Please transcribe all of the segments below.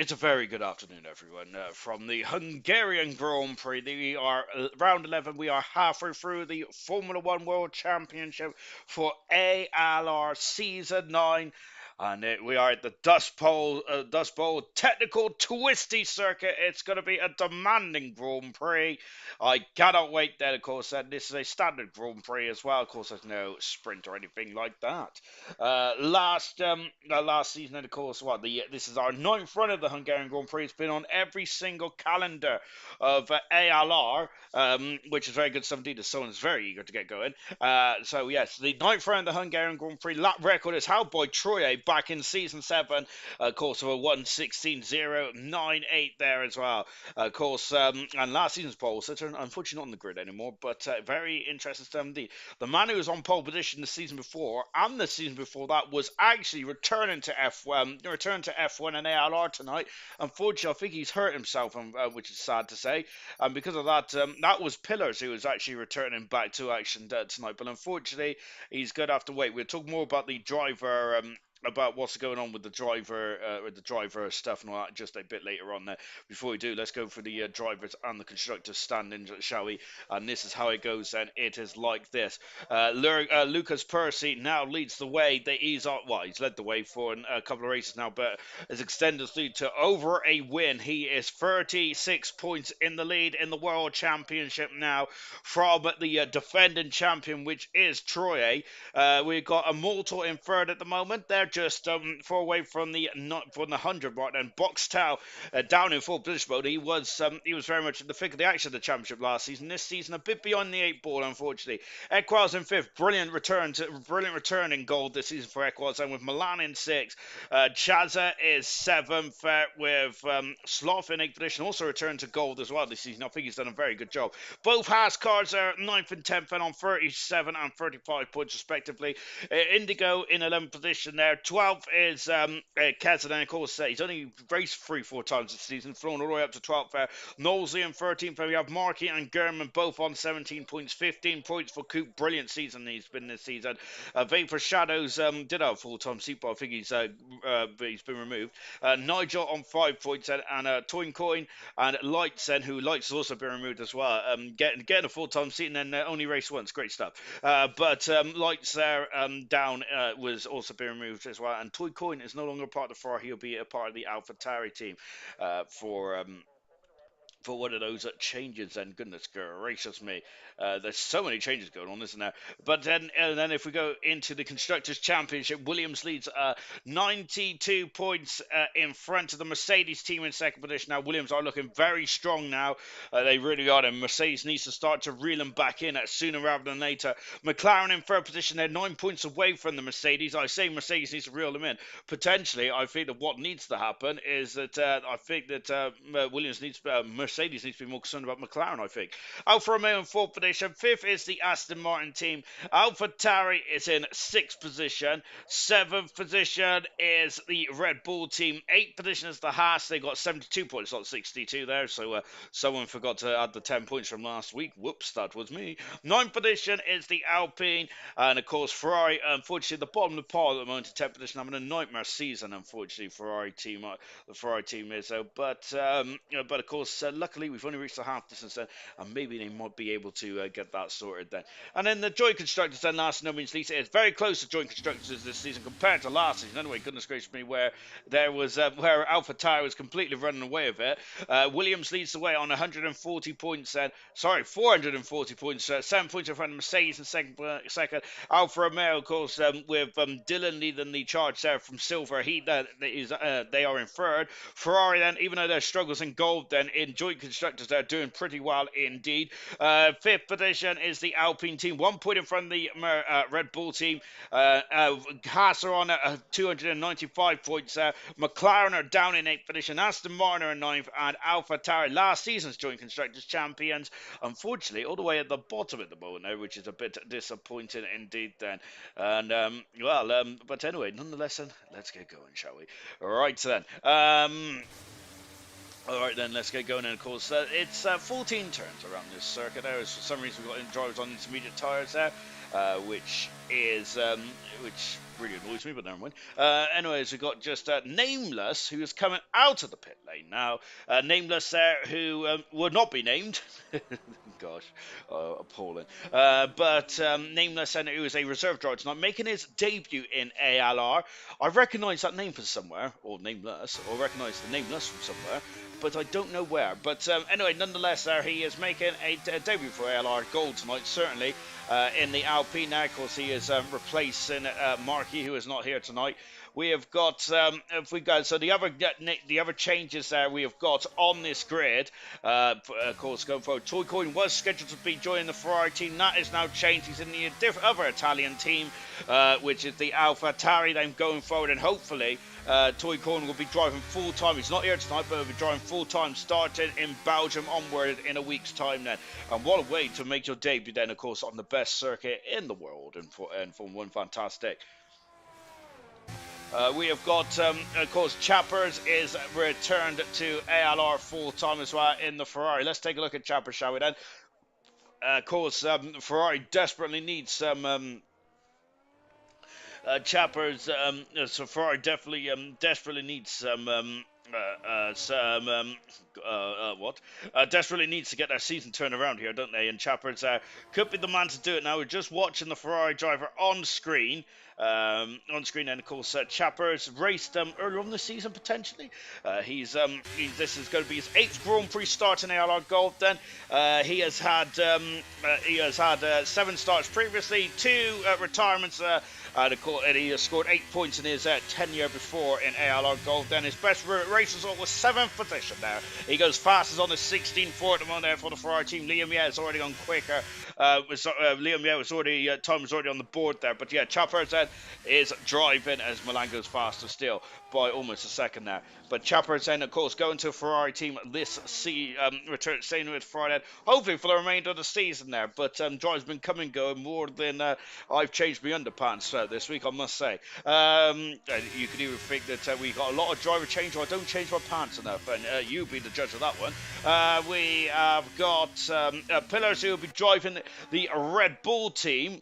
It's a very good afternoon, everyone. From the Hungarian Grand Prix, we are round 11. We are halfway through the Formula One World Championship for ALR Season 9. And we are at the Dust Bowl technical twisty circuit. It's going to be a demanding Grand Prix. I cannot wait. Then, of course, this is a standard Grand Prix as well. Of course, there's no sprint or anything like that. Last season, and of course, this is our ninth run of the Hungarian Grand Prix. It's been on every single calendar of ALR, which is very good stuff indeed. Someone is very eager to get going. So yes, the ninth run of the Hungarian Grand Prix lap record is held by Troye back in season 7. Of course, of a 1:16.098 there as well. Of course, and last season's pole sitter, unfortunately not on the grid anymore, but very interesting stuff indeed. The man who was on pole position the season before and the season before that was actually returning to F1 and ALR tonight. Unfortunately, I think he's hurt himself, which is sad to say. And because of that, that was Pillars who was actually returning back to action tonight. But unfortunately, he's going to have to wait. We'll talk more about the driver. About what's going on with the driver stuff and all that just a bit later on there. Before we do, let's go for the drivers and the constructors standings, shall we? And this is how it goes then. It is like this. Lucas Percy now leads the way. He's led the way for a couple of races now, but has extended his lead to over a win. He is 36 points in the lead in the World Championship now from the defending champion, which is Troye. We've got Immortal in third at the moment. They're just far away from the 100 mark. And Boxtel down in full position mode. He was very much in the thick of the action of the championship last season. This season a bit beyond the 8 ball, unfortunately. Equals in 5th. Brilliant return in gold this season for Equals, and with Milan in 6th. Chaza is 7th with Sloth in 8th position. Also returned to gold as well this season. I think he's done a very good job. Both Haas cars are 9th and 10th and on 37 and 35 points respectively. Indigo in 11th position there. 12th is Kazan, and of course he's only raced 3-4 times this season, flown all the way up to 12th there. Knowlesy in 13th. We have Markey and German both on 17 points. 15 points for Coop. Brilliant season he's been this season. Vapor Shadows did have a full-time seat, but I think he's been removed. Nigel on 5 points and Toin Coin and Lights, who Lights has also been removed as well. Getting a full-time seat and then only race once. Great stuff. But Lights there down was also being removed as well. And Toy Coin is no longer part of the Ferrari. He'll be a part of the AlphaTauri team for one of those changes, and goodness gracious me, there's so many changes going on, isn't there? But then if we go into the Constructors' Championship, Williams leads 92 points in front of the Mercedes team in second position. Now, Williams are looking very strong now. They really are, and Mercedes needs to start to reel them back in sooner rather than later. McLaren in third position, they're 9 points away from the Mercedes. I say Mercedes needs to reel them in. Potentially, I think that what needs to happen is that Mercedes needs to be more concerned about McLaren, I think. Alfa Romeo in fourth position. Fifth is the Aston Martin team. AlphaTauri is in sixth position. Seventh position is the Red Bull team. Eighth position is the Haas. They got 72 points, not 62 there. So someone forgot to add the 10 points from last week. Whoops, that was me. Ninth position is the Alpine. And of course, Ferrari, unfortunately, the bottom of the pile at the moment, 10th position, having a nightmare season, unfortunately, the Ferrari team is. But of course, luckily, we've only reached the half distance then, and maybe they might be able to get that sorted then. And then the Joint Constructors then, last no means least, it's very close to Joint Constructors this season compared to last season. Anyway, goodness gracious me, where there was where AlphaTauri was completely running away with it. Williams leads the way on 140 points then. 440 points. 7 points in front of Mercedes in second. Alfa Romeo, of course, with Dylan leading the charge there from Silver. They are in third. Ferrari then, even though their struggles in gold then in Joint Constructors, they're doing pretty well indeed. Fifth position is the Alpine team, 1 point in front of the Red Bull team. Haas are on 295 points. McLaren are down in 8th position. Aston Martin are in 9th, and AlphaTauri, last season's Joint Constructors champions, unfortunately all the way at the bottom at the moment there, which is a bit disappointing indeed then. And but anyway, nonetheless, let's get going, shall we? Right then. Alright then, let's get going. And of course, it's 14 turns around this circuit there. For some reason, we've got drivers on intermediate tyres there, which really annoys me, but never mind. Anyways, we've got just Nameless, who is coming out of the pit lane now. Nameless there, who would not be named. Gosh, appalling. But Nameless, and who is a reserve driver tonight, making his debut in ALR. I recognise that name from somewhere, or Nameless, or recognise the Nameless from somewhere, but I don't know where. But anyway, nonetheless, there he is making a debut for ALR Gold tonight, certainly. In the Alpine now, of course, he is replacing Marky, who is not here tonight. We have got, if we go, so the other changes there we have got on this grid, of course, going forward. Toycoin was scheduled to be joining the Ferrari team. That is now changed. He's in the other Italian team, which is the Alfa Tari. Then going forward, and hopefully, Toycoin will be driving full time. He's not here tonight, but he'll be driving full time, starting in Belgium onward in a week's time. Then, and what a way to make your debut! Then, of course, on the best circuit in the world, and Formula One, fantastic. We have got, of course, Chappers is returned to ALR full-time as well in the Ferrari. Let's take a look at Chappers, shall we then? Of course, Ferrari desperately needs some Chappers. So Ferrari desperately needs some desperately needs to get their season turned around here, don't they? And Chappers could be the man to do it now. We're just watching the Ferrari driver on screen. And of course Chappers raced earlier on the season potentially. This is going to be his 8th Grand Prix start in ALR Gold. Then he has had 7 starts previously, 2 retirements. And he has scored 8 points in his tenure before in ALR Gold. Then his best race result was 7th position there. He goes fastest on the 16.4 at the moment there for the Ferrari team. Liam Yeh is already on quicker. Liam Yeh was already time was already on the board there. But yeah, Chappers is driving as Milan goes faster still by almost a second now. But Chappers of course, going to a Ferrari team this return staying with Friday, hopefully for the remainder of the season there. But drive's been come and go more than I've changed my underpants this week, I must say. You could even think that we got a lot of driver change, or I don't change my pants enough, and you be the judge of that one. We have got Pillars, who will be driving the Red Bull team.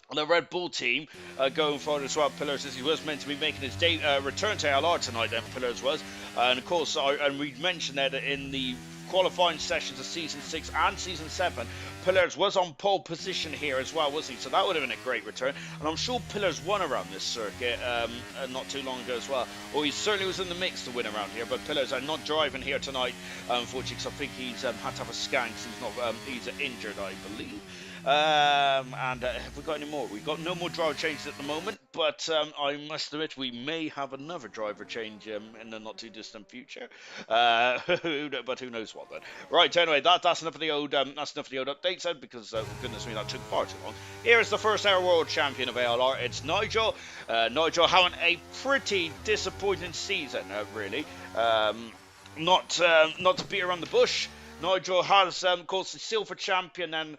The Red Bull team going forward as well. Pillars, as he was meant to be making his return to ALR tonight, then Pillars was. And of course, and we mentioned that in the qualifying sessions of Season 6 and Season 7, Pillars was on pole position here as well, wasn't he? So that would have been a great return. And I'm sure Pillars won around this circuit not too long ago as well. Or he certainly was in the mix to win around here. But Pillars are not driving here tonight, unfortunately, because I think he's had to have a scan because he's injured, I believe. And have we got any more? We've got no more driver changes at the moment, but I must admit we may have another driver change in the not too distant future. But who knows what then? Right. Anyway, that's enough of the old updates then, because goodness me, that took far too long. Here is the first ever world champion of ALR. It's Nigel. Nigel having a pretty disappointing season, really. Not to beat around the bush. Nigel has, of course, the silver champion, and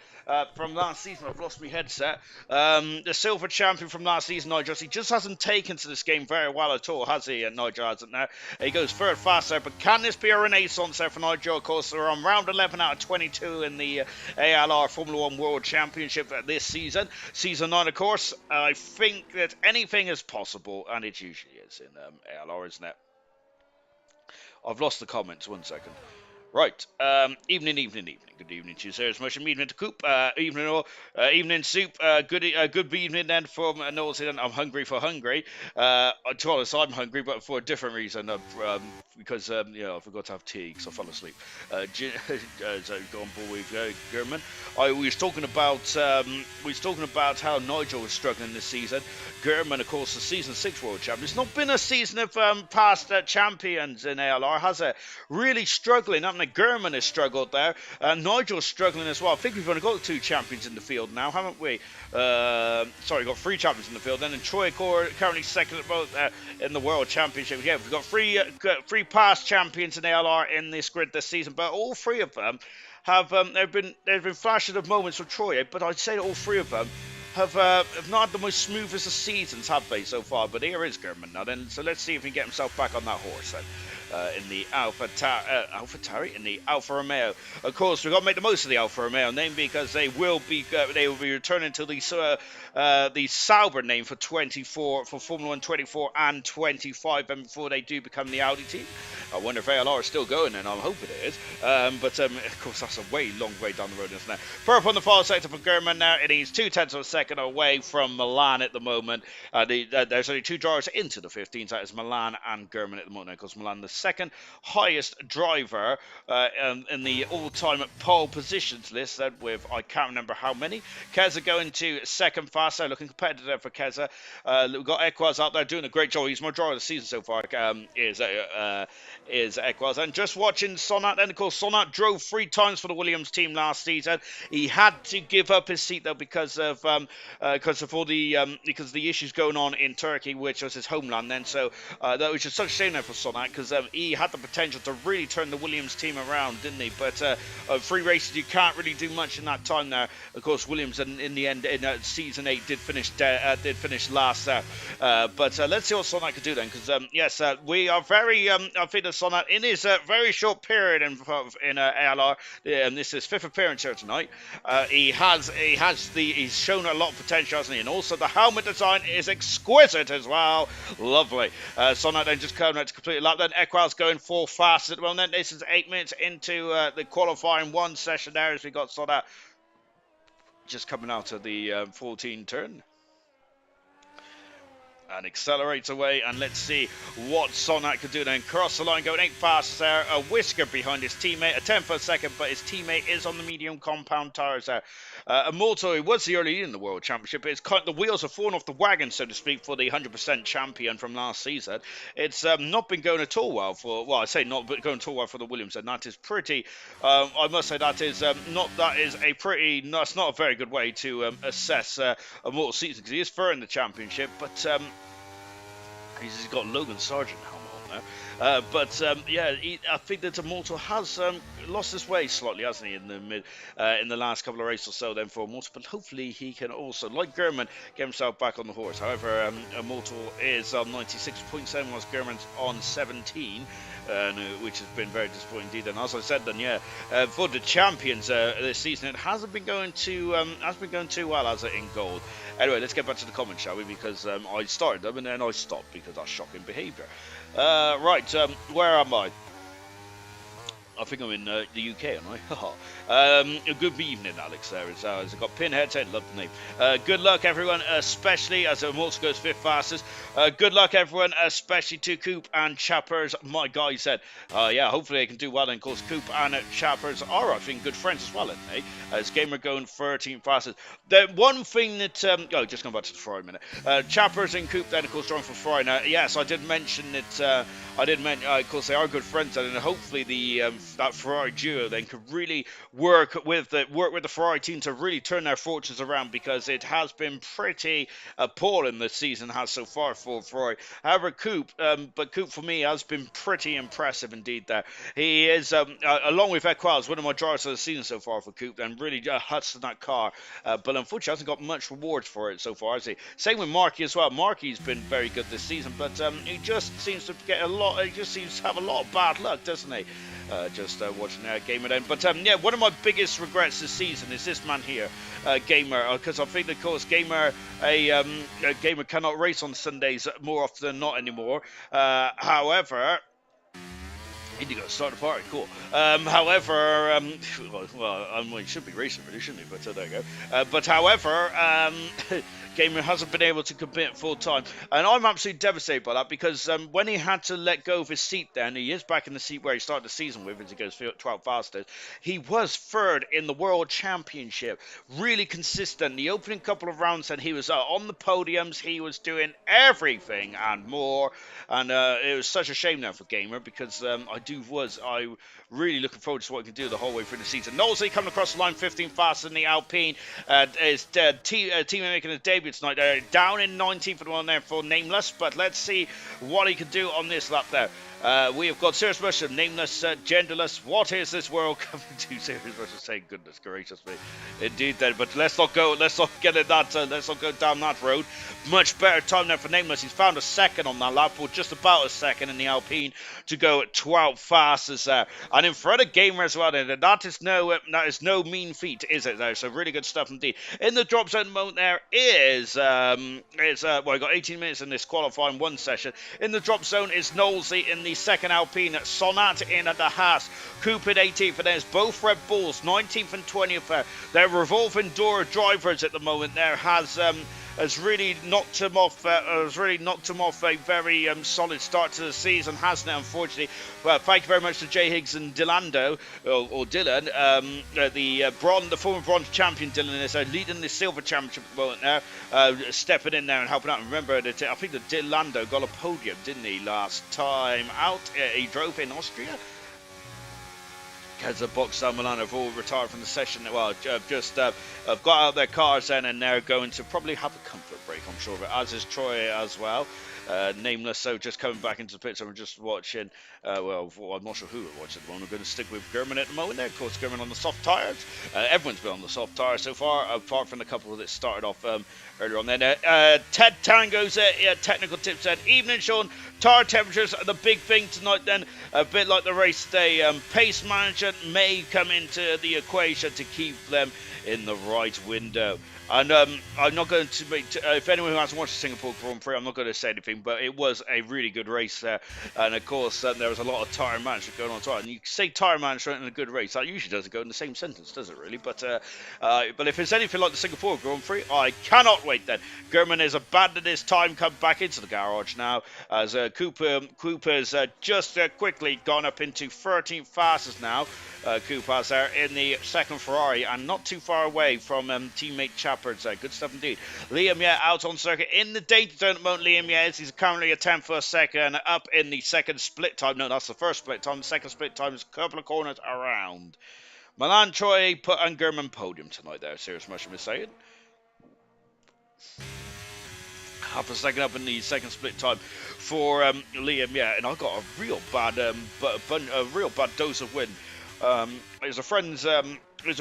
from last season, I've lost my headset. The silver champion from last season, Nigel, he just hasn't taken to this game very well at all, has he? And Nigel hasn't now. He goes third fast there, but can this be a renaissance there for Nigel? Of course, they're on round 11 out of 22 in the ALR Formula One World Championship this season. Season 9, of course, I think that anything is possible, and it usually is in ALR, isn't it? I've lost the comments, 1 second. Right, evening. Good evening to you, sir. It's motion evening to Coop. Evening soup. Good evening then from Knowles. I'm hungry for Hungary. To be honest, I'm hungry, but for a different reason. Because I forgot to have tea because I fell asleep. So go on board with German. We was talking about how Nigel was struggling this season. German, of course, the season 6 world champion. It's not been a season of past champions in ALR, has it? Really struggling, haven't they? German has struggled there. Nigel's struggling as well. I think we've only got 2 champions in the field now, haven't we? Sorry, got 3 champions in the field. Then Troy currently second at both in the World Championship. Yeah, we've got 3 past champions in ALR in this grid this season, but all 3 of them have there've been flashes of moments with Troy, but I'd say all 3 of them have not had the most smoothest of seasons, have they, so far? But here is German now, then. So let's see if he can get himself back on that horse, then. in the in the Alfa Romeo. Of course, we've got to make the most of the Alfa Romeo name because they will be returning to the Sauber name for Formula 1 24 and 25, and before they do become the Audi team. I wonder if ALR is still going, and I'm hoping it is. But of course, that's a long way down the road, isn't it? Purple on the far sector for German now. It is 0.2 of a second away from Milan at the moment. There's only 2 drivers into the 15s. That is Milan and German at the moment. Of course, Milan, the second highest driver in the all-time pole positions list, with I can't remember how many. Keza going to second faster, looking competitive for Keza. We've got Equaz out there doing a great job. He's my driver of the season so far. Is Equaz. And just watching Sonat, and of course Sonat drove 3 times for the Williams team last season. He had to give up his seat though because of the issues going on in Turkey, which was his homeland then. So that was just such a shame there for Sonat, because he had the potential to really turn the Williams team around, didn't he? But 3 races, you can't really do much in that time there. Of course, Williams in the end in season 8 did finish last there. But let's see what Sonat could do then, because yes, we are very I think that Sonat in his very short period in ALR, this is 5th appearance here tonight. He's shown a lot of potential, hasn't he? And also the helmet design is exquisite as well. Lovely. Sonat then just coming out to complete a lap. Then Equal's going 4 fast at the moment. This is 8 minutes into the qualifying 1 session there, as we got Sonat just coming out of the 14 turn. And accelerates away, and let's see what Sonat could do then. Cross the line, going 8 fast there. A whisker behind his teammate, a 10th per second, but his teammate is on the medium compound tyres there. Immortal, he was the early lead in the World Championship. It's the wheels have fallen off the wagon, so to speak, for the 100% champion from last season. It's not been going at all well for, well, I say not but going at all well for the Williams, and that is pretty, I must say that's not a very good way to assess Immortal's season, because he is third in the championship, but he's got Logan Sargent helmet on there. Yeah, I think that Immortal has lost his way slightly, hasn't he, in the last couple of races or so then for Immortal. But hopefully he can also, like German, get himself back on the horse. However, Immortal is on 96.7, whilst German's on 17. Which has been very disappointing indeed. And as I said, then yeah, for the champions this season, it hasn't been going too well, has it, in gold. Anyway, let's get back to the comments, shall we? Because I started them and then I stopped because that's shocking behaviour. Right, where am I? I think I'm in the UK, am I? Good evening, Alex. There is. I've got Pinhead saying, love the name. Good luck, everyone, especially as Immortal goes 5th fastest. Good luck, everyone, especially to Coop and Chappers. My guy said, yeah, hopefully they can do well. And of course, Coop and Chappers are, I think, good friends as well, aren't they? As Gamer going 13th fastest. The one thing that, just going back to the Ferrari a minute. Chappers and Coop then, of course, joined for Ferrari. Now, yes, I did mention that. Of course, they are good friends, and hopefully that Ferrari duo then could really work with the Ferrari team to really turn their fortunes around, because it has been pretty appalling this season has so far for Ferrari. However, Coop for me has been pretty impressive indeed. There he is, along with Equals, one of my drivers of the season so far for Coop, and really hustling that car. But unfortunately, hasn't got much rewards for it so far, has he? Same with Marky as well. Marky's been very good this season, but he just seems to get a lot. He just seems to have a lot of bad luck, doesn't he? Just watching Gamer then. But yeah, one of my biggest regrets this season is this man here, Gamer, because I think, of course, Gamer cannot race on Sundays more often than not anymore. However, Indigo start the party, cool. However, he should be racing really, shouldn't he? But there you go. But however, Gamer hasn't been able to commit full time, and I'm absolutely devastated by that, because when he had to let go of his seat, then he is back in the seat where he started the season with, as he goes 12 fastest. He was third in the World Championship, really consistent. The opening couple of rounds, and he was on the podiums. He was doing everything and more, and it was such a shame now for Gamer, because I really looking forward to what he can do the whole way through the season. Knowsley coming across the line 15 faster than the Alpine. His team making a debut tonight. They're down in 19th for the one there for Nameless, but let's see what he can do on this lap there. We have got Serious Russian, Nameless, Genderless. What is this world coming to? Serious Russian saying, goodness gracious me. Indeed then, but let's not get in that, let's not go down that road. Much better time there for Nameless. He's found a second on that lap, or just about a second in the Alpine to go at 12 fastest there. And in front of Gamer as well, and that is no mean feat, is it there? So really good stuff indeed. In the drop zone moment there well, I got 18 minutes in this qualifying one session. In the drop zone is Knowlesy in the second Alpine, Sonat in at the Haas, Cooper 18th, and there's both Red Bulls, 19th and 20th. They're revolving door drivers at the moment. There has really knocked him off. A very solid start to the season, hasn't it? Unfortunately, well, thank you very much to Jay Higgs and Dilando or Dylan, the former bronze champion. Dylan is leading the silver championship at the moment now, stepping in there and helping out. Remember that I think that Dilando got a podium, didn't he, last time out? He drove in Austria. Because the Boxer Milan have all retired from the session. Well, have got out their cars then, and they're going to probably have a comfort break, I'm sure of it, as is Troy as well. Nameless, so just coming back into the pits and we're just watching, well, I'm not sure who we're watching at the moment. We're going to stick with German at the moment there. Of course, German on the soft tyres. Everyone's been on the soft tyres so far, apart from the couple that started off earlier on then. Ted Tango's technical tips said, evening, Sean. Tyre temperatures are the big thing tonight then, a bit like the race day. Pace management may come into the equation to keep them in the right window. And I'm not going to make, if anyone who hasn't watched the Singapore Grand Prix, I'm not going to say anything, but it was a really good race there. And of course, there was a lot of tyre management going on as well. And you say tyre management in a good race, that usually doesn't go in the same sentence, does it really? But if it's anything like the Singapore Grand Prix, I cannot wait then. German has abandoned his time, come back into the garage now, as Cooper's just quickly gone up into 13th fastest now. Cooper's there in the second Ferrari and not too far away from teammate Chappard's there. Good stuff indeed. Liam out on circuit in the danger zone at the moment. Liam he's currently a 10th for a second up in the second split time. No, that's the first split time. The second split time is a couple of corners around. Milan Troy put on German podium tonight there. Serious much of saying. Half a second up in the second split time for Liam, and I got a real bad dose of wind. It was a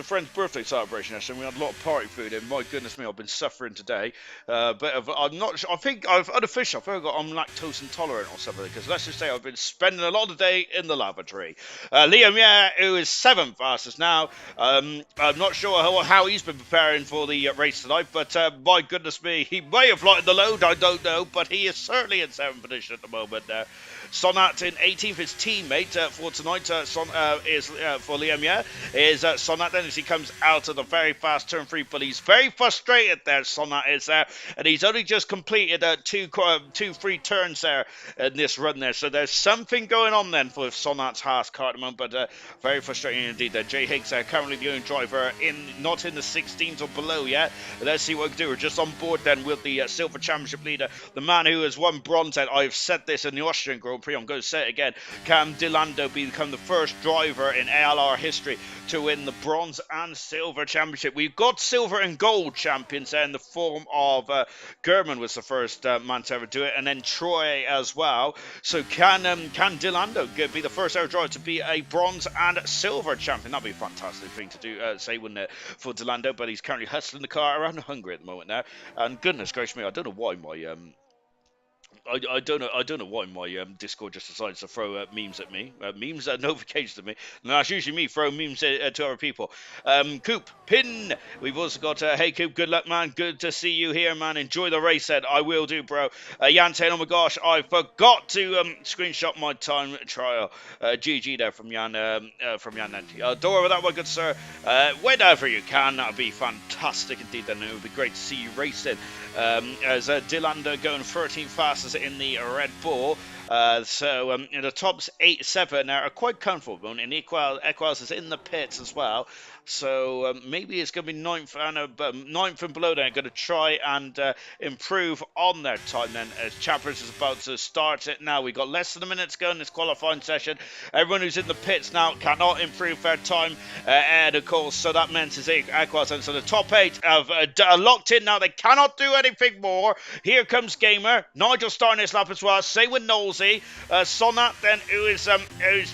friend's birthday celebration yesterday, and we had a lot of party food, and my goodness me, I've been suffering today. I'm not sure, I think I've unofficially, I think I'm lactose intolerant or something, because let's just say I've been spending a lot of the day in the lavatory. Liam, who is 7th fastest now, I'm not sure how he's been preparing for the race tonight, but my goodness me, he may have lightened the load, I don't know, but he is certainly in 7th position at the moment. Sonat in 18th, his teammate for tonight is for Liam, is Sonat then as he comes out of the very fast turn 3, but he's very frustrated there, Sonat is there, and he's only just completed two free turns there in this run there, so there's something going on then for Sonat's Haas car at the moment, but very frustrating indeed there. Jay Higgs currently the only driver not in the 16s or below yet. Let's see what we can do. We're just on board then with the Silver Championship leader, the man who has won bronze, and I've said this in the Austrian Grand Prix, I'm going to say it again, can Dilando become the first driver in ALR history to win the bronze and silver championship? We've got silver and gold champions there in the form of German was the first man to ever do it, and then Troy as well. So can Dilando be the first ever driver to be a bronze and silver champion? That'd be a fantastic thing to do, say, wouldn't it, for Dilando? But he's currently hustling the car around Hungary at the moment now, and goodness gracious me, I don't know why my I don't know why my Discord just decides to throw memes at me. Memes are notifications at me. And that's usually me throwing memes to other people. Coop, pin. We've also got, hey Coop, good luck, man. Good to see you here, man. Enjoy the race, said. I will do, bro. Jan saying, oh my gosh, I forgot to screenshot my time trial. GG there from Jan. Don't worry about that one, good sir. Whenever you can, that would be fantastic indeed. Then it would be great to see you racing. As Dilando going 13th fastest in the Red Bull. In the tops 8-7 are quite comfortable, and Equals is in the pits as well. So maybe it's going to be ninth and below. They're going to try and improve on their time then, as Chappers is about to start it now. We've got less than a minute to go in this qualifying session. Everyone who's in the pits now cannot improve their time, and of course, so that means is Aquas, and so the top eight have locked in now. They cannot do anything more. Here comes Gamer. Nigel starting his lap as well. Same with Knowlesy. Sonat then, who's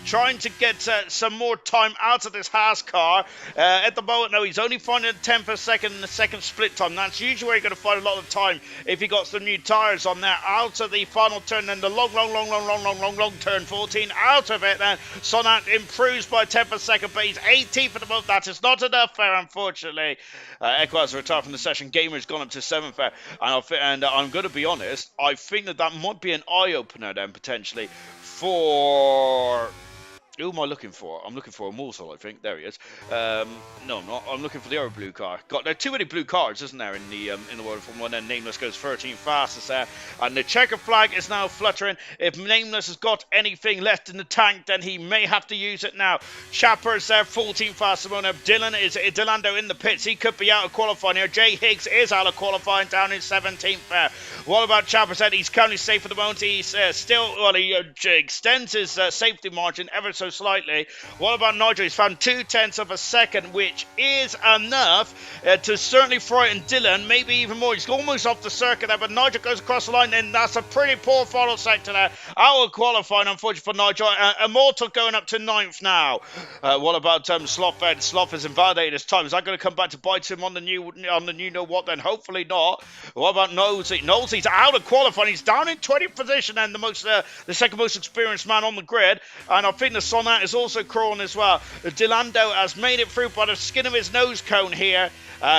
trying to get some more time out of this Haas car. At the moment, no, he's only finding a tenth per second in the second split time. That's usually where you're going to find a lot of time if he got some new tyres on there. Out of the final turn, then the long turn 14. Out of it, then Sonat improves by 10 per second, but he's 18th at the moment. That is not enough there, unfortunately. Equaz retired from the session. Gamer's gone up to 7th there. And I'm going to be honest, I think that might be an eye-opener then, potentially, for... Who am I looking for? I'm looking for a morsel, I think. There he is. No, I'm not. I'm looking for the other blue car. There are too many blue cars, isn't there, in the world of Formula 1? And Nameless goes 13 fastest there. And the checker flag is now fluttering. If Nameless has got anything left in the tank, then he may have to use it now. Chapper's there, 14 fastest. Delando in the pits. He could be out of qualifying here. Jay Higgs is out of qualifying, down in 17th there. What about Chapper's head? He's currently safe at the moment. He's he extends his safety margin ever so slightly. What about Nigel? He's found 0.2 of a second, which is enough to certainly frighten Dylan, maybe even more. He's almost off the circuit there, but Nigel goes across the line, and that's a pretty poor follow sector there. Out of qualifying, unfortunately for Nigel. Immortal going up to 9th now. What about Sloth? Sloth has invalidated his time. Is that going to come back to bite him on the new know what then? Hopefully not. What about Nosey? Nosey's out of qualifying. He's down in 20th position and the second most experienced man on the grid. And I think the Sonat is also crawling as well. Delando has made it through by the skin of his nose cone here.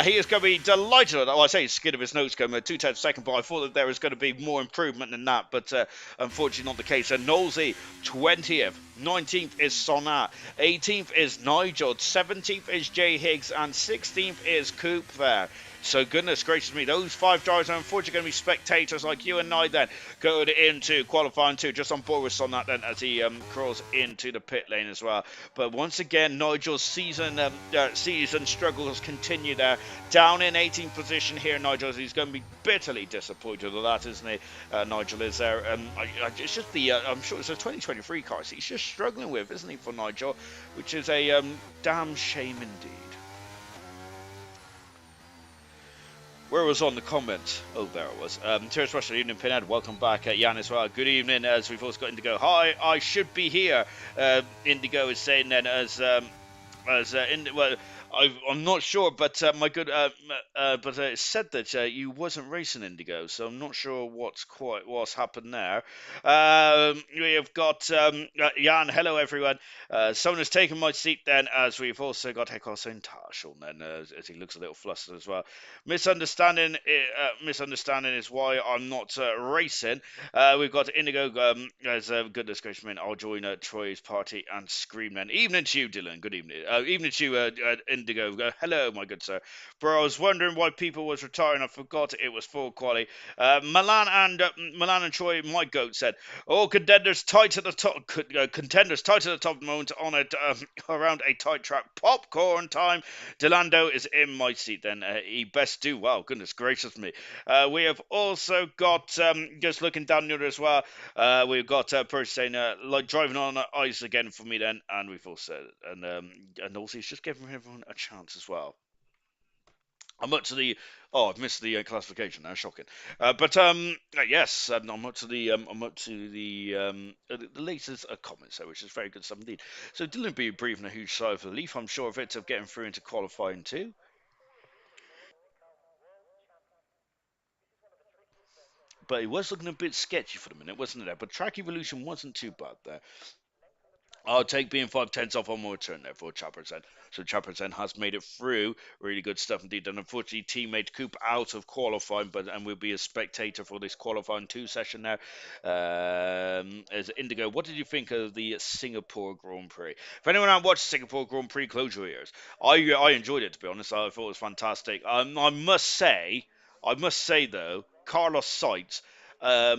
He is going to be delighted. I say skin of his nose cone, 0.2 second, but I thought that there was going to be more improvement than that. But unfortunately not the case. And Knowlesy, 20th. 19th is Sonat. 18th is Nigel. 17th is Jay Higgs. And 16th is Coop there. So goodness gracious me, those 5 drivers are unfortunately going to be spectators like you and I then, going into qualifying 2, just on board with Sonat then as he crawls into the pit lane as well. But once again, Nigel's season struggles continue there. Down in 18th position here, Nigel, he's going to be bitterly disappointed with that, isn't he? Nigel is there. It's just I'm sure it's a 2023 car he's just struggling with, isn't he, for Nigel? Which is a damn shame indeed. Where was on the comment? Oh, there it was. Cheers, Russia. Evening, Pinhead. Welcome back, Jan, as well. Good evening, as we've also got Indigo. Hi, I should be here. Indigo is saying then, I'm not sure, but but it said that you wasn't racing Indigo, so I'm not sure what's happened there. We have got Jan. Hello, everyone. Someone has taken my seat then, as we've also got Hekos and Tash on then, as he looks a little flustered as well. Misunderstanding is why I'm not racing. We've got Indigo as goodness gracious, man. I'll join Troy's party and scream then. Evening to you, Dylan. Good evening. Evening to you, Indigo. Hello, my good sir. Bro, I was wondering why people was retiring. I forgot it was full quality. Milan and Troy, my goat, said, "Oh, contenders tight at the top. Contenders tight at the top at the moment on around a tight track. Popcorn time." Delando is in my seat. Then he best do well. Goodness gracious me. We have also got just looking down here as well. We've got Percy saying like driving on ice again for me then, and we've also and also he's just giving everyone a chance as well. I'm up to the. Oh, I've missed the classification now. Shocking. But yes, I'm up to the latest comments there, which is very good stuff indeed. So Dylan be breathing a huge sigh of relief. I'm sure of it, of getting through into qualifying too. But it was looking a bit sketchy for the minute, wasn't it? But track evolution wasn't too bad there. I'll take being 5/10 off on more turn there for Chapperton. So Chapperton has made it through. Really good stuff indeed. And unfortunately, teammate Coop out of qualifying, and will be a spectator for this qualifying 2 session now. As Indigo, what did you think of the Singapore Grand Prix? If anyone out watched Singapore Grand Prix, close your ears. I enjoyed it, to be honest. I thought it was fantastic. I must say though, Carlos Sainz I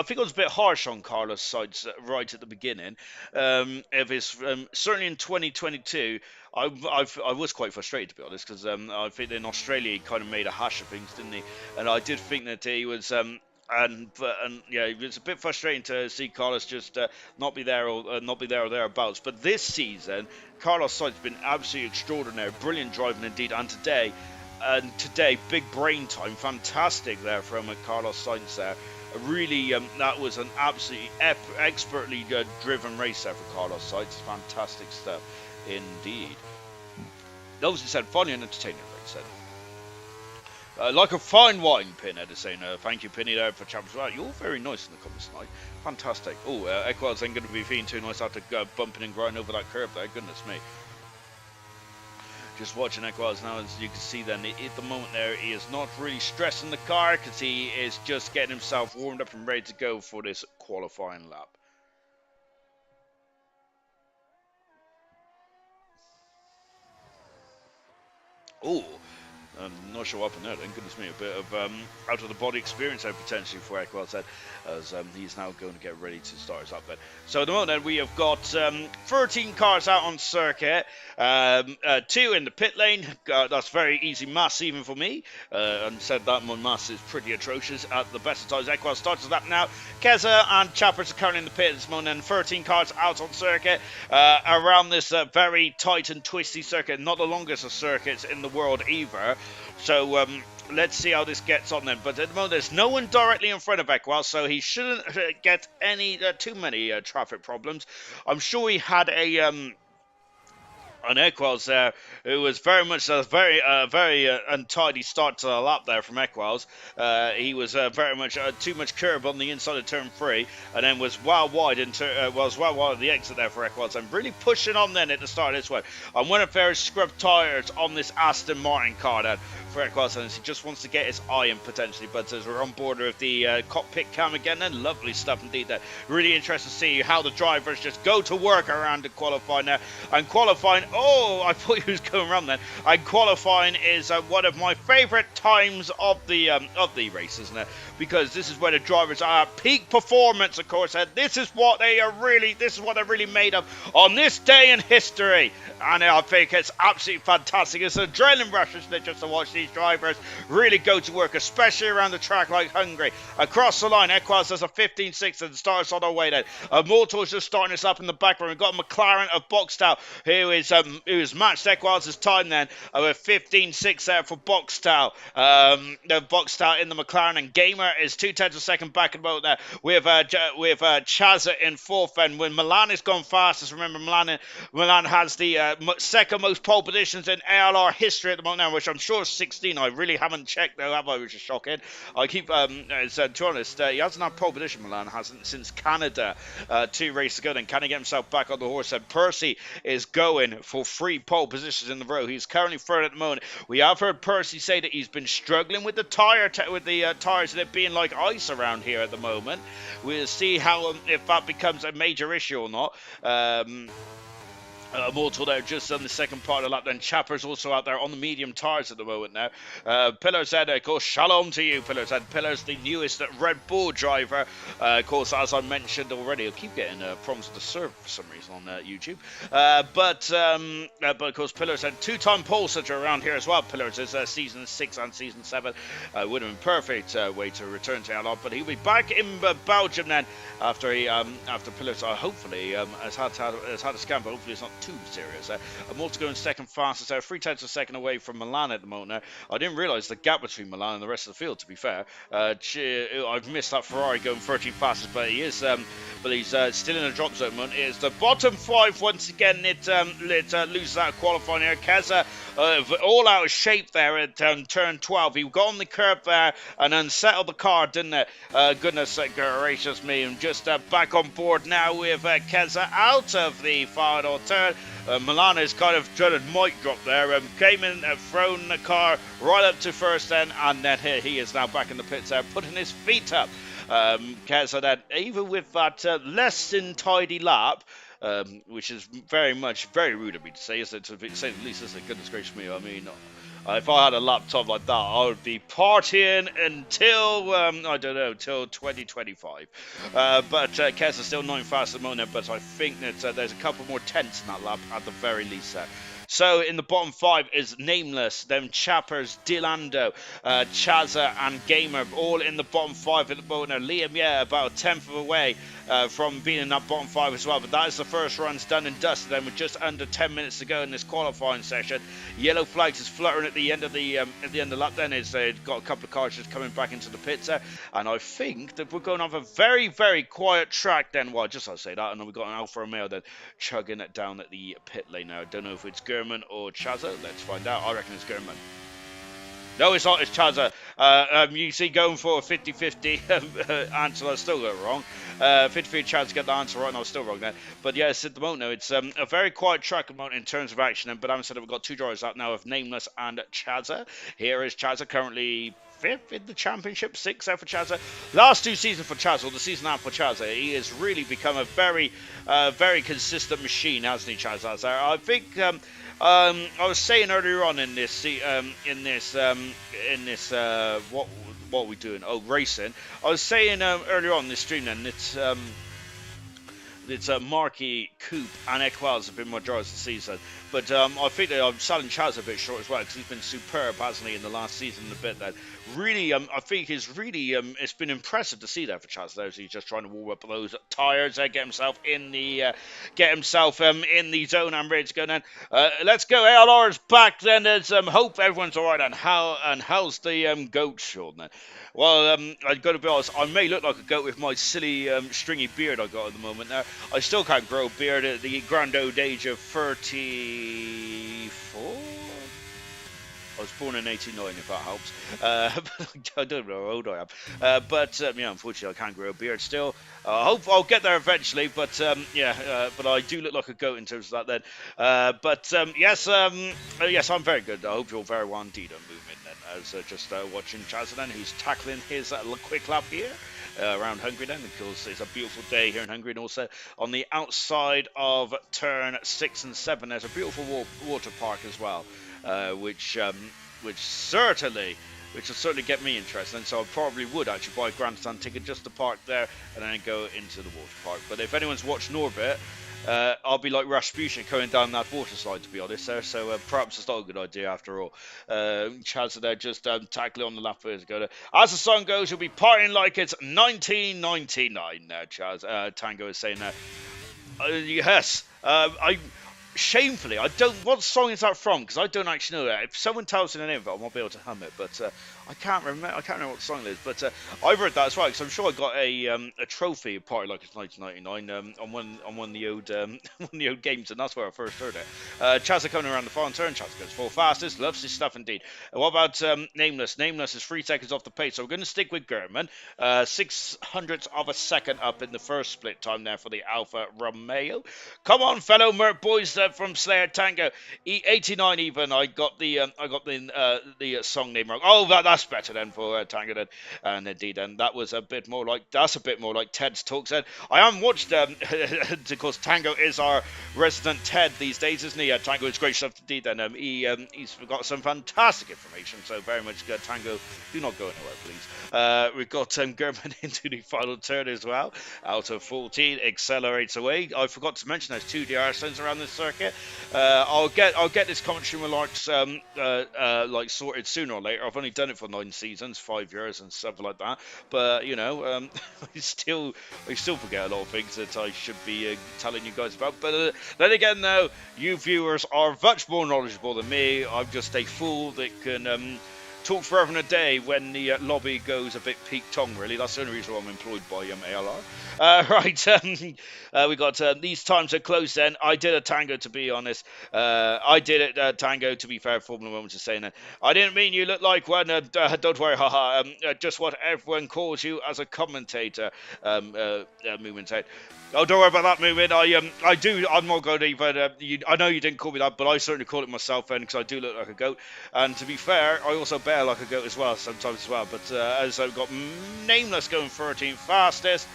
think I was a bit harsh on Carlos Sainz right at the beginning. Of his certainly in 2022, I was quite frustrated to be honest because I think in Australia he kind of made a hash of things, didn't he? And I did think that he was. And yeah, it was a bit frustrating to see Carlos just not be there or not be there or thereabouts. But this season, Carlos Sainz has been absolutely extraordinary, brilliant driving indeed. And today, big brain time, fantastic there from Carlos Sainz there. Really, that was an absolutely expertly driven race there for Carlos Sainz. Fantastic stuff indeed. Those who said funny and entertaining race then. Like a fine wine, Pinhead is saying. Thank you, Pinny, there for Champions. Well, you're very nice in the comments tonight. Fantastic. Oh, Equals ain't going to be feeling too nice after bumping and grinding over that curb there. Goodness me. Just watching Equals now, as you can see then, at the moment there, he is not really stressing the car because he is just getting himself warmed up and ready to go for this qualifying lap. Oh, I'm not sure what happened there then, goodness me, a bit of out of the body experience there potentially for Equal said, as he's now going to get ready to start his lap then. So at the moment then, we have got 13 cars out on circuit, 2 in the pit lane. That's very easy maths even for me, and said that my maths is pretty atrocious at the best of times. Equal starts his lap now. Keza and Chappers are currently in the pit at this moment, and 13 cars out on circuit around this very tight and twisty circuit, not the longest of circuits in the world either. So let's see how this gets on then. But at the moment, there's no one directly in front of Equal, so he shouldn't get any too many traffic problems. I'm sure he had an Equals there, who was very much a very untidy start to the lap there from Equals. He was very much too much curb on the inside of turn 3, and then was well wide at the exit there for Equals, and really pushing on then at the start of this one. I'm wondering if there is scrub tyres on this Aston Martin car then for Equals, and he just wants to get his eye in potentially. But as we're on board with the cockpit cam again, then lovely stuff indeed there. Really interesting to see how the drivers just go to work around the qualifying there, and qualifying. Oh, I thought he was going around then. And qualifying is one of my favourite times of the race, isn't it? Because this is where the drivers are at peak performance, of course, and this is what they're really made of on this day in history. And I think it's absolutely fantastic. It's an adrenaline rush, isn't it, just to watch these drivers really go to work, especially around the track like Hungary. Across the line, Equals has a 15.6 and starts on our way then. Motor's just starting us up in the background. We've got McLaren of Boxtel, who is matched Equals' time then with 15.6 there for Boxtel. Boxtel in the McLaren, and Gamer is 2/10 of a second back in the boat there. We have Chaza in fourth, and when Milan has gone fastest, remember Milan has the second most pole positions in ALR history at the moment now, which I'm sure is 16. I really haven't checked though, have I, which is shocking. I keep, to be honest, he hasn't had pole position, Milan hasn't, since Canada 2 races ago. Then can he get himself back on the horse? And Percy is going for 3 pole positions in the row. He's currently third at the moment. We have heard Percy say that he's been struggling with the tires and it being like ice around here at the moment. We'll see how if that becomes a major issue or not. Mortal there just on the second part of the lap. Then Chapper's also out there on the medium tires at the moment now. Pillar said, of course, shalom to you, Pillar said. Pillar's the newest Red Bull driver. Of course, as I mentioned already, I keep getting problems with the server for some reason on YouTube. But of course, Pillar said 2-time pole sitter around here as well. Pillar's is season 6 and season 7. Would have been perfect way to return to ALR, but he'll be back in Belgium then after Pillars hopefully has had a scan, but hopefully it's not too serious. I'm also going second fastest, 3/10 of a second away from Milan at the moment now. I didn't realise the gap between Milan and the rest of the field, to be fair. I've missed that Ferrari going 13 fastest, but he's still in a drop zone. It's the bottom 5 once again. It loses out qualifying here. Keza all out of shape there at turn 12. He got on the curb there and unsettled the car, didn't it? Goodness gracious me. I'm just back on board now with Keza out of the final turn. Milan has kind of done a mic drop there. Came in, thrown the car right up to first then, and then he is now back in the pits there, putting his feet up. Keza then, even with that less than tidy lap, which is very rude of me to say, to say the least, isn't it? Goodness gracious me, I mean, If I had a laptop like that, I would be partying until, I don't know, till 2025. But Kez is still 9 fast at the moment, but I think that there's a couple more tenths in that lap at the very least there. So in the bottom 5 is Nameless, then Chappers, Dilando, Chazza and Gamer, all in the bottom 5 at the moment. Now, Liam, yeah, about a tenth of a way from being in that bottom 5 as well. But that is the first runs done and dusted. Then with just under 10 minutes to go in this qualifying session, yellow flags is fluttering at the end of the lap. Then it's got a couple of cars just coming back into the pits there, and I think that we're going to have a very, very quiet track then. Well, just I'll say that, and then we've got an Alfa Romeo then chugging it down at the pit lane now. I don't know if it's German or Chazza. Let's find out. I reckon it's German. No, it's not. It's Chazza. You see, going for a 50-50 answer. I still got it wrong. 50-50 chance to get the answer right, and I was still wrong there. But yes, at the moment, now, it's a very quiet track at the moment in terms of action. But having said that, we've got two drivers out now of Nameless and Chazza. Here is Chazza, currently 5th in the championship, 6th there for Chazza. Last 2 seasons for Chazza, or the season after Chazza, he has really become a very, very consistent machine, hasn't he, Chazza? I think. I was saying earlier on in this, what are we doing? Oh, racing. I was saying earlier on in this stream then, it's Marky, Coop, and Equals have been my drivers this season. But I think that I'm selling Chaz a bit short as well, because he's been superb, hasn't he, in the last season a bit then. Really, I think it's really, it's been impressive to see that for Chaz, though. He's just trying to warm up those tyres, get himself in the zone and ready to go then. Let's go, ALR is back then. There's hope everyone's all right. And how's the goat, Sean, then? Well, I've got to be honest, I may look like a goat with my silly stringy beard I got at the moment now. I still can't grow a beard at the grand old age of 34. I was born in 89, if that helps. I don't know how old I am. But unfortunately, I can't grow a beard still. I hope I'll get there eventually. But but I do look like a goat in terms of that then. Yes, I'm very good. I hope you're very well indeed on movement then. As just watching Chazan, who's tackling his quick lap here. Around Hungary then, because it's a beautiful day here in Hungary, and also on the outside of turn 6 and 7 there's a beautiful water park as well, which will certainly get me interested, and so I probably would actually buy a grandstand ticket just to park there and then go into the water park. But if anyone's watched Norbit, I'll be like Rasputin going down that water slide, to be honest there, so perhaps it's not a good idea after all. Chaz there just tackling on the lap as go. As the song goes, you'll be partying like it's 1999 now, Chaz. Tango is saying that. Yes, shamefully, I don't. What song is that from? Because I don't actually know that. If someone tells me the name of it, I might be able to hum it. But I can't remember. I can't remember what song it is. But I've heard that as well. Because I'm sure I got a trophy of Party Like It's 1999 on one of the old one of the old games, and that's where I first heard it. Chaz coming around the final turn. Chaz goes full fastest. Loves his stuff indeed. What about Nameless? Nameless is 3 seconds off the pace. So we're going to stick with German. 600ths of a second up in the first split time there for the Alfa Romeo. Come on, fellow Mert boys from Slayer Tango. 89 even. I got the song name wrong. Oh, that's better then for Tango then. And indeed, and that was a bit more like Ted's talks. And I haven't watched because Tango is our resident Ted these days, isn't he? Tango is great stuff indeed. And he's got some fantastic information. So very much good. Tango, do not go anywhere, please. We've got German into the final turn as well. Out of 14, accelerates away. I forgot to mention there's 2 DR stones around this circuit. I'll get this commentary remarks sorted sooner or later. I've only done it for 9 seasons, 5 years and stuff like that. But I still forget a lot of things that I should be telling you guys about. But then again, though, you viewers are much more knowledgeable than me. I'm just a fool that can talk forever and a day when the lobby goes a bit peak tongue, really. That's the only reason why I'm employed by ALR. We got these times are close then. I did a Tango, to be honest. I did it, Tango, to be fair. Formula 1 was just saying that. I didn't mean you look like one. Don't worry, haha. Just what everyone calls you as a commentator. Movement said. Oh, don't worry about that, Movement. I do. I'm not going to even. I know you didn't call me that, but I certainly call it myself then, because I do look like a goat. And to be fair, I also bear like a goat as well sometimes as well. But as I've got Nameless going 13th fastest.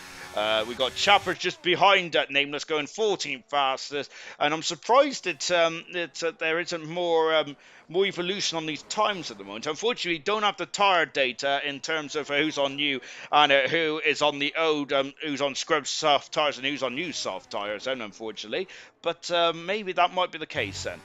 We got Chappers just behind Nameless going 14th fastest, and I'm surprised that there isn't more evolution on these times at the moment. Unfortunately, we don't have the tire data in terms of who's on new and who is on the old, who's on scrub soft tires and who's on new soft tires, then unfortunately. But maybe that might be the case then.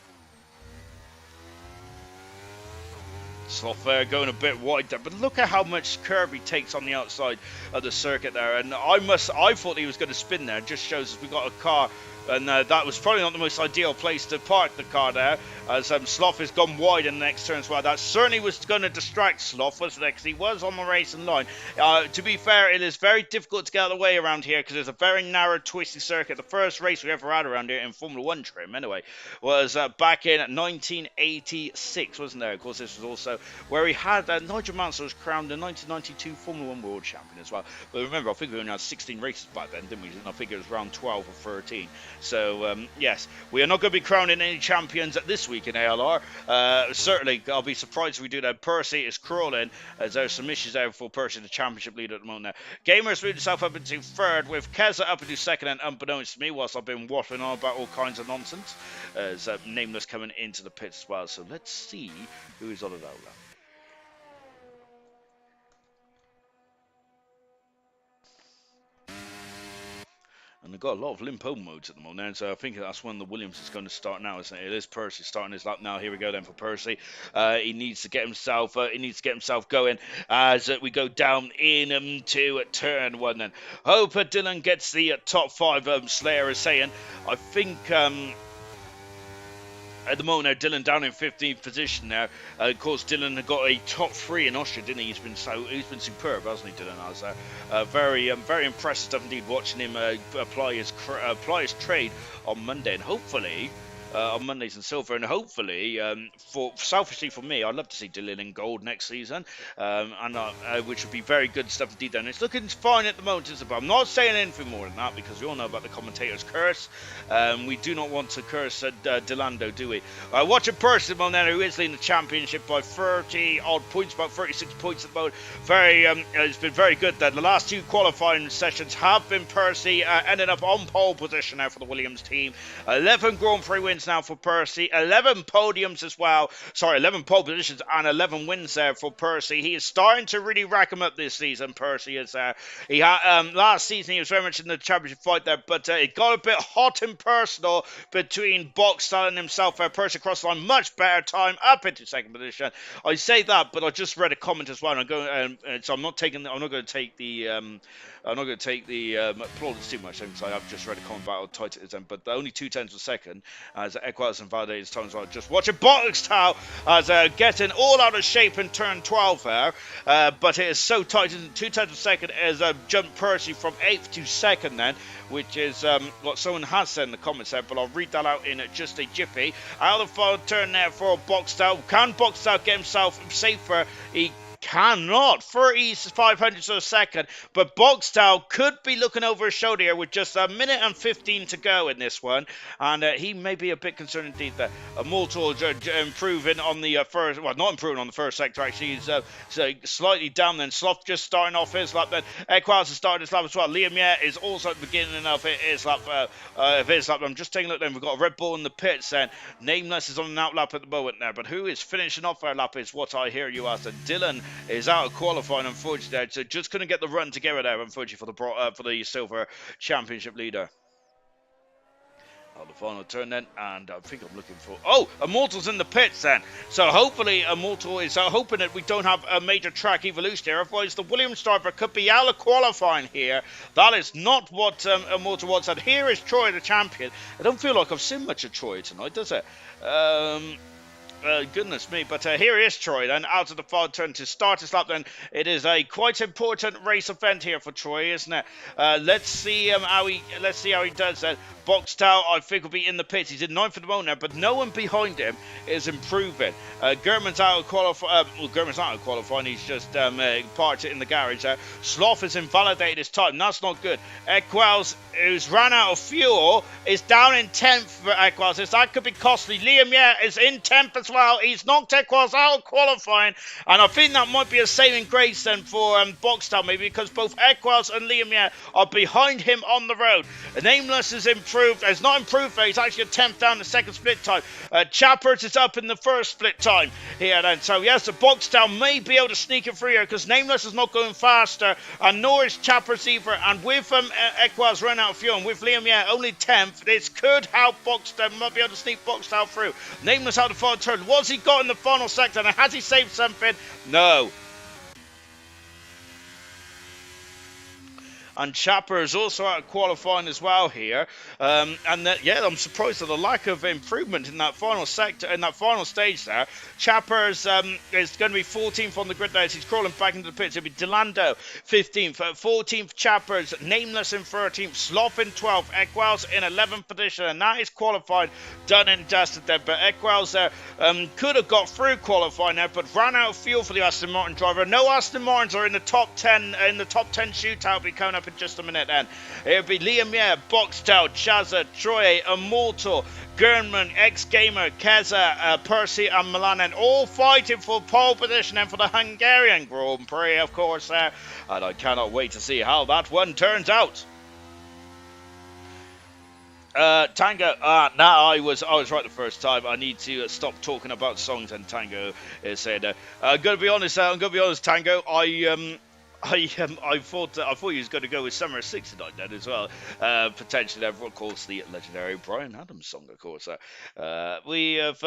Sloth there going a bit wide there, but look at how much curve he takes on the outside of the circuit there. And I thought he was going to spin there. It just shows us we got a car, and that was probably not the most ideal place to park the car there, as Sloth has gone wide in the next turn as well. That certainly was going to distract Sloth, wasn't it? Because he was on the racing line. To be fair, it is very difficult to get out of the way around here because there's a very narrow, twisty circuit. The first race we ever had around here in Formula 1 trim, anyway, was back in 1986, wasn't there? Of course, this was also where he had Nigel Mansell was crowned the 1992 Formula 1 World Champion as well. But remember, I think we only had 16 races back then, didn't we? And I think it was around 12 or 13. So, yes, we are not going to be crowning any champions this week in ALR. Certainly, I'll be surprised if we do that. Percy is crawling, as there's some issues there for Percy, the championship leader at the moment now. Gamers moved himself up into third, with Keza up into second, and unbeknownst to me, whilst I've been waffling on about all kinds of nonsense, as Nameless coming into the pits as well. So let's see who is on it out. And they've got a lot of limpo modes at the moment, so I think that's when the Williams is going to start now, isn't it? It is Percy starting his lap now. Here we go then for Percy. He needs to get himself going as we go down into turn one. Then hope Dylan gets the top five. Slayer is saying, I think. At the moment now, Dylan down in 15th position now. Of course, Dylan had got a top three in Austria, didn't he? He's been superb, hasn't he, Dylan? Very impressive stuff indeed. Watching him apply his trade on Monday, and hopefully. On Mondays and Silver, and hopefully, selfishly for me, I'd love to see Dylan in gold next season, which would be very good stuff indeed. And it's looking fine at the moment, but I'm not saying anything more than that because we all know about the commentator's curse. We do not want to curse Delando, do we? Watching Percival now, who is leading the championship by 30 odd points, about 36 points at the moment. It's been very good. That the last two qualifying sessions have been Percy ending up on pole position now for the Williams team. 11 Grand Prix wins now for Percy, 11 podiums as well. Sorry, 11 pole positions and 11 wins there for Percy. He is starting to really rack them up this season. Percy is he had last season he was very much in the championship fight there, but it got a bit hot and personal between Boxstyle and himself. Percy crossed the line, much better time, up into second position. I say that, but I just read a comment as well, and I'm going, so I'm not going to take the plaudits too much because I have just read a comment about how tight it is, but only 2/10 of a second as Equals and validated times. I just watch it. Boxstyle as getting all out of shape in turn 12 there, but it is so tight. 2/10 of a second as jumped Percy from 8th to 2nd then, which is what someone has said in the comments there, but I'll read that out in just a jiffy. Out of the final turn there for Boxstyle. Can Boxstyle get himself safer? He cannot. 3500ths of a second, but Boxstyle could be looking over his shoulder here with just a minute and 15 to go in this one, and he may be a bit concerned indeed that Mortal improving on the first, well, not improving on the first sector actually. He's slightly down then. Sloth just starting off his lap then. Equals has started his lap as well. Liam Yeh is also at the beginning of his lap. I'm just taking a look then. We've got a Red Bull in the pits then. Nameless is on an out lap at the moment there, but who is finishing off our lap is what I hear you ask. Dylan is out of qualifying, unfortunately, so just couldn't get the run together there, unfortunately, for the Silver Championship leader. The final turn then, and I think I'm looking for... Oh, Immortal's in the pits then. So hopefully Immortal is hoping that we don't have a major track evolution here. Otherwise, the Williams driver could be out of qualifying here. That is not what Immortal wants. And here is Troy, the champion. I don't feel like I've seen much of Troy tonight, does it? Goodness me, but here is Troy then out of the final turn to start his lap. Then it is a quite important race event here for Troy, isn't it? Let's see how he does then. Boxtel, I think, will be in the pits. He's in 9th at the moment now, but no one behind him is improving. German's out of qualifying. German's not out of qualifying. He's just parked it in the garage. Sloth has invalidated his time. That's not good. Equals, who's ran out of fuel, is down in 10th for Equals. That could be costly. Liam is in 10th as well. He's knocked Equals out of qualifying, and I think that might be a saving grace then for Boxtel, maybe, because both Equals and Liam are behind him on the road. Nameless has improved. It's not improved there. He's actually a 10th down the second split time. Chappers is up in the first split time here then. So yes, the Boxtel may be able to sneak it through here because Nameless is not going faster, and nor is Chappers either. And with Equals run out of fuel, and with Liam only 10th, this could help Boxtel. Might be able to sneak Boxtel through. Nameless out the final turn. What's he got in the final sector? And has he saved something? No. And Chapper is also out of qualifying as well here. I'm surprised at the lack of improvement in that final sector, in that final stage there. Chapper is going to be 14th on the grid there as he's crawling back into the pits. It'll be Delando 15th, 14th Chappers, Nameless in 13th, Sloth in 12th, Equals in 11th position, and that is qualified, done and dusted there. But Equals there could have got through qualifying there, but ran out of fuel for the Aston Martin driver. No Aston Martins are in the top 10 shootout. Be coming up in just a minute then. It'll be Liam Boxtel, Chazza, Troy, Immortal, Gernman, X-Gamer, Keza, Percy and Milan, and all fighting for pole position and for the Hungarian Grand Prix, of course, and I cannot wait to see how that one turns out. Tango, now I was right the first time. I need to stop talking about songs, and Tango is saying, I'm gonna be honest, Tango, I thought he was going to go with Summer of '69 then as well. Potentially, of course, the legendary Bryan Adams song, of course. We have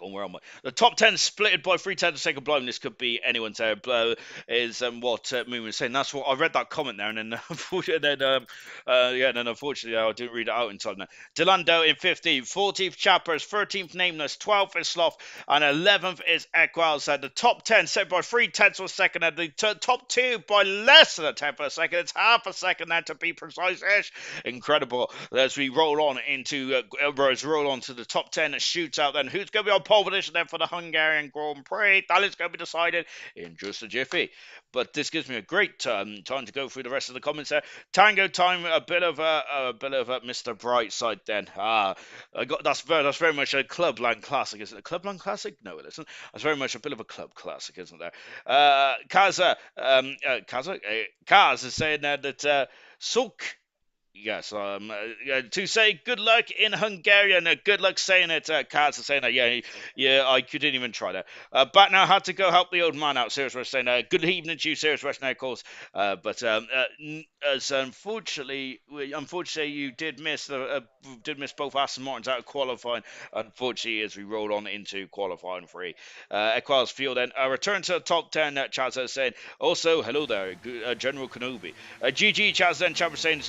where am I? The top 10 splitted by 3/10 of second blind. This could be anyone's there. Is what Moon was saying. That's what I read that comment there, and then unfortunately I didn't read it out in time. Now. Delando in 15th, 14th Chappers, 13th Nameless, 12th is Sloth, and 11th is Equals. The top 10 set by 3/10 of a second, and the top 2 by less than a 10th of a second. It's half a second there to be precise-ish. Incredible. As we roll on into the top 10 shootout. Then who's going to be on pole position then for the Hungarian Grand Prix? That is going to be decided in just a jiffy. But this gives me a great time to go through the rest of the comments there. Tango time, a bit of a Mr. Brightside then. That's very much a Clubland classic, isn't it? A Clubland classic? No, it isn't. That's very much a bit of a club classic, isn't there? Kaz is saying there that Sulk. Yes, to say good luck in Hungarian, good luck saying it, Kaz is saying that, yeah, I couldn't even try that. But now had to go help the old man out, Serious West saying, good evening to you, Serious West now, of course, but as unfortunately you did miss both Aston Martins out of qualifying, unfortunately, as we roll on into qualifying 3. Equals field then, return to the top 10, Chaz is saying, also, hello there, General Kenobi. GG, Chaz then, Chaz saying,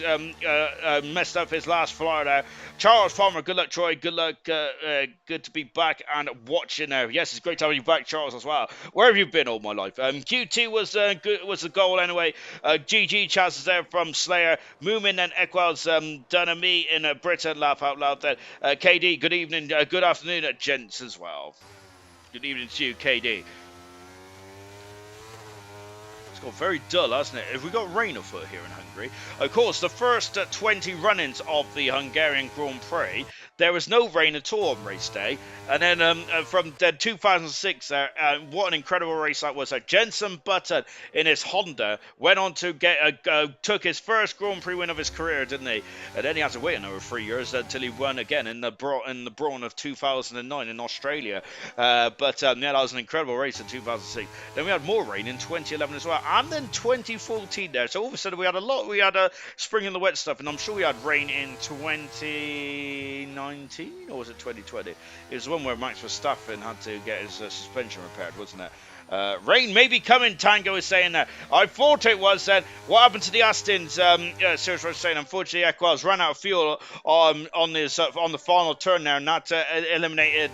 messed up his last flyer there. Charles Farmer, good luck, Troy. Good luck. Good to be back and watching now. Yes, it's great to have you back, Charles, as well. Where have you been all my life? Q2 was the goal anyway. GG Chaz is there from Slayer. Moomin and Equals done a me in Britain. Laugh out loud there. KD, good evening. Good afternoon, gents, as well. Good evening to you, KD. It's got very dull, hasn't it? Have we got rain afoot here in Hungary? Of course, the first 20 run-ins of the Hungarian Grand Prix, there was no rain at all on race day. And then from 2006, what an incredible race that was. Jenson Button in his Honda went on to took his first Grand Prix win of his career, didn't he? And then he had to wait another 3 years until he won again in the Brawn of 2009 in Australia. That was an incredible race in 2006. Then we had more rain in 2011 as well, and then 2014 there. So all of a sudden we had a spring in the wet stuff, and I'm sure we had rain in 2019, or was it 2020? It was the one where Max Verstappen had to get his suspension repaired, wasn't it? Rain may be coming, Tango is saying that. I thought it was then. What happened to the Astons? Serge was saying, unfortunately, Equals ran out of fuel on the final turn there, and that eliminated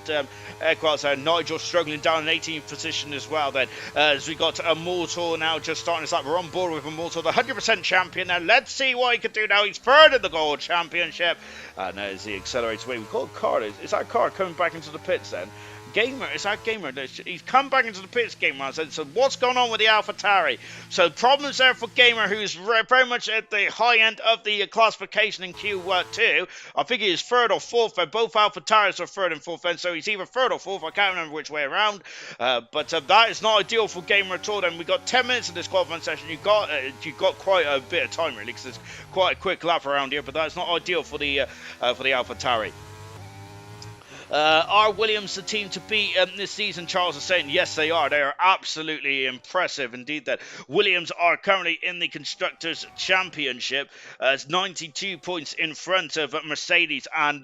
Equals. Nigel struggling down in 18th position as well then. As we got Immortal now just starting us up. We're on board with Immortal, the 100% champion. Now let's see what he can do now. He's third in the Gold Championship. And as he accelerates away, we got a car. Is that car coming back into the pits then? Gamer, is that Gamer? He's come back into the pits, Gamer. So what's going on with the AlphaTauri? So problems there for Gamer, who's very much at the high end of the classification in Q2. I think he is third or fourth. Both AlphaTauris are third and fourth, and so he's either third or fourth. I can't remember which way around. But that is not ideal for Gamer at all. Then we got 10 minutes of this qualifying session. You got quite a bit of time really, because it's quite a quick lap around here. But that's not ideal for the AlphaTauri. Are Williams the team to beat this season? Charles is saying yes, they are. They are absolutely impressive indeed. That Williams are currently in the Constructors' Championship. It's 92 points in front of Mercedes and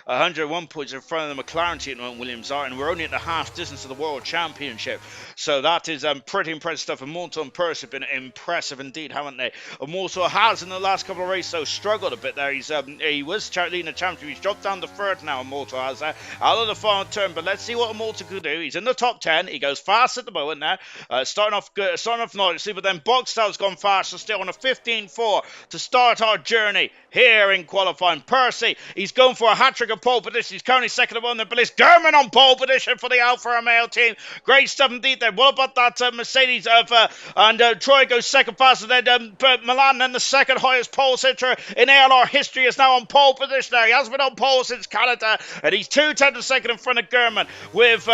101 points in front of the McLaren team. Williams are, and we're only at the half distance of the World Championship. So that is pretty impressive stuff. Immortal and Percy have been impressive indeed, haven't they? Immortal has in the last couple of races though struggled a bit there. He was leading the championship. He's dropped down to third now. Immortal has out of the final turn, but let's see what Immortal could do. He's in the top 10. He goes fast at the moment now. Starting off nicely, but then Boxtel's gone faster still on a 15-4 to start our journey here in qualifying. Percy, he's going for a hat-trick of pole position. He's currently second of one there, but it's German on pole position for the Alfa Romeo team. Great stuff indeed there. What about that Mercedes and Troy goes second faster then Milan, then the second highest pole sitter in ALR history, is now on pole position there. He hasn't been on pole since Canada, and he's 2 tenths a second in front of German, with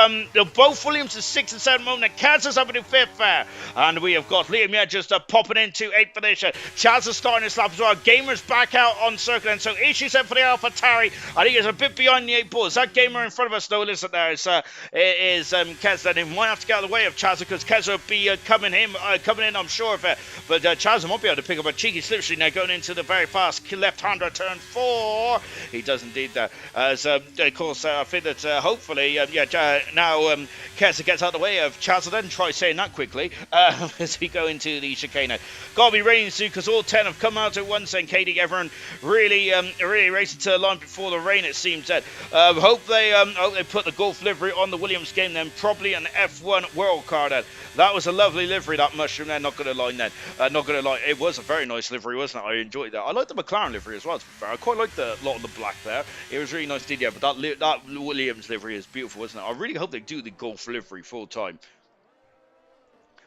both Williams is 6 and 7 moment, and Kaz is up into 5th there, and we have got Liam just popping into 8th position. Chaz is starting his lap as well. Gamer's back out on circuit, and so Ishii's in for the AlphaTauri, and he is a bit behind the 8 ball. Is that Gamer in front of us? No, listen, there is Kez, then he might have to get out of the way of Chaz, because Kez will be coming in, I'm sure of it, but Chaz might be able to pick up a cheeky slipstream now going into the very fast left-hander turn 4. He does indeed that, as of course I think that hopefully now Keza gets out of the way of Chaz. Then try saying that quickly as we go into the chicane. Gotta be raining soon, because all 10 have come out at once, and Katie, everyone really racing to the line before the rain, it seems. That hope they put the Golf livery on the Williams game, then probably an F1 World Car. That was a lovely livery, that mushroom there, not gonna lie then. Not gonna lie, it was a very nice livery, wasn't it? I enjoyed that. I like the McLaren livery as well, to be fair. I quite like the lot of the black there. It was really nice, yeah, but that Williams livery is beautiful, wasn't it? I really hope they do the Golf livery full time.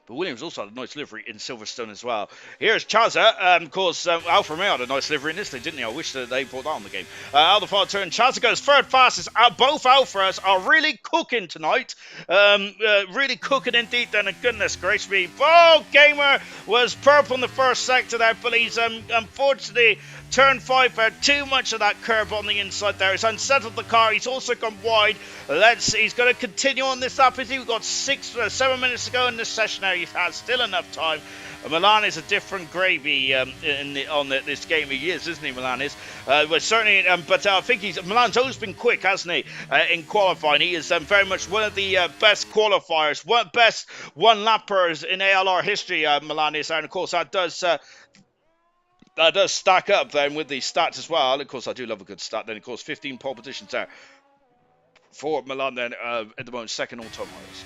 But Williams also had a nice livery in Silverstone as well. Here's Chaza. Of course, Alfa Romeo had a nice livery in this thing, didn't they? I wish that they brought that on the game. Out the far turn, Chaza goes third fastest. Both Alfas are really cooking tonight. Really cooking indeed, then. And goodness gracious me. Oh, Gamer was purple in the first sector there, but he's unfortunately turn 5 had too much of that curve on the inside there. It's unsettled the car. He's also gone wide. He's going to continue on this lap. We've got 7 minutes to go in this session now. He has still enough time. Milan is a different gravy on this game. He is, isn't he? Milan is. But certainly, but I think Milan's always been quick, hasn't he? In qualifying, he is very much one of the best qualifiers, best one-lappers in ALR history. Milan is, and of course that does stack up then with the stats as well. Of course, I do love a good stat. Then, of course, 15 pole positions there for Milan. Then at the moment, second all-time highest.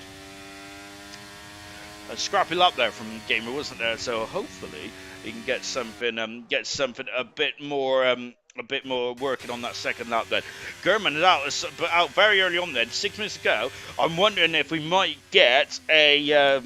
A scrappy lap there from Gamer, wasn't there? So hopefully he can get something a bit more working on that second lap. Then German is out very early on. Then 6 minutes to go. I'm wondering if we might get a.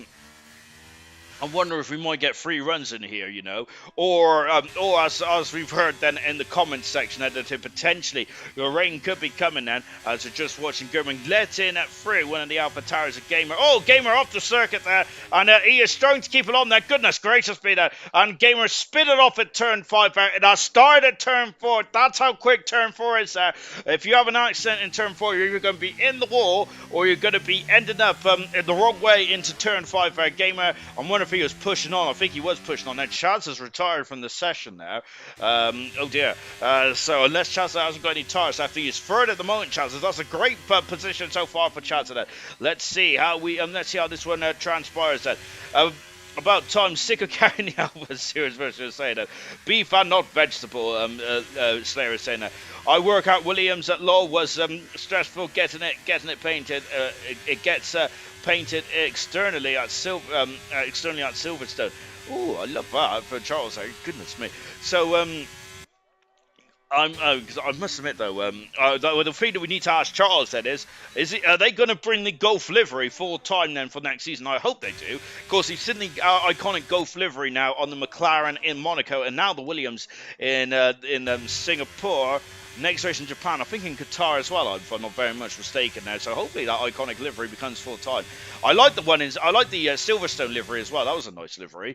I wonder if we might get 3 runs in here, you know, or as we've heard then in the comments section that potentially the rain could be coming then. As we're just watching German let in at 3, one of the AlphaTauris, a Gamer. Oh, Gamer off the circuit there, and he is struggling to keep it on there. Goodness gracious me there, and Gamer spit it off at turn 5 there. It has started at turn 4. That's how quick turn 4 is there. If you have an accident in turn 4, you're either going to be in the wall or you're going to be ending up in the wrong way into turn 5 there. Gamer, I'm wondering if he was pushing on. I think he was pushing on. Now Chaz has retired from the session now. Oh dear. So unless Chaz hasn't got any tires after he's third at the moment, Chaz, that's a great position so far for Chaz. Let's see how this one transpires. Then. About time, sick of carrying the Alpha Series version saying that beef and not vegetable. Slayer is saying that I work out Williams at law was stressful getting it painted. It gets painted externally at Silverstone. Oh, I love that for Charles. Goodness me. So I must admit though, the thing that we need to ask Charles then are they going to bring the Golf livery full time then for next season? I hope they do. Of course, you've seen the iconic Golf livery now on the McLaren in Monaco, and now the Williams in Singapore. Next race in Japan, I think in Qatar as well, if I'm not very much mistaken now. So hopefully that iconic livery becomes full time. I like the Silverstone livery as well. That was a nice livery.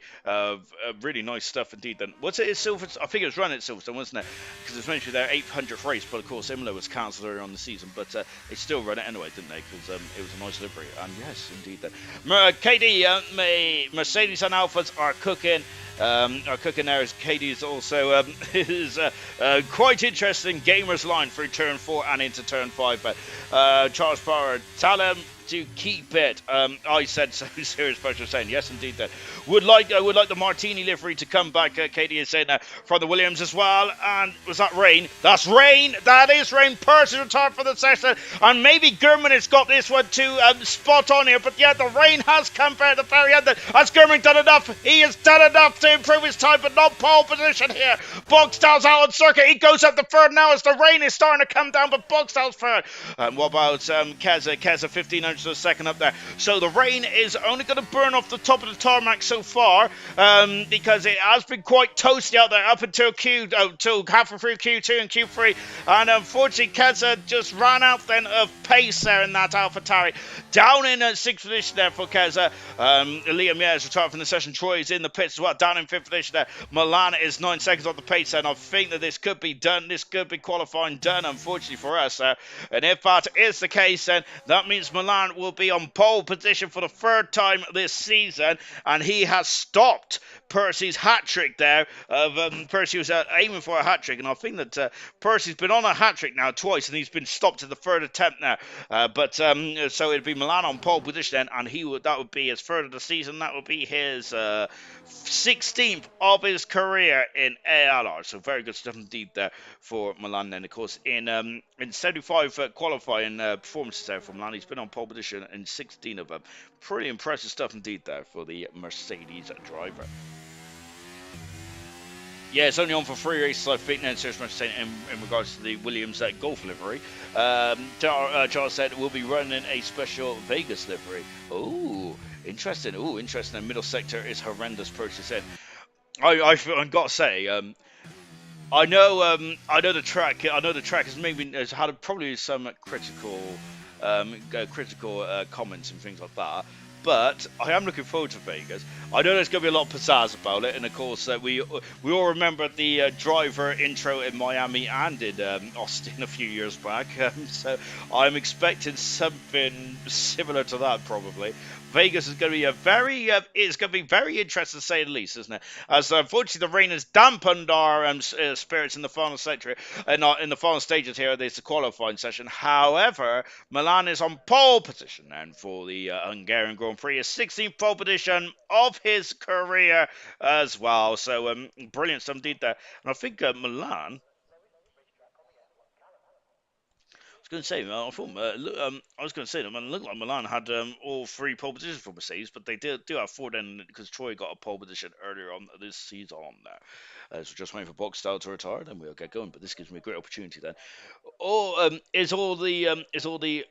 Really nice stuff indeed. Then what's it? Is Silver? I think it was run at Silverstone, wasn't it? Because it's meant to be their 800th race, but of course Imola was cancelled earlier on the season. But they still run it anyway, didn't they? Because it was a nice livery. And yes, indeed. KD, Mercedes and Alphas are cooking. Our cooking there is Katie's also is quite interesting gamers line through turn 4 and into turn 5. But Charles Power, tell him to keep it. I said so. Serious pressure saying yes, indeed. That would like the Martini livery to come back. Katie is saying that from the Williams as well. And was that rain? That's rain. That is rain. Purse is retired for the session, and maybe Gurman has got this one too spot on here. But yeah, the rain has come at the very end. Has Gurman done enough? He has done enough to improve his time, but not pole position here. Bogstall's out on circuit. He goes up the third now as the rain is starting to come down, but Bogstall's third. What about Keza? Keza 1500 to a second up there. So the rain is only going to burn off the top of the tarmac so far, because it has been quite toasty out there up until till halfway through Q2 and Q3, and unfortunately Keza just ran out then of pace there in that AlphaTauri. Down in 6th position there for Keza. Liam is retired from the session. Troy is in the pits as well, down in 5th position there. Milan is 9 seconds off the pace, and I think that this could be done. This could be qualifying done, unfortunately for us. And if that is the case, then that means Milan will be on pole position for the third time this season, and he has stopped Percy's hat-trick there. Percy was aiming for a hat-trick, and I think that Percy's been on a hat-trick now twice, and he's been stopped at the third attempt now. So it'd be Milan on pole position then, and that would be his third of the season. That would be his 16th of his career in ALR. So very good stuff indeed there for Milan. Then of course in 75 qualifying performances there for Milan, he's been on pole position in 16 of them. Pretty impressive stuff indeed there for the Mercedes driver. Yeah, it's only on for 3 races, I think, now, Serious saying in regards to the Williams Golf livery. Charles said we'll be running a special Vegas livery. Oh, interesting. The middle sector is horrendous purchase in. I've got to say, I know the track. I know the track has had probably some critical comments and things like that. But I am looking forward to Vegas. I know there's going to be a lot of pizzazz about it, and of course we all remember the driver intro in Miami and in Austin a few years back. So I'm expecting something similar to that probably. Vegas is going to be it's going to be very interesting to say the least, isn't it? As unfortunately the rain has dampened our spirits in the final sector, and in the final stages here. There's the qualifying session. However, Milan is on pole position and for the Hungarian Grand Prix, a 16th pole position of his career as well. So brilliant stuff indeed there. And I think Milan. Going to say, I thought, I was going to say that it looked like Milan had all 3 pole positions for Mercedes, but they do have 4 then because Troy got a pole position earlier on this season on there. So just waiting for Boxstyle to retire, then we'll get going. But this gives me a great opportunity then. Is all the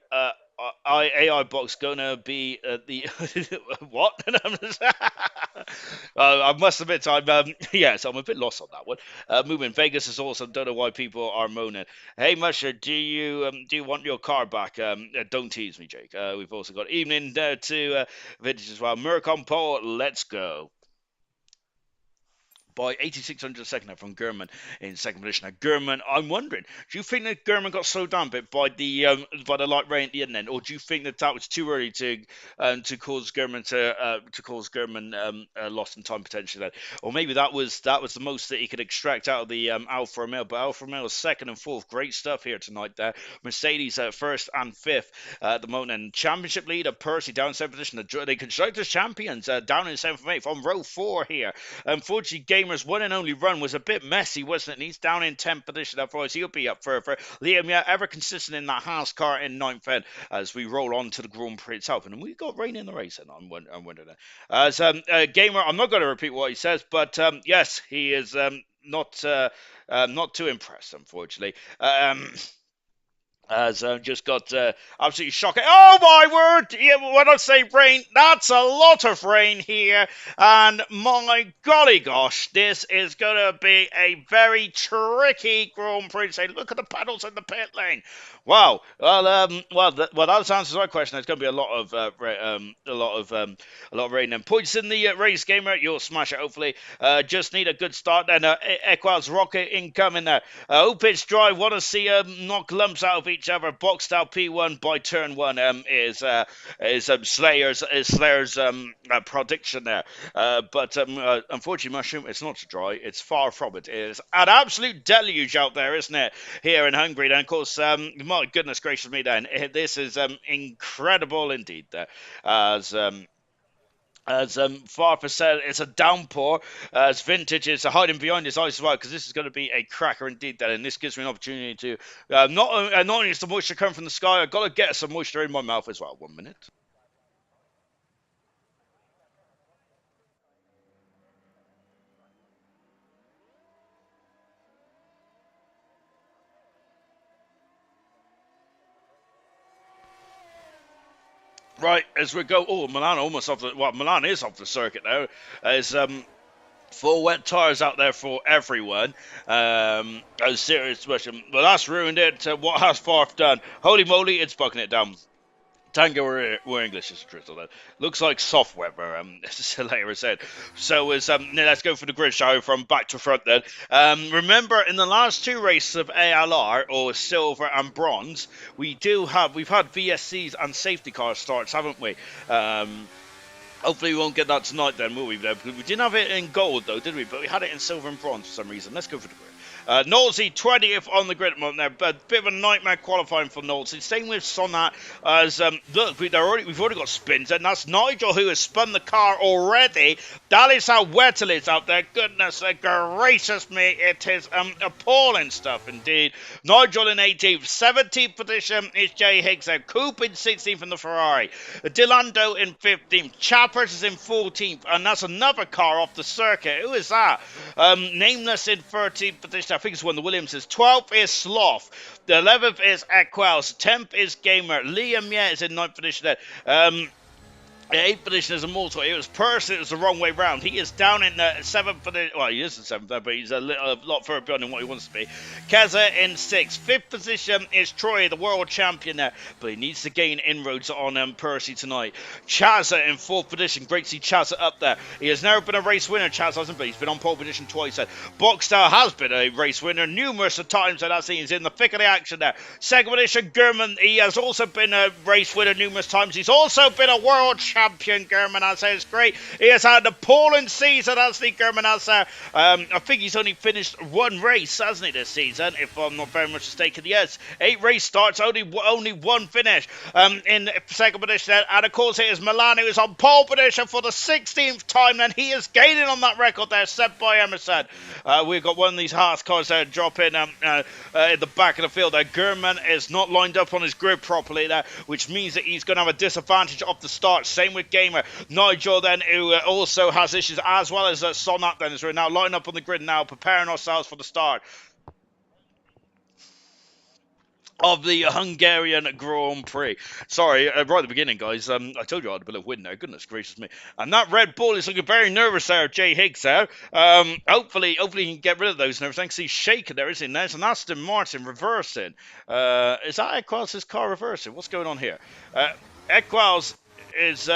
AI box gonna be the what? I must admit, yes, I'm a bit lost on that one. Moving Vegas is awesome. Don't know why people are moaning. Hey, Musher, do you want your car back? Don't tease me, Jake. We've also got evening to Vintage as well. Merc on pole, let's go. by 8600 second from German in second position. Now, German, I'm wondering, do you think that German got slowed down a bit by the light rain at the end then, or do you think that that was too early to cause German loss in time potentially then, or maybe that was the most that he could extract out of the Alfa Romeo? But Alfa Romeo is second and fourth, great stuff here tonight there. Mercedes first and fifth at the moment, and championship leader Percy down in seventh position. The constructors champions down in seventh and eighth on row four here. Unfortunately, Gamer's one and only run was a bit messy, wasn't it? And he's down in 10th position. Otherwise, he'll be up further. Liam, yeah, ever consistent in that Haas car in ninth end as we roll on to the Grand Prix itself. And we got rain in the race, and I'm wondering. As Gamer, I'm not going to repeat what he says, but yes, he is not too impressed, unfortunately. As just got absolutely shocking. Oh my word! Yeah, when I say rain, that's a lot of rain here. And my golly gosh, this is going to be a very tricky Grand Prix. Say, look at the pedals in the pit lane. Wow. Well, that answers my question. There's going to be a lot of rain. And points in the race, Gamer. You'll smash it, hopefully. Just need a good start. Then Equal's rocket incoming there. Opitch drive. Want to see knock lumps out of each other. Boxed out P1 by turn one is Slayer's prediction there. But unfortunately, Mushroom, it's not dry. It's far from it. It is an absolute deluge out there, isn't it? Here in Hungary. And of course, my goodness gracious me, then this is incredible indeed. As Farper said, it's a downpour. As Vintage is hiding behind his eyes as well, because this is going to be a cracker indeed. Then, and this gives me an opportunity to not only is the moisture coming from the sky, I've got to get some moisture in my mouth as well. 1 minute. Right, as we go, Milan almost off the, well, Milan is off the circuit now, as full wet tires out there for everyone. A serious question. Well, that's ruined it. What has Farf done? Holy moly, it's bucking it down. Tango we're English is truth that. Looks like soft weather, as Later said. So as let's go for the grid show from back to front then. Remember in the last two races of ALR or silver and bronze, we've had VSCs and safety car starts, haven't we? Hopefully we won't get that tonight then, will we? We didn't have it in gold though, did we? But we had it in silver and bronze for some reason. Let's go for the grid. Nolsey 20th on the grid at the moment there, but a bit of a nightmare qualifying for Nolsey. Same with Sonat as, look, we've already got spins, and that's Nigel who has spun the car already. That is how wet it is out there. Goodness gracious me, it is appalling stuff indeed. Nigel in 18th, 17th position is Jay Higgs there. Coop in 16th in the Ferrari. Delando in 15th. Chappers is in 14th, and that's another car off the circuit. Who is that? Nameless in 13th position. I think it's one of the Williamses. 12th is Sloth. The 11th is Equels. 10th is Gamer. Liam, yeah, is in 9th position there. 8th position is a multiple. It was Percy. It was the wrong way round. He is down in the 7th position. Well, he is in 7th there, but he's a lot further beyond than what he wants to be. Keza in 6th. 5th position is Troy, the world champion there, but he needs to gain inroads on Percy tonight. Chazza in 4th position. Great to see Chazza up there. He has never been a race winner, Chaz hasn't, but he's been on pole position twice. Boxstar has been a race winner numerous of times, and he's in the thick of the action there. 2nd position, German. He has also been a race winner numerous times. He's also been a world champion, German, I say. It's great. He has had an appalling season, hasn't he, German? I think he's only finished one race, hasn't he, this season, if I'm not very much mistaken. Yes, 8 race starts, only one finish in 2nd position. And of course, it is Milan who is on pole position for the 16th time, and he is gaining on that record there, set by Emerson. We've got one of these Haas cars there dropping in the back of the field there. German is not lined up on his grid properly there, which means that he's going to have a disadvantage off the start. Same with Gamer. Nigel then, who also has issues, as well as Sonat then, as we're now lining up on the grid now, preparing ourselves for the start of the Hungarian Grand Prix. Sorry, right at the beginning, guys. I told you I had a bit of wind there. Goodness gracious me. And that Red Bull is looking very nervous there, Jay Higgs there. Hopefully he can get rid of those nerves. Thanks, he's shaking there, isn't he? There's an Aston Martin reversing. Is that Equals' car reversing? What's going on here? Equals is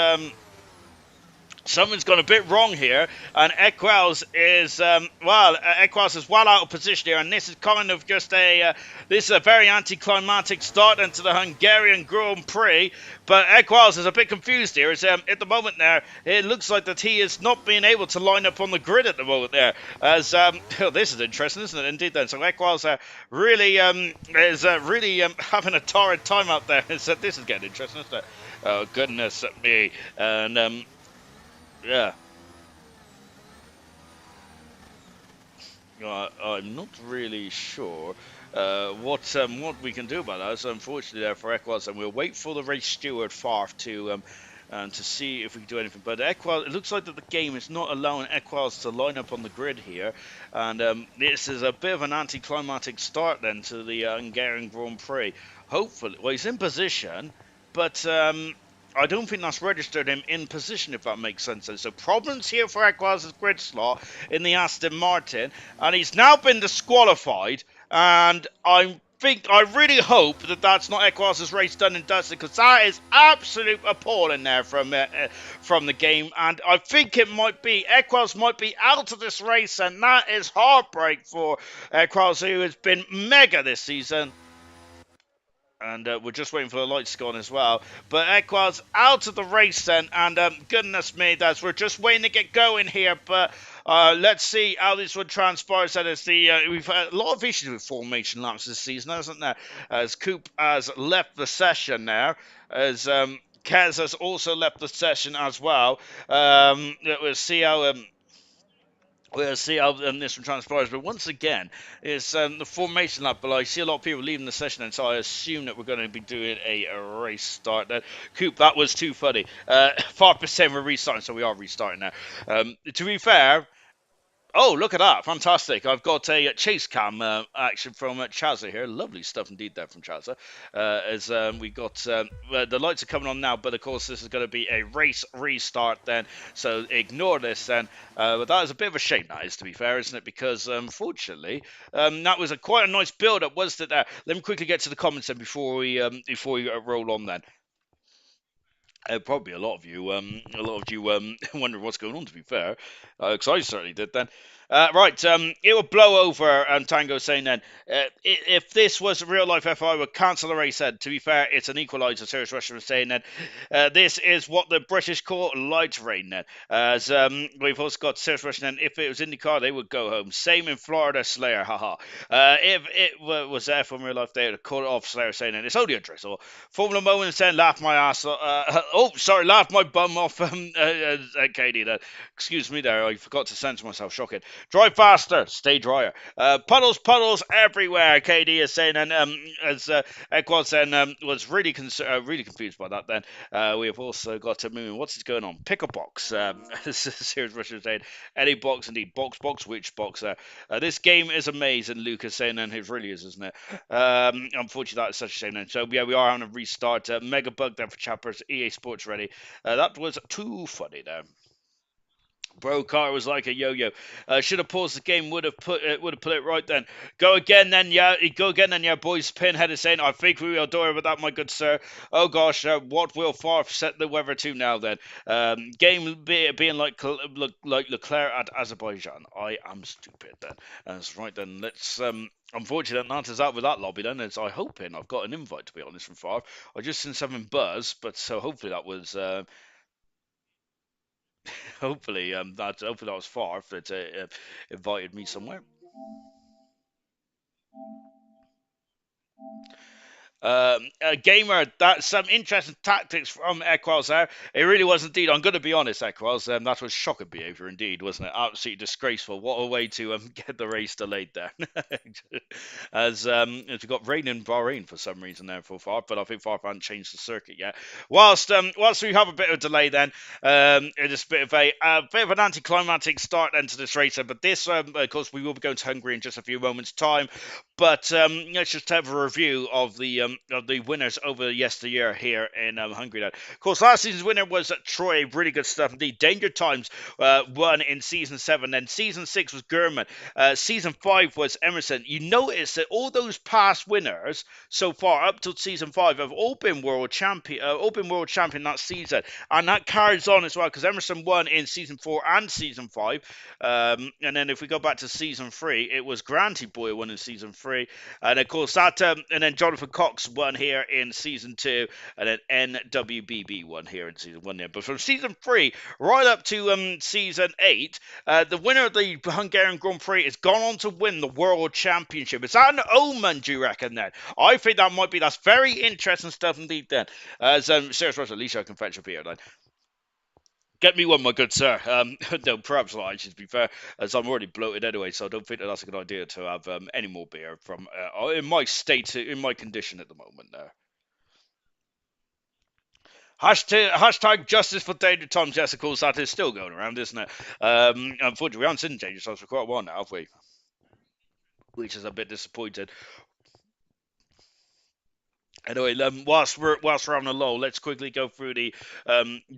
something's gone a bit wrong here, and Equals is Equals is well out of position here, and this is kind of just this is a very anticlimactic start into the Hungarian Grand Prix. But Equals is a bit confused here. As at the moment there, it looks like that he is not being able to line up on the grid at the moment there. As oh, this is interesting, isn't it? Indeed, then. So Equals really is really having a torrid time out there. So this is getting interesting, isn't it? Oh goodness me! And yeah. I'm not really sure what we can do about that. So unfortunately, there for Equals, and we'll wait for the race steward Farf to see if we can do anything. But Equals, it looks like that the game is not allowing Equals to line up on the grid here, and this is a bit of an anticlimactic start then to the Hungarian Grand Prix. Hopefully, well, he's in position, but I don't think that's registered him in position, if that makes sense. So problems here for Equals' grid slot in the Aston Martin, and he's now been disqualified. And I really hope that that's not Equals' race done and dusted, because that is absolute appalling there from the game. And I think it might be Equals might be out of this race, and that is heartbreak for Equals, who has been mega this season. And we're just waiting for the lights to go on as well. But Equals out of the race then. And goodness me, we're just waiting to get going here. But let's see how this one transpires. That is we've had a lot of issues with formation laps this season, hasn't there? As Coop has left the session there. As Kez has also left the session as well. We'll see how... we'll see how this one transpires. But once again, it's the formation lap. But I see a lot of people leaving the session, and so I assume that we're going to be doing a race start. Coop, that was too funny. 5% we're restarting, so we are restarting now. To be fair, oh, look at that. Fantastic. I've got a chase cam action from Chazza here. Lovely stuff indeed there from Chazza. As we got the lights are coming on now, but of course this is going to be a race restart then. So ignore this then. But that is a bit of a shame, that is, to be fair, isn't it? Because unfortunately, that was quite a nice build-up, wasn't it? Let me quickly get to the comments then before we roll on then. Probably a lot of you wondering what's going on. To be fair, because I certainly did then. Right, it will blow over. Tango saying then, if this was real life FI, I would cancel the race. Then, to be fair, it's an equaliser. Serious Russian was saying then, this is what the British call light rain. Then, as we've also got Serious Russian. Then, if it was IndyCar, they would go home. Same in Florida, Slayer. Haha. If it was there from real life, they would have called it off. Slayer saying then, it's only a drizzle. Formula Moment saying, laugh my ass. Laugh my bum off. Katie, excuse me there. I forgot to censor myself. Shocking. Drive faster, stay drier. Puddles everywhere. KD is saying, and as Equad saying, was really confused by that. Then we have also got to move. What's going on? Pick a box. Serious Russian saying, any box indeed. Box. Which box? This game is amazing. Lucas saying, and it really is, isn't it? Unfortunately, that is such a shame. Then. So yeah, we are having a restart. Mega bug there for Chappers. EA Sports ready. That was too funny there. Bro car was like a yo-yo. Should have paused the game. Would have put it right then. Go again then. Yeah. Boys, Pinhead is saying, I think we will do it with that, my good sir. Oh gosh, what will Farf set the weather to now then? Game being like Leclerc at Azerbaijan. I am stupid then. That's right then. Let's unfortunately, that answers out with that lobby then. As I hoping I've got an invite, to be honest, from Farf. I just seen something buzz, but so hopefully that was. Hopefully that was far if it invited me somewhere. Gamer, that's some interesting tactics from Equals there. It really was indeed. I'm going to be honest, Equals. That was shocking behaviour indeed, wasn't it? Absolutely disgraceful. What a way to get the race delayed there. As we got rain in Bahrain for some reason there for Farf, but I think Farf hasn't changed the circuit yet. Whilst we have a bit of delay then, it is a bit of an anticlimactic start then to this race. But this, of course, we will be going to Hungary in just a few moments' time. But let's just have a review of the winners over yesteryear here in Hungary. Now. Of course, last season's winner was Troy. Really good stuff indeed. Danger Times won in season 7. Then season 6 was Gurman. Season 5 was Emerson. You notice that all those past winners so far up till season 5 have all been world champion that season, and that carries on as well because Emerson won in season 4 and season 5. And then if we go back to season 3, it was Granty Boy who won in season 3. And of course, and then Jonathan Cox won here in season 2. And then NWBB won here in season 1. There. But from season 3 right up to season 8, the winner of the Hungarian Grand Prix has gone on to win the World Championship. Is that an omen, do you reckon, then? I think that's very interesting stuff indeed, then. As Serious Rush, at least I can fetch a beer, then. Get me one, my good sir. No, perhaps not, actually, to be fair, as I'm already bloated anyway, so I don't think that's a good idea to have any more beer from in my state, in my condition at the moment there. Hashtag justice for Danger Times. Yes, of course, that is still going around, isn't it? Unfortunately, we haven't seen Danger Times for quite a while now, have we? Which is a bit disappointing. Anyway, whilst we're on the low, let's quickly go through the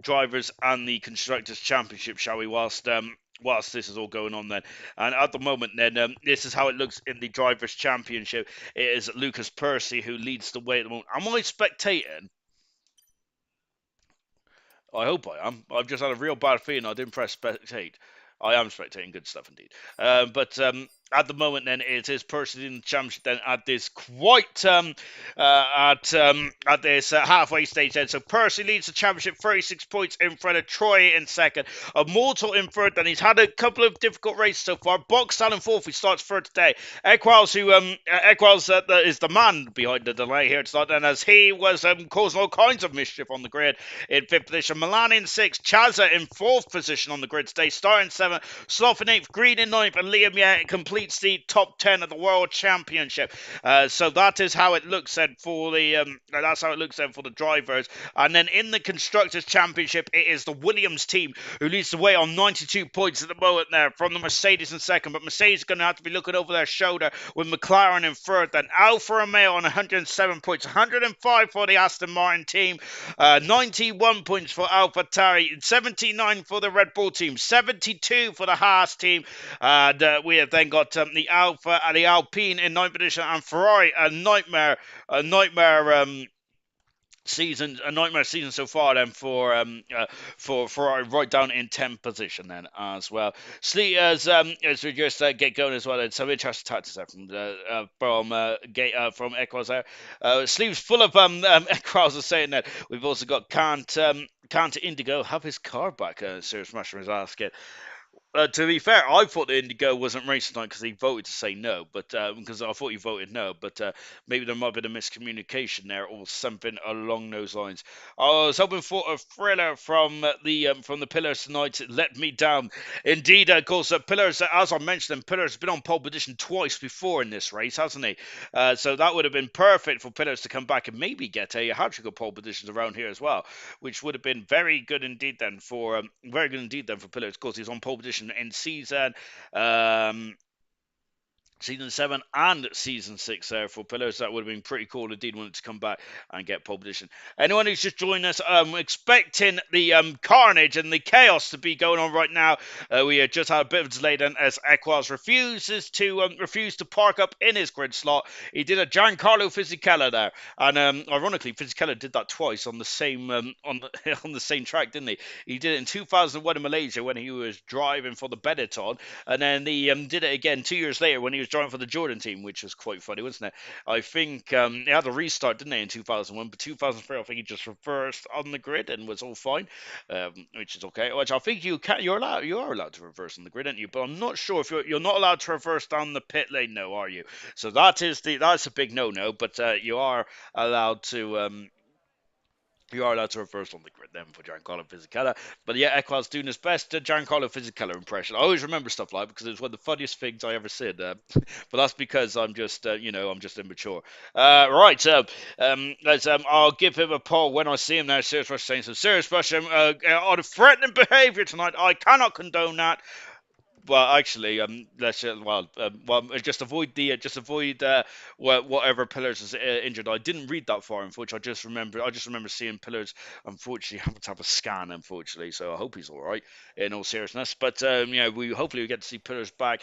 drivers and the constructors championship, shall we? Whilst this is all going on, then, and at the moment, then this is how it looks in the drivers championship. It is Lucas Percy who leads the way at the moment. Am I spectating? I hope I am. I've just had a real bad feeling I didn't press spectate. I am spectating good stuff indeed. But at the moment, then it is Percy in the championship. Then at this at this halfway stage, then so Percy leads the championship, 36 points in front of Troy in second. Mortal in third. Then he's had a couple of difficult races so far. Boxstyle in fourth. He starts third today. Equals is the man behind the delay here tonight, and as he was causing all kinds of mischief on the grid in fifth position. Milan in sixth. Chaza in fourth position on the grid today. Starting seventh. Sloth in eighth. Green in ninth. And Liam completes the top 10 of the World Championship. So that is how it looks then for the drivers. And then in the Constructors Championship, it is the Williams team who leads the way on 92 points at the moment there from the Mercedes in second. But Mercedes is going to have to be looking over their shoulder with McLaren in third. Then Alfa Romeo on 107 points, 105 for the Aston Martin team, 91 points for AlphaTauri, 79 for the Red Bull team, 72 for the Haas team. And we have then got the Alpha and the Alpine in ninth position, and Ferrari a nightmare season so far then for Ferrari right down in 10th position then as well. As we just get going as well, then some interesting tactics there from Equals there. Sleeves full of Equals are saying that we've also got can't Indigo have his car back? Serious Mushroom is asking. To be fair, I thought the Indigo wasn't racing tonight because he voted to say no, but because I thought he voted no, but maybe there might have been a miscommunication there or something along those lines. I was hoping for a thriller from the Pillars tonight. It let me down. Indeed, of course, Pillars, as I mentioned, Pillars has been on pole position twice before in this race, hasn't he? So that would have been perfect for Pillars to come back and maybe get a hat-trick of pole positions around here as well, which would have been very good indeed then for Pillars. Of course, he's on pole position in season 7 and season 6 there for Pillars. That would have been pretty cool indeed when to come back and get pole position. Anyone who's just joined us, expecting the carnage and the chaos to be going on right now. We have just had a bit of a delay then as Equals refused to park up in his grid slot. He did a Giancarlo Fisichella there, and ironically Fisichella did that twice on the same on the same track, didn't he? He did it in 2001 in Malaysia when he was driving for the Benetton, and then he did it again 2 years later when he was driving for the Jordan team, which was quite funny, wasn't it? I think he had a restart, didn't he, in 2001, but 2003 I think he just reversed on the grid and was all fine, which is okay. Which I think you are allowed to reverse on the grid, aren't you? But I'm not sure if you're not allowed to reverse down the pit lane, no, are you? So that's a big no, but you are allowed to. You are allowed to reverse on the grid then for Giancarlo Fisichella. But yeah, Equals doing his best Giancarlo Fisichella impression. I always remember stuff like that because it was one of the funniest things I ever said. But that's because I'm just, I'm just immature. Right, I'll give him a poll when I see him now. Serious Rush saying some serious Rush on threatening behaviour tonight. I cannot condone that. well, actually, let's just avoid whatever Pillars is injured. I didn't read that far, unfortunately. I just remember seeing Pillars, unfortunately, having to have a scan, unfortunately. So I hope he's all right, in all seriousness. But we hopefully we get to see Pillars back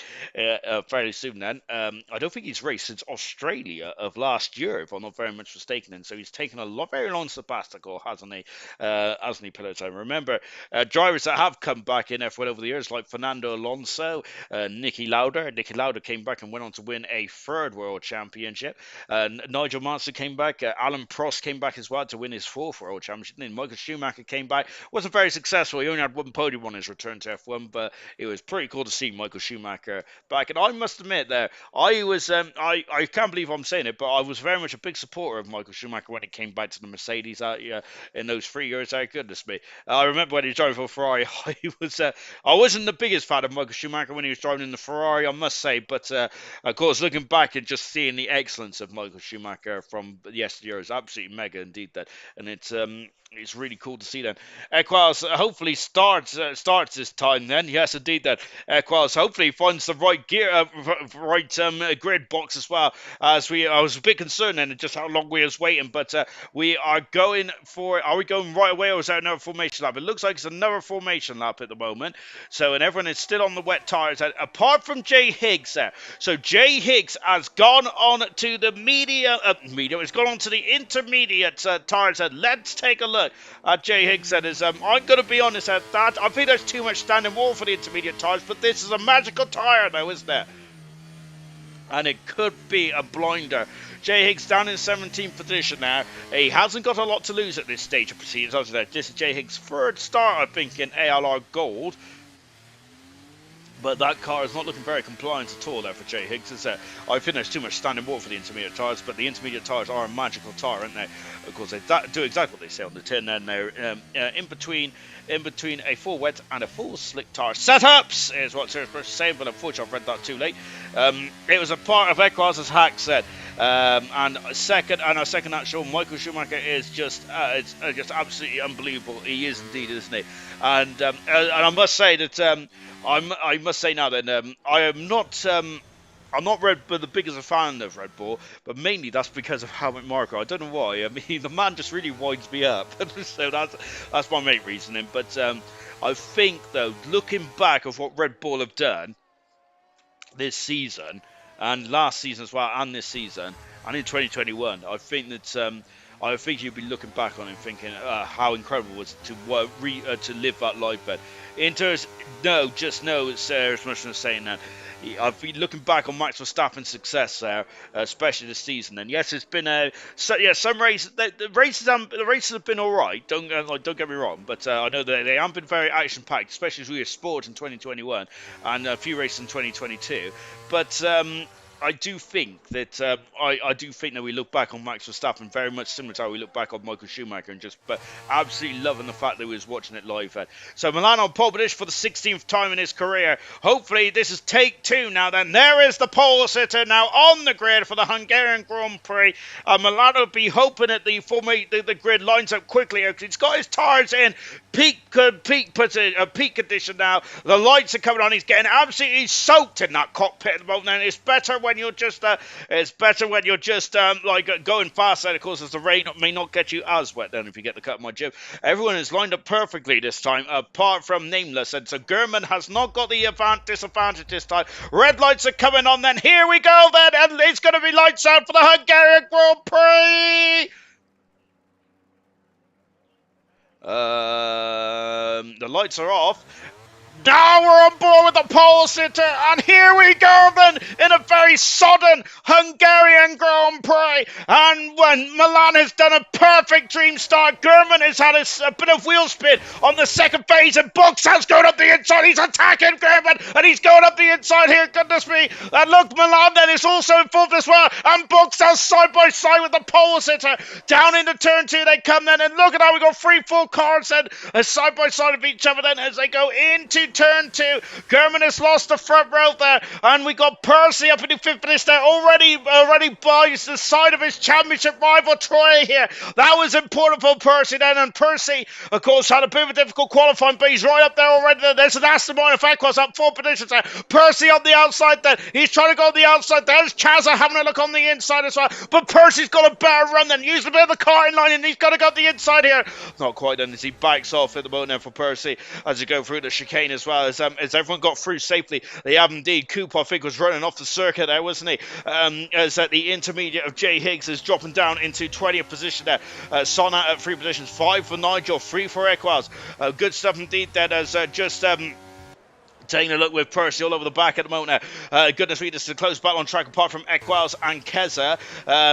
fairly soon. Then I don't think he's raced since Australia of last year, if I'm not very much mistaken. And so he's taken a very long sabbatical, hasn't he? Hasn't he, Pillars? I remember drivers that have come back in F1 over the years, like Fernando Alonso, Nicky Lauda. Nicky Lauda came back and went on to win a third World Championship. Nigel Mansell came back. Alan Prost came back as well to win his fourth World Championship. Then Michael Schumacher came back. Wasn't very successful. He only had one podium on his return to F1, but it was pretty cool to see Michael Schumacher back. And I must admit there, I can't believe I'm saying it, but I was very much a big supporter of Michael Schumacher when he came back to the Mercedes in those 3 years. Goodness me. I remember when he was driving for Ferrari, I wasn't the biggest fan of Michael Schumacher when he was driving in the Ferrari, I must say, but of course, looking back and just seeing the excellence of Michael Schumacher from yesteryear is absolutely mega indeed. And it's really cool to see them. Equals hopefully starts this time. Then yes, indeed. Then Equals hopefully finds the right gear, grid box as well. I was a bit concerned then just how long we was waiting, but we are going for. Are we going right away, or is there another formation lap? It looks like it's another formation lap at the moment. So and everyone is still on the wet tires, apart from Jay Higgs there. So Jay Higgs has gone on to the medium. It's gone on to the intermediate tires. Let's take a look at Jay Higgs. Said is I'm going to be honest at that. I think there's too much standing wall for the intermediate tires, but this is a magical tire, though, isn't there? And it could be a blinder. Jay Higgs down in 17th position now. He hasn't got a lot to lose at this stage of proceedings. This is Jay Higgs' third start, I think, in ALR Gold. But that car is not looking very compliant at all there for Jay Higgs. I think there's too much standing water for the intermediate tyres, but the intermediate tyres are a magical tyre, aren't they? Of course, they do exactly what they say on the tin, and they're in between a full wet and a full slick tyre setups, is what Sarah's supposed to say, but unfortunately I've read that too late. It was a part of Equals, as Hack said. And a second that show, Michael Schumacher is just absolutely unbelievable. He is indeed, isn't he? And I must say that I must say now then I'm not the biggest a fan of Red Bull, but mainly that's because of Helmut Marko. I don't know why. I mean, the man just really winds me up, so that's my main reasoning. But I think though, looking back of what Red Bull have done this season and last season as well, and this season and in 2021, I think that I think you'll be looking back on it thinking how incredible it was to live that life. But Inter's just no, it's as much as saying that. I've been looking back on Max Verstappen's success there, especially this season. And yes, it's been some races. The races have been all right. Don't get me wrong, but I know that they haven't been very action packed, especially as we were sport in 2021 and a few races in 2022. But I do think that I do think that we look back on Max Verstappen very much similar to how we look back on Michael Schumacher, and just absolutely loving the fact that we was watching it live. So Milan on pole position for the 16th time in his career. Hopefully this is take 2 now. Then there is the pole sitter now on the grid for the Hungarian Grand Prix. Milan will be hoping that the grid lines up quickly. He's got his tyres in peak condition now. The lights are coming on. He's getting absolutely soaked in that cockpit at the moment. And it's better when you're just going fast. And of course, as the rain may not get you as wet. Then if you get the cut of my jib, everyone is lined up perfectly this time, apart from Nameless. And so German has not got the disadvantage this time. Red lights are coming on. Then here we go. Then and it's going to be lights out for the Hungarian Grand Prix. The lights are off. Now we're on board with the pole sitter, and here we go then in a very sodden Hungarian Grand Prix. And when Milan has done a perfect dream start, German has had a bit of wheel spin on the second phase, and Boxall's going up the inside. He's attacking German, and he's going up the inside here. Goodness me! And look, Milan then is also involved as well, and Boxall side by side with the pole sitter down into turn 2. They come then, and look at how we got 3 full cars then side by side of each other then as they go into turn 2. German has lost the front row there, and we got Percy up in the 5th place there, already by the side of his championship rival Troy here. That was important for Percy then, and Percy, of course, had a bit of a difficult qualifying, but he's right up there already. There's an Aston Martin of Equus up 4 positions there. Percy on the outside there. He's trying to go on the outside. There's Chazza having a look on the inside as well, but Percy's got a better run than used a bit of the karting line, and he's got to go the inside here. Not quite done as he backs off at the moment now for Percy as he go through the chicane as well, as everyone got through safely. They have indeed. Coop, I think, was running off the circuit there, wasn't he? As the intermediate of Jay Higgs is dropping down into 20th position there. Sonna at 3 positions, 5 for Nigel, 3 for Equaz. Good stuff indeed then, as just taking a look with Percy all over the back at the moment now. Goodness me, this is a close battle on track apart from Equals and Keza.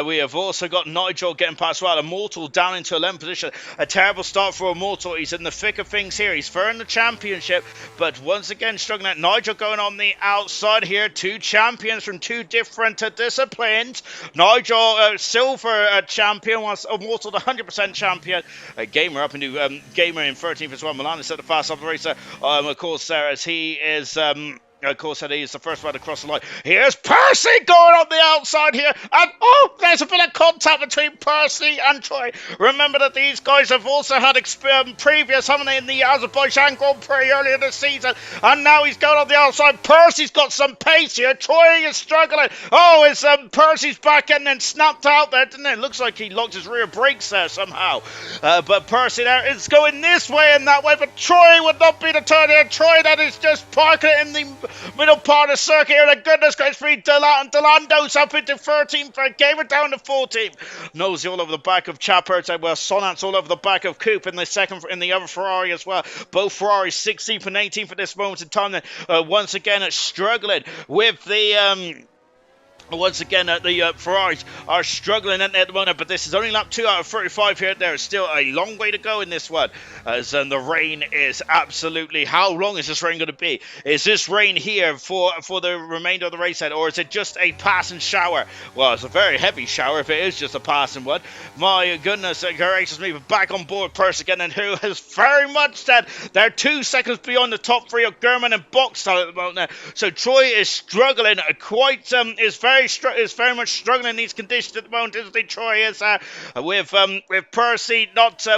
We have also got Nigel getting past well. Immortal down into 11th position. A terrible start for Immortal. He's in the thick of things here. He's third in the championship, but once again struggling. Nigel going on the outside here. 2 champions from 2 different disciplines. Nigel, silver champion, whilst Immortal the 100% champion. Gamer up into Gamer in 13th as well. Milan is set the fast off the racer. Of course, as he is of course, that is the first one across the line. Here's Percy going on the outside here. And, oh, there's a bit of contact between Percy and Troy. Remember that these guys have also had previous, haven't they, in the Azerbaijan Grand Prix earlier this season. And now he's going on the outside. Percy's got some pace here. Troy is struggling. Oh, it's Percy's back end and snapped out there, didn't it? Looks like he locked his rear brakes there somehow. But Percy there is going this way and that way. But Troy would not be the turn here. Troy that is just parking it in the middle part of the circuit here. The goodness gracious me, Delando's up into 13th and gave it down to 14th. Nosy all over the back of Chapper. Well, Sonat's all over the back of Coop in the second, in the other Ferrari as well. Both Ferraris 16th and 18th at this moment in time. Once again, it's struggling with the once again, the Ferraris are struggling at the moment, but this is only lap 2 out of 35 here. There is still a long way to go in this one, as the rain is absolutely... How long is this rain going to be? Is this rain here for the remainder of the race head, or is it just a passing shower? Well, it's a very heavy shower if it is just a passing one. My goodness gracious me, back on board Percy again, and who has very much said they're 2 seconds beyond the top 3 of German and Boxstall at the moment now. So Troy is struggling quite, is very much struggling in these conditions at the moment, isn't he? Troy is with Percy,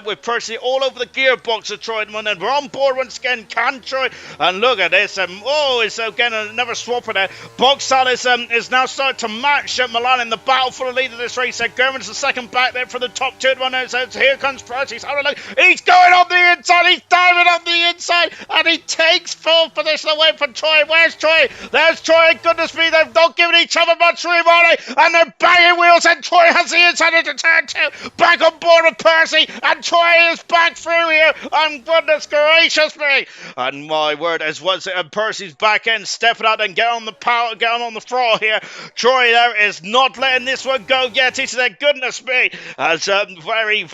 with Percy all over the gearbox of Troy at the moment. And we're on board once again. Can Troy? And look at this. It's again another swapper there. Boxstall is now starting to match Milan in the battle for the lead of this race. German's the second back there for the top 2 at the moment. So here comes Percy. He's having a look. He's going on the inside. He's diving on the inside, and he takes 4th position away from Troy. Where's Troy? There's Troy. Goodness me, they've not given each other much room, are they? And they're banging wheels, and Troy has the inside into turn 2. Back on board with Percy, and Troy is back through here. And goodness gracious me. And my word, as was Percy's back end stepping out and getting on the power, getting on the throttle here. Troy there is not letting this one go yet. He said, goodness me, as very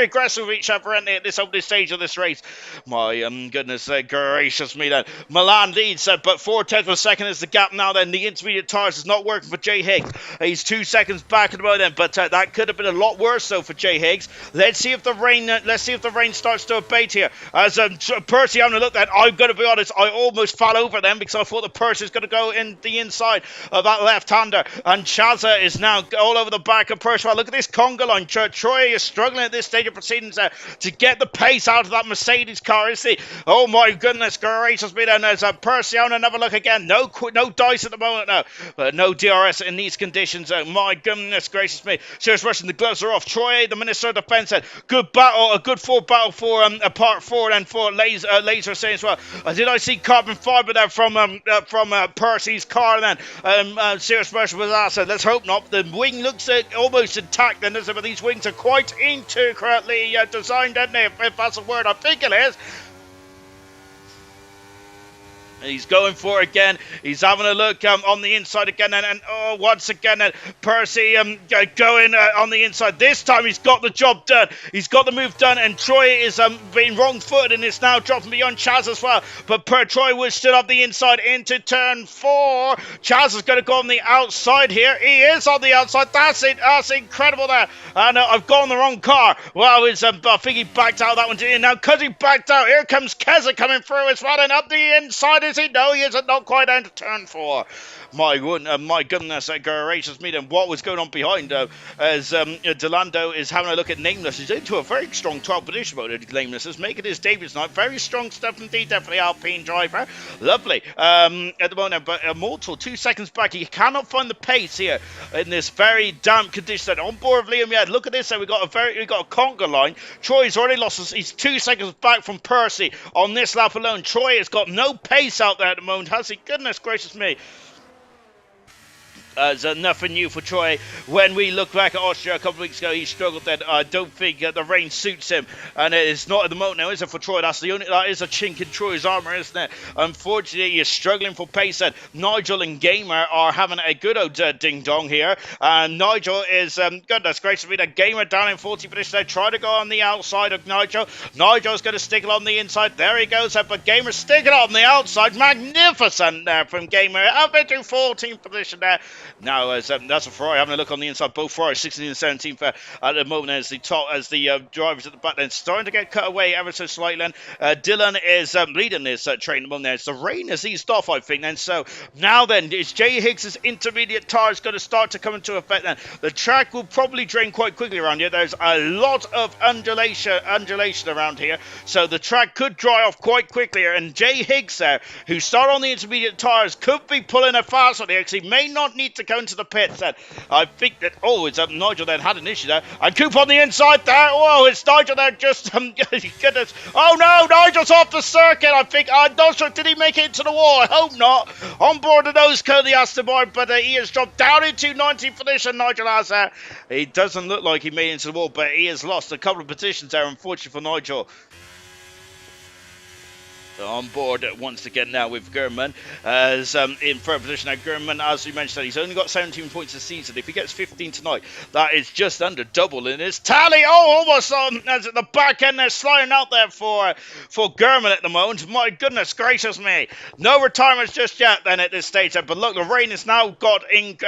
aggressive with each other at this opening stage of this race. My goodness gracious me then. Milan leads, but 4/10 of a second is the gap now then. The intermediate tires is not working for Jay Higgs. He's 2 seconds back at the moment, but that could have been a lot worse though for Jay Higgs. Let's see if the rain starts to abate here. As Percy having a look at, I'm going to be honest, I almost fell over them because I thought the Percy is going to go in the inside of that left-hander, and Chazza is now all over the back of Percy. Well, look at this conga line. Troy is struggling at this stage of proceedings to get the pace out of that Mercedes car, is he? Oh my goodness gracious me then, as Percy on another look again. No dice at the moment now, but no DRS in these conditions. My goodness gracious me. Serious Russian, the gloves are off. Troy, the Minister of Defence, said good battle, a good full battle for part 4 and for Laser saying as well. Did I see carbon fibre there from Percy's car then? Serious Russian was asked. Let's hope not. The wing looks almost intact then, but these wings are quite intricately designed, aren't they? If that's a word, I think it is. He's going for it again. He's having a look on the inside again. And oh, once again, Percy going on the inside. This time he's got the job done. He's got the move done. And Troy is being wrong-footed and is now dropping beyond Chaz as well. But Troy was still up the inside into turn 4. Chaz is going to go on the outside here. He is on the outside. That's it. That's incredible there. And I've gone the wrong car. Well, I think he backed out of that one. Didn't he? Now, because he backed out, here comes Keza coming through as well. And up the inside. Is he? No, he isn't. Not quite down to turn 4. My goodness, gracious me. Then what was going on behind as Delando is having a look at Nameless. He's into a very strong 12 position mode. Nameless is making his debut tonight. Very strong stuff indeed. Definitely Alpine driver. Lovely. At the moment, but Immortal 2 seconds back. He cannot find the pace here in this very damp condition. On board of Liam, yeah. Look at this. We got a conga line. Troy's already lost. He's 2 seconds back from Percy on this lap alone. Troy has got no pace out there at the moment, has he? Goodness gracious me. There's nothing new for Troy. When we look back at Austria a couple of weeks ago, he struggled then. I don't think the rain suits him. And it's not at the moment now, is it, for Troy? That is a chink in Troy's armour, isn't it? Unfortunately, he's struggling for pace. And Nigel and Gamer are having a good old ding-dong here. And Nigel is, goodness gracious me, the Gamer down in 40 position. They try to go on the outside of Nigel. Nigel's going to stick it on the inside. There he goes. But Gamer sticking it on the outside. Magnificent there from Gamer. Up into 14th position there. Now, that's a Ferrari having a look on the inside. Both Ferrari 16 and 17 at the moment as the drivers at the back then starting to get cut away ever so slightly. Dylan is leading this train at the moment. As the rain has eased off, I think. And so now then, it's Jay Higgs's intermediate tires going to start to come into effect. Then the track will probably drain quite quickly around here. There's a lot of undulation around here, so the track could dry off quite quickly. And Jay Higgs there, who started on the intermediate tires, could be pulling a fast one here because he may not need to go into the pits then. I think that, it's Nigel then had an issue there. And Coop on the inside there. Oh, it's Nigel there just, goodness. Oh no, Nigel's off the circuit. I think, I'm not sure, did he make it into the wall? I hope not. On board the nose cone, the Aston Martin, but he has dropped down into 19th position. Nigel has there. He doesn't look like he made it into the wall, but he has lost a couple of positions there, unfortunately for Nigel. On board once again now with Gurman as in third position. Now Gurman, as we mentioned, he's only got 17 points this season. If he gets 15 tonight, that is just under double in his tally. Oh, almost as at the back end, they're sliding out there for Gurman at the moment. My goodness gracious me, no retirements just yet then at this stage. But look, the rain has now got in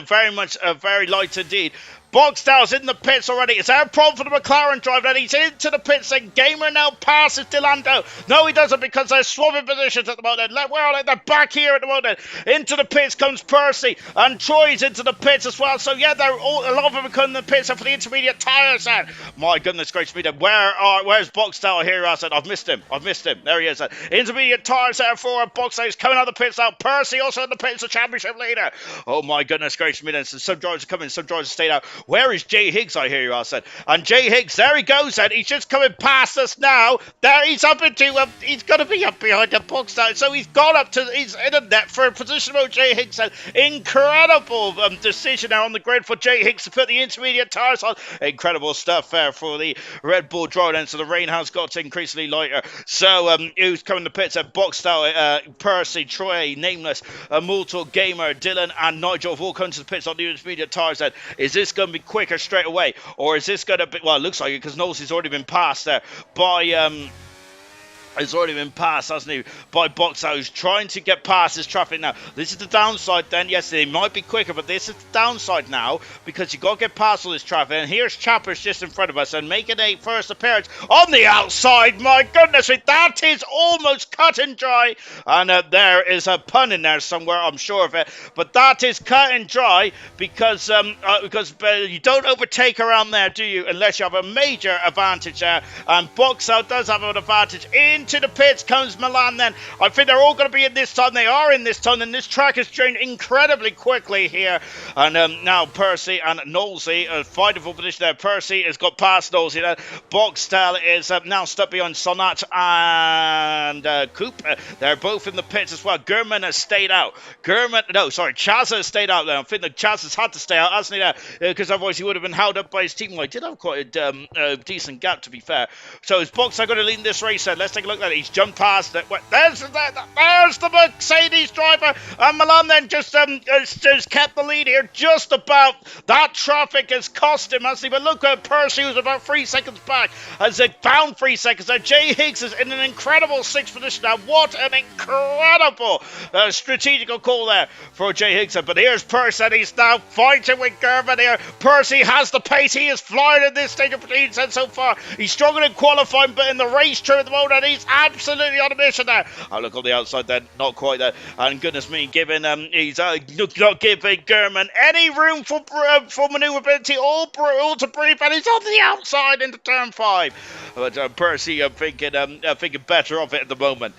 very light indeed. Boxdale's in the pits already. Is there a problem for the McLaren driver? And he's into the pits. And Gamer now passes Delando. No, he doesn't, because they're swapping positions at the moment. Well, they're back here at the moment. Into the pits comes Percy. And Troy's into the pits as well. So, yeah, a lot of them are coming in the pits for the intermediate tyres. And my goodness gracious me. Where's Boxdale here? I said, I've missed him. There he is. Intermediate tyres there for Boxdale. He's coming out of the pits now. Percy also in the pits, the championship leader. Oh, my goodness gracious me. Then some drivers are coming, some drivers stayed out. Where is Jay Higgs, I hear you, I said. And Jay Higgs, there he goes then. He's just coming past us now. There, he's up into, he's got to be up behind the box now. So he's gone up to, he's in a net for a position mode. Jay Higgs said, incredible decision now on the grid for Jay Higgs to put the intermediate tyres on. Incredible stuff there for the Red Bull driver then. So the rain has got increasingly lighter. So who's coming to pits at Boxdale, Percy, Troy, Nameless, Immortal, Gamer, Dylan, and Nigel have all come to the pits on the intermediate tyres then. Is this going to be quicker straight away, or is this going to be, well, it looks like it, because Knowles has already been passed there by has already been passed, hasn't he, by Boxer, who's trying to get past this traffic now. This is the downside then. Yes, they might be quicker, but this is the downside now, because you've got to get past all this traffic. And here's Chappers just in front of us and making a first appearance on the outside. My goodness, that is almost cut and dry. And there is a pun in there somewhere, I'm sure of it. But that is cut and dry because you don't overtake around there, do you? Unless you have a major advantage there. And Boxer does have an advantage. Into the pits comes Milan then. I think they're all going to be in this time. They are in this time, and this track has changed incredibly quickly here. And now Percy and Knowlesy fighting for position there. Percy has got past Knowlesy there. Boxtel is now stuck behind Sonat and Coop. They're both in the pits as well. Gurman has stayed out. Chaz has stayed out there. I think that Chaz has had to stay out, hasn't he, there? Because otherwise he would have been held up by his team. Well, he did have quite a decent gap, to be fair. So is Boxtel going to lead this race then? Let's take a look look at it. He's jumped past it. There's the Mercedes driver. And Milan then just kept the lead here just about. That traffic has cost him, hasn't he? But look at Percy, who's about 3 seconds back, has found 3 seconds. Now Jay Higgs is in an incredible 6th position. Now what an incredible strategical call there for Jay Higgs. But here's Percy, and he's now fighting with Gervin here. Percy has the pace. He is flying in this stage of proceedings, and so far he's struggling in qualifying, but in the race true at the moment, he's absolutely on a mission there. Oh, look on the outside then, not quite there. And goodness me, he's not giving German any room for manoeuvrability, all to breathe, and he's on the outside into turn 5. But Percy thinking better of it at the moment.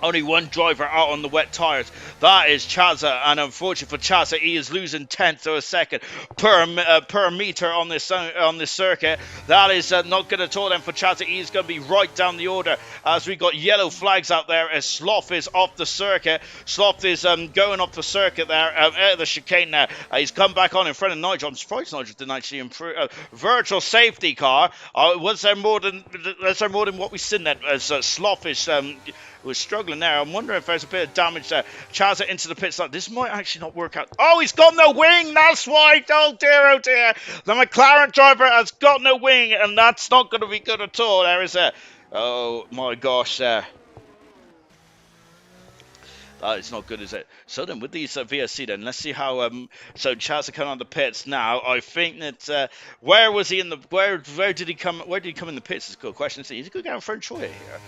Only one driver out on the wet tyres. That is Chazza, and unfortunately for Chazza, he is losing 10th of a second per meter on this circuit. That is not good at all. And for Chazza, he is going to be right down the order as we got yellow flags out there as Sloth is off the circuit. Sloth is going off the circuit there out of the chicane now. He's come back on in front of Nigel. I'm surprised Nigel didn't actually improve. Virtual safety car. Was there more than what we've seen then? As Sloth is was struggling there. I'm wondering if there's a bit of damage there. Chazza into the pit stop. This might actually not work out. Oh, he's got no wing. That's why. Oh dear, oh dear. The McLaren driver has got no wing, and that's not going to be good at all. There is a... Oh my gosh. That is not good, is it? So then, with these VSC, then let's see how. So Chazza coming on the pits now. I think that where was he in the? Where did he come? Where did he come in the pits? Is a good question. Is he going to get out in front of Troy here?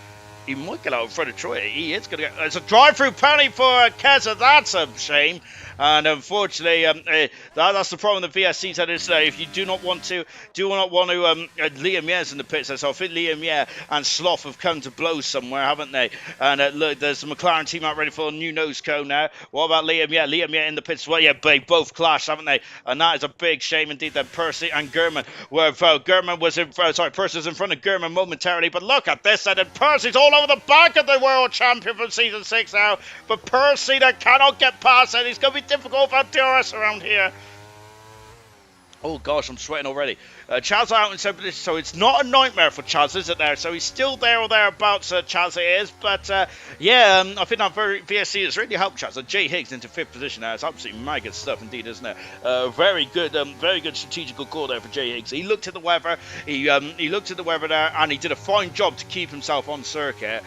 He might get out in front of Troy. He is going to get... It's a drive-through penalty for Keza. That's a shame. And unfortunately, that's the problem with the VSC said is if you do not want to Liam Ye's in the pits. So I think Liam Ye and Sloth have come to blows somewhere, haven't they? And look, there's the McLaren team out ready for a new nose cone now. What about Liam Ye? Liam Ye in the pits. Well, yeah, they both clashed, haven't they? And that is a big shame indeed that Percy and German were... German was in... Percy was in front of German momentarily. But look at this, and Percy's all over the back of the world champion from Season 6 now. But Percy, that cannot get past it. He's going to be difficult for DRS around here. Oh gosh, I'm sweating already. Chaz out in 7th position, so it's not a nightmare for Chaz, is it there? So he's still there or thereabouts, Chaz is. But yeah, I think that VSC has really helped Chaz. Jay Higgs into 5th position now. It's absolutely mega stuff indeed, isn't it? Very good strategical call there for Jay Higgs. He looked at the weather. He looked at the weather there, and he did a fine job to keep himself on circuit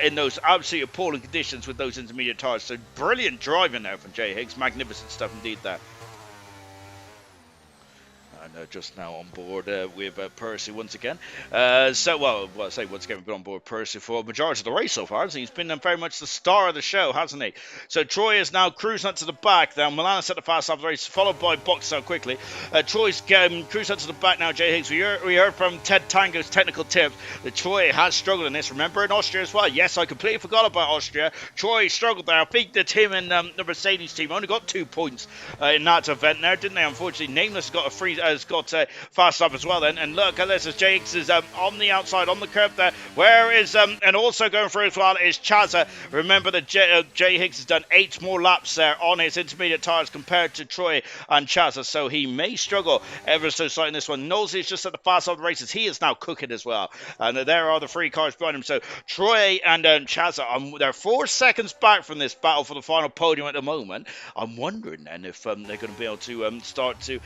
in those absolutely appalling conditions with those intermediate tyres. So brilliant driving there from Jay Higgs. Magnificent stuff indeed there. Just now on board with Percy once again. I say once again, we've been on board with Percy for the majority of the race so far, hasn't he? He's been very much the star of the show, hasn't he? So Troy is now cruising up to the back. Now Milan set the fast half of the race, followed by Boxer quickly. Troy's cruising up to the back now, Jay Higgs. We heard from Ted Tango's technical tips that Troy has struggled in this. Remember in Austria as well? Yes, I completely forgot about Austria. Troy struggled there. I think that him and the Mercedes team only got 2 points in that event there, didn't they? Unfortunately, Nameless got got fast up as well then. And look at this as Jay Higgs is on the outside, on the curb there. Where is, and also going through as well is Chazza. Remember that Jay Higgs has done 8 more laps there on his intermediate tyres compared to Troy and Chazza. So he may struggle ever so slightly in this one. Nosey is just at the fast of the races. He is now cooking as well. And there are the 3 cars behind him. So Troy and Chazza, they're 4 seconds back from this battle for the final podium at the moment. I'm wondering then if they're going to be able to start to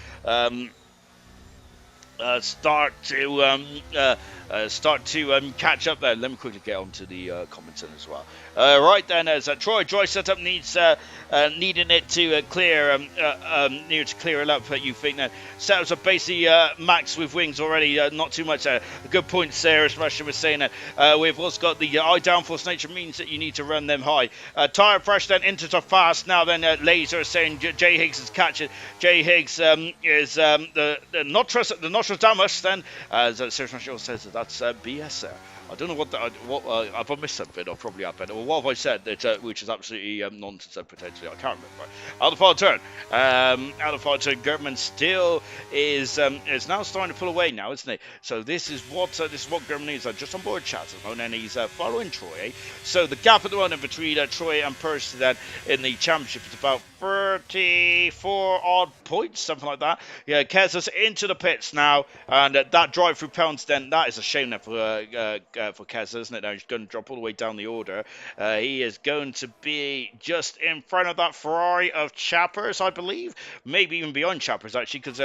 catch up there. Let me quickly get onto the comments as well. Right then, as Troy Joy setup needs needing it to clear near to clear it up. You think that setups are basically max with wings already. Not too much. Good points there, as Russian was saying. We've also got the high downforce nature means that you need to run them high. Tire pressure then into the fast. Now then, Laser is saying Jay Higgs is catching. Jay Higgs is the Nostradamus. Then as Sirius National says that's BS there. I don't know what if I missed something, I'll probably have better. Or what have I said that which is absolutely nonsense potentially? I can't remember. Out the final turn, Out of fight, so German still is now starting to pull away now, isn't it? So this is what Germany is just on board Chaz at the moment, and he's following Troy. So the gap at the moment between Troy and Percy then in the championship is about 34 odd points, something like that. Yeah, Kez's into the pits now, and that drive through pounds then, that is a shame there for Kez, isn't it? Now he's going to drop all the way down the order. He is going to be just in front of that Ferrari of Chappers, I believe. Maybe even beyond Chappers, actually, because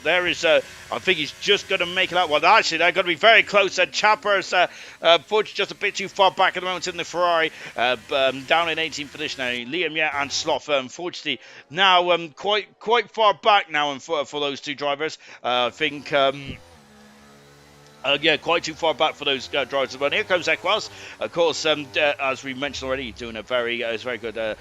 there is, I think he's just going to make it out. Well, actually, they're going to be very close. Chappers, Fudge just a bit too far back at the moment in the Ferrari, down in 18th position now. Liam, yeah, and Sloth, unfortunately, now quite far back now for those two drivers. I think... yeah, quite too far back for those drivers. But here comes Equaz. Of course, as we mentioned already, doing a very good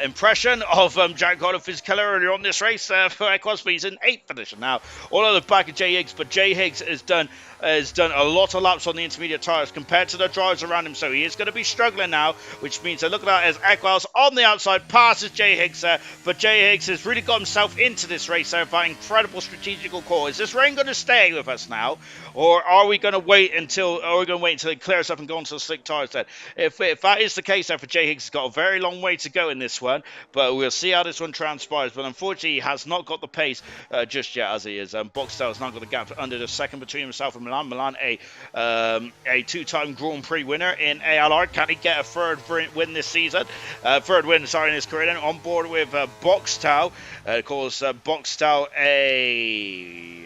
impression of Jack Godolphin's killer earlier on this race for Equaz, but he's in 8th position now. All of the back of Jay Higgs, but Jay Higgs has done a lot of laps on the intermediate tyres compared to the drivers around him, so he is going to be struggling now, which means look at that as Equaz on the outside passes Jay Higgs there, but Jay Higgs has really got himself into this race there by incredible strategical call. Is this rain going to stay with us now, or are we going to wait until it clears up and go onto the slick tyres then? If that is the case, then for Jay Higgs, he's got a very long way to go in this one, but we'll see how this one transpires. But unfortunately, he has not got the pace just yet as he is. Boxtel has not got the gap under the second between himself and Milan. Milan, a two-time Grand Prix winner in ALR. Can he get a third win this season? Third win, sorry, in his career. Then on board with Boxtel. Of course, Boxtel a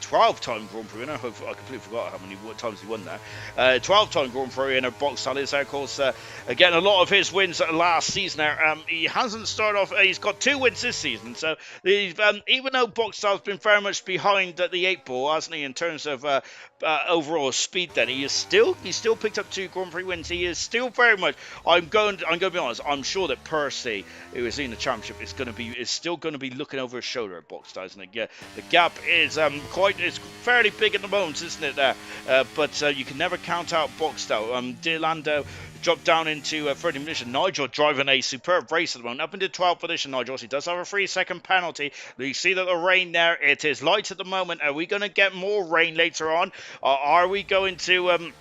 12-time Grand Prix winner. I completely forgot how many times he won there. 12-time Grand Prix winner. Boxtel is there, of course. Again, a lot of his wins last season there. He hasn't started off. He's got 2 wins this season. So even though Boxtel's been very much behind the 8 ball, hasn't he, in terms of overall speed, then he still picked up 2 Grand Prix wins. He is still very much. I'm going to be honest. I'm sure that Percy, who is in the championship, is still going to be looking over his shoulder at Boxtel, isn't it? Yeah, the gap is it's fairly big at the moment, isn't it? There, but you can never count out Boxtel. Delando dropped down into 30th position. Nigel driving a superb race at the moment, up into 12th position. Nigel, he does have a 3-second penalty. You see that the rain there, it is light at the moment. Are we going to get more rain later on? Are we going to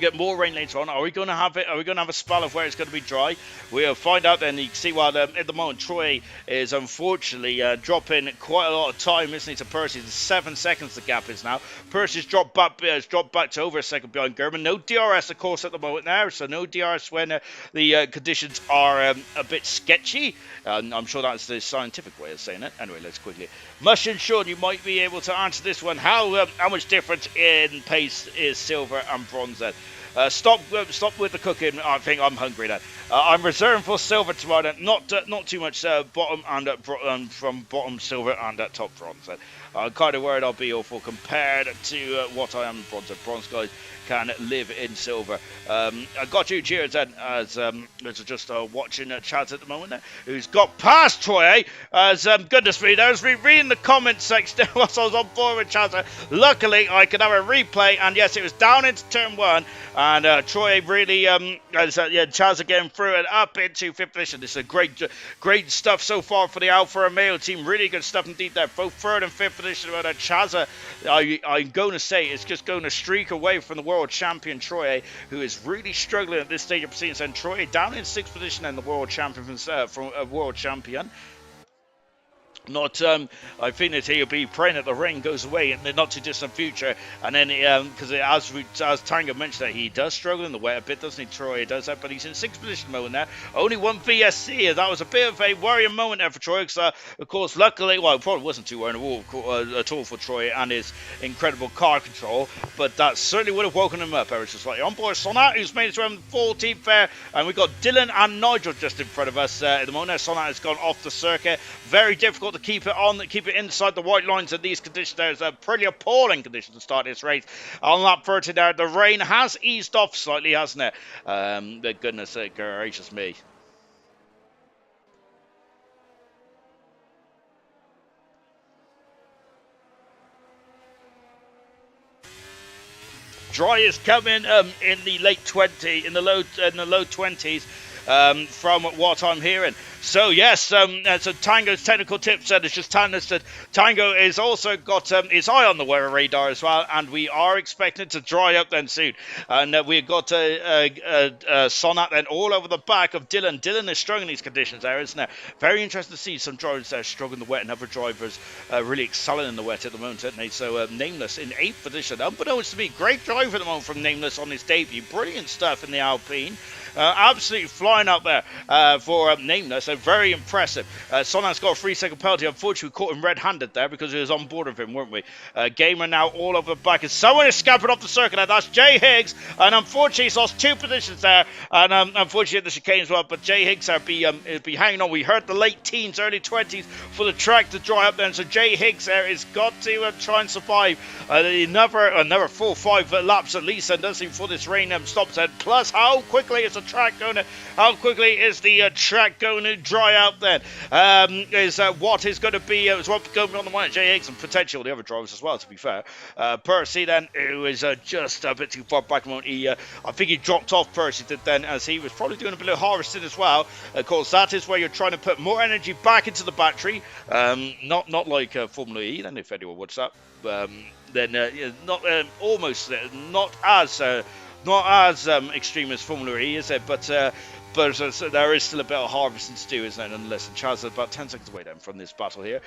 get more rain later on? Are we going to have it? Are we going to have a spell of where it's going to be dry? We'll find out then. You can see while at the moment Troy is unfortunately dropping quite a lot of time, isn't he, to Percy? 7 seconds the gap is now. Percy's dropped back to over a second behind German. No DRS, of course, at the moment there. So no DRS when the conditions are a bit sketchy. I'm sure that's the scientific way of saying it. Anyway, let's quickly. Mush and Sean, you might be able to answer this one. How much difference in pace is silver and bronze then? Stop with the cooking. I think I'm hungry then. I'm reserving for silver tomorrow. Not too much bottom and from bottom silver and top bronze. I'm kind of worried I'll be awful compared to what I am in bronze. Bronze guys can live in silver. I got you, cheers, then, as just watching chat at the moment there, who's got past Troy, as goodness me, there's me reading the comment section whilst I was on board with Chaz. Luckily, I could have a replay, and yes, it was down into turn 1, and Troy really, Chaz again through it up into 5th position. This is a great stuff so far for the Alfa Romeo team. Really good stuff indeed there. Both 3rd and 5th position. But Chaz, I'm going to say, it's just going to streak away from the world champion Troy, who is really struggling at this stage of proceedings. And Troy down in 6th position and the world champion from world champion. I think that he'll be praying that the rain goes away in the not too distant future, and then because as Tanga mentioned that he does struggle in the wet a bit, doesn't he? Troy does that, but he's in 6th position moment there. Only 1 VSC. That was a bit of a worrying moment there for Troy, because of course, luckily, well, it probably wasn't too worrying at all for Troy and his incredible car control, but that certainly would have woken him up ever so slightly. On board Sonat, who's made it to 14th there, and we've got Dylan and Nigel just in front of us at the moment. Sonat has gone off the circuit. Very difficult to keep it inside the white lines in these conditions. There's a pretty appalling condition to start this race. On lap 30 there, the rain has eased off slightly, hasn't it? The goodness gracious me. Dry is coming in the late 20s, in the low 20s. from what I'm hearing. So yes, so Tango's technical tips said it's just telling us that Tango is also got his eye on the weather radar as well, and we are expecting it to dry up then soon. And we've got Sonat then all over the back of Dylan. Dylan is struggling these conditions there, isn't it? Very interesting to see some drivers there struggling the wet and other drivers really excelling in the wet at the moment, aren't they? So Nameless in 8th position. Unbeknownst to me, great drive at the moment from Nameless on his debut. Brilliant stuff in the Alpine. Absolutely flying up there for Nameless. So very impressive. Sonat's got a 3-second penalty. Unfortunately, we caught him red-handed there because he was on board of him, weren't we? Gamer now all over the back. And someone is scampering off the circuit now. That's Jay Higgs. And unfortunately, he's lost 2 positions there. And unfortunately, the chicane as well. But Jay Higgs will be hanging on. We heard the late teens, early 20s for the track to dry up then. So Jay Higgs there has got to try and survive another 4-5 laps at least. And doesn't before this rain stops. And plus, how quickly is the track going to dry out then? Is what is going to be is what going on the way. Jay Higgs and potential the other drivers as well, to be fair. Percy then, who is just a bit too far back. I think he dropped off, Percy did then, as he was probably doing a bit of harvesting as well. Of course, that is where you're trying to put more energy back into the battery. Not like Formula E, then, if anyone wants that. Not as extreme as Formula E, is it? But there is still a bit of harvesting to do, isn't it? Unless Chaz is about 10 seconds away then from this battle here.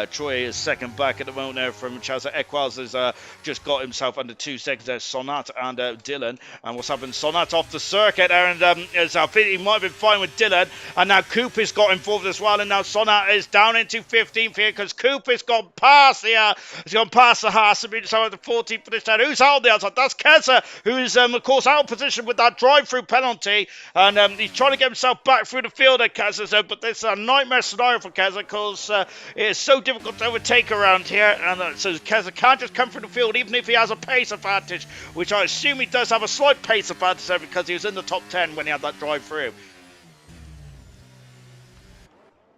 Troy is second back at the moment there from Chaz. Equals has just got himself under 2 seconds there. Sonat and Dylan. And what's happened? Sonat off the circuit there, and I think he might have been fine with Dylan. And now Coop has got involved as well. And now Sonat is down into 15th here because Coop has gone past the Haas and been so at the 14th for this time. Who's out on the outside? That's Keza, who's of course out of position with that drive-through penalty. And he's trying to get himself back through the field at Keza, but this is a nightmare scenario for Keza because it is so difficult to overtake around here, and so Keza can't just come through the field even if he has a pace advantage, which I assume he does have a slight pace advantage there because he was in the top 10 when he had that drive through.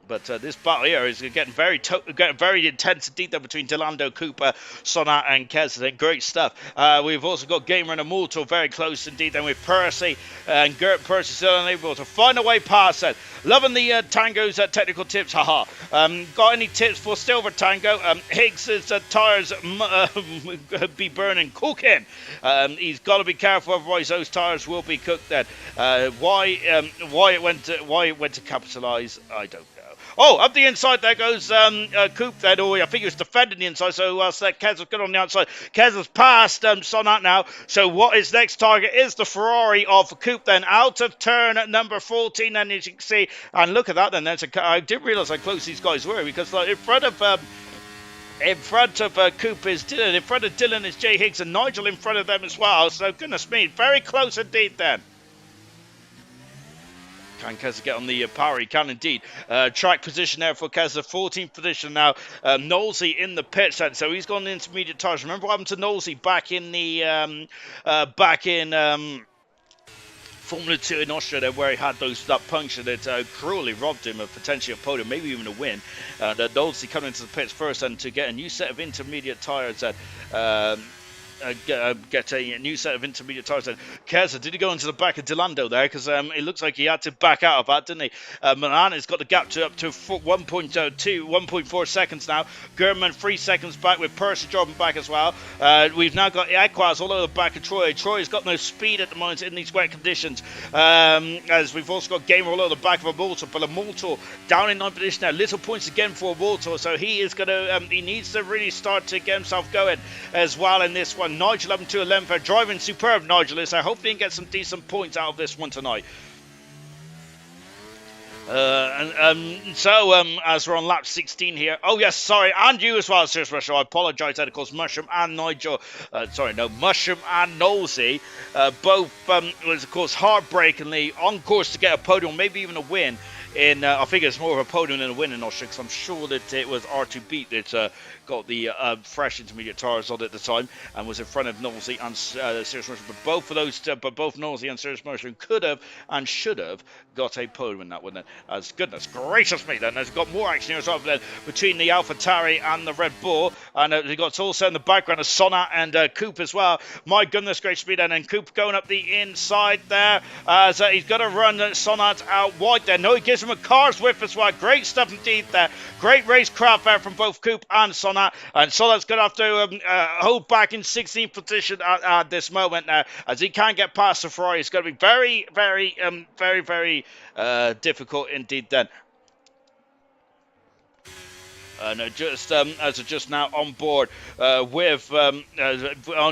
But this battle here is getting very intense indeed there between Delando, Cooper, Sonat and Kez. Great stuff. We've also got Gamer and Amulto very close indeed. Then with Percy and Gert. Percy still unable to find a way past that. Loving the Tango's technical tips. Haha. Got any tips for Silver Tango? Higgs' tyres be burning, cooking. He's got to be careful, otherwise those tyres will be cooked then. Why it went to capitalise, I don't know. Oh, up the inside there goes Coop then. Oh, I think he was defending the inside, so Kez was good on the outside. Kez has passed Sonat now. So what his next target is the Ferrari of Coop then, out of turn number 14, and as you can see, and look at that then. I didn't realise how close these guys were, because like, in front of Coop is Dylan, in front of Dylan is Jay Higgs, and Nigel in front of them as well. So goodness me, very close indeed then. Can Keza get on the power? He can indeed. Track position there for Keza, 14th position now. Knowlesy in the pits, so he's gone intermediate tires. Remember what happened to Knowlesy back in Formula 2 in Austria there, where he had that puncture that cruelly robbed him of potentially a podium, maybe even a win. Knowlesy coming into the pits first and to get a new set of intermediate tires that get a new set of intermediate tires. And Keza, did he go into the back of Delando there? Because it looks like he had to back out of that, didn't he? Milan has got the gap up to 1.4 seconds now. German 3 seconds back, with Percy dropping back as well. We've now got Aquas all over the back of Troy. Troy's got no speed at the moment in these wet conditions. As we've also got Gamer all over the back of Amulto, but Amulto down in 9th position now. Little points again for Amulto, so he is going to, he needs to really start to get himself going as well in this one. Nigel up to 11th, driving superb Nigel is. I hope he can get some decent points out of this one tonight. As we're on lap 16 here. Oh yes, sorry, and you as well, Serious Rusher. I apologise that, of course, Mushroom and Nigel. Mushroom and Nosey. Both was, of course, heartbreakingly on course to get a podium, maybe even a win in, I think it's more of a podium than a win in Austria, because I'm sure that it was R2 that got the fresh intermediate tyres on at the time and was in front of Knowlesy and Serious Motion. But both of those, both Knowlesy and Serious Motion could have and should have got a podium in that one then. As goodness gracious me, then there's got more action here as well then between the AlphaTauri and the Red Bull, and we've got also in the background of Sonat and Coop as well. My goodness gracious me then, and Coop going up the inside there as he's got to run Sonat out wide there. No, he gives him a car's whip as well. Great stuff indeed there. Great racecraft there from both Coop and Sonat, and Sonat's going to have to hold back in 16th position at this moment now, as he can't get past the Ferrari. It's going to be very difficult indeed then. No, just as just now on board with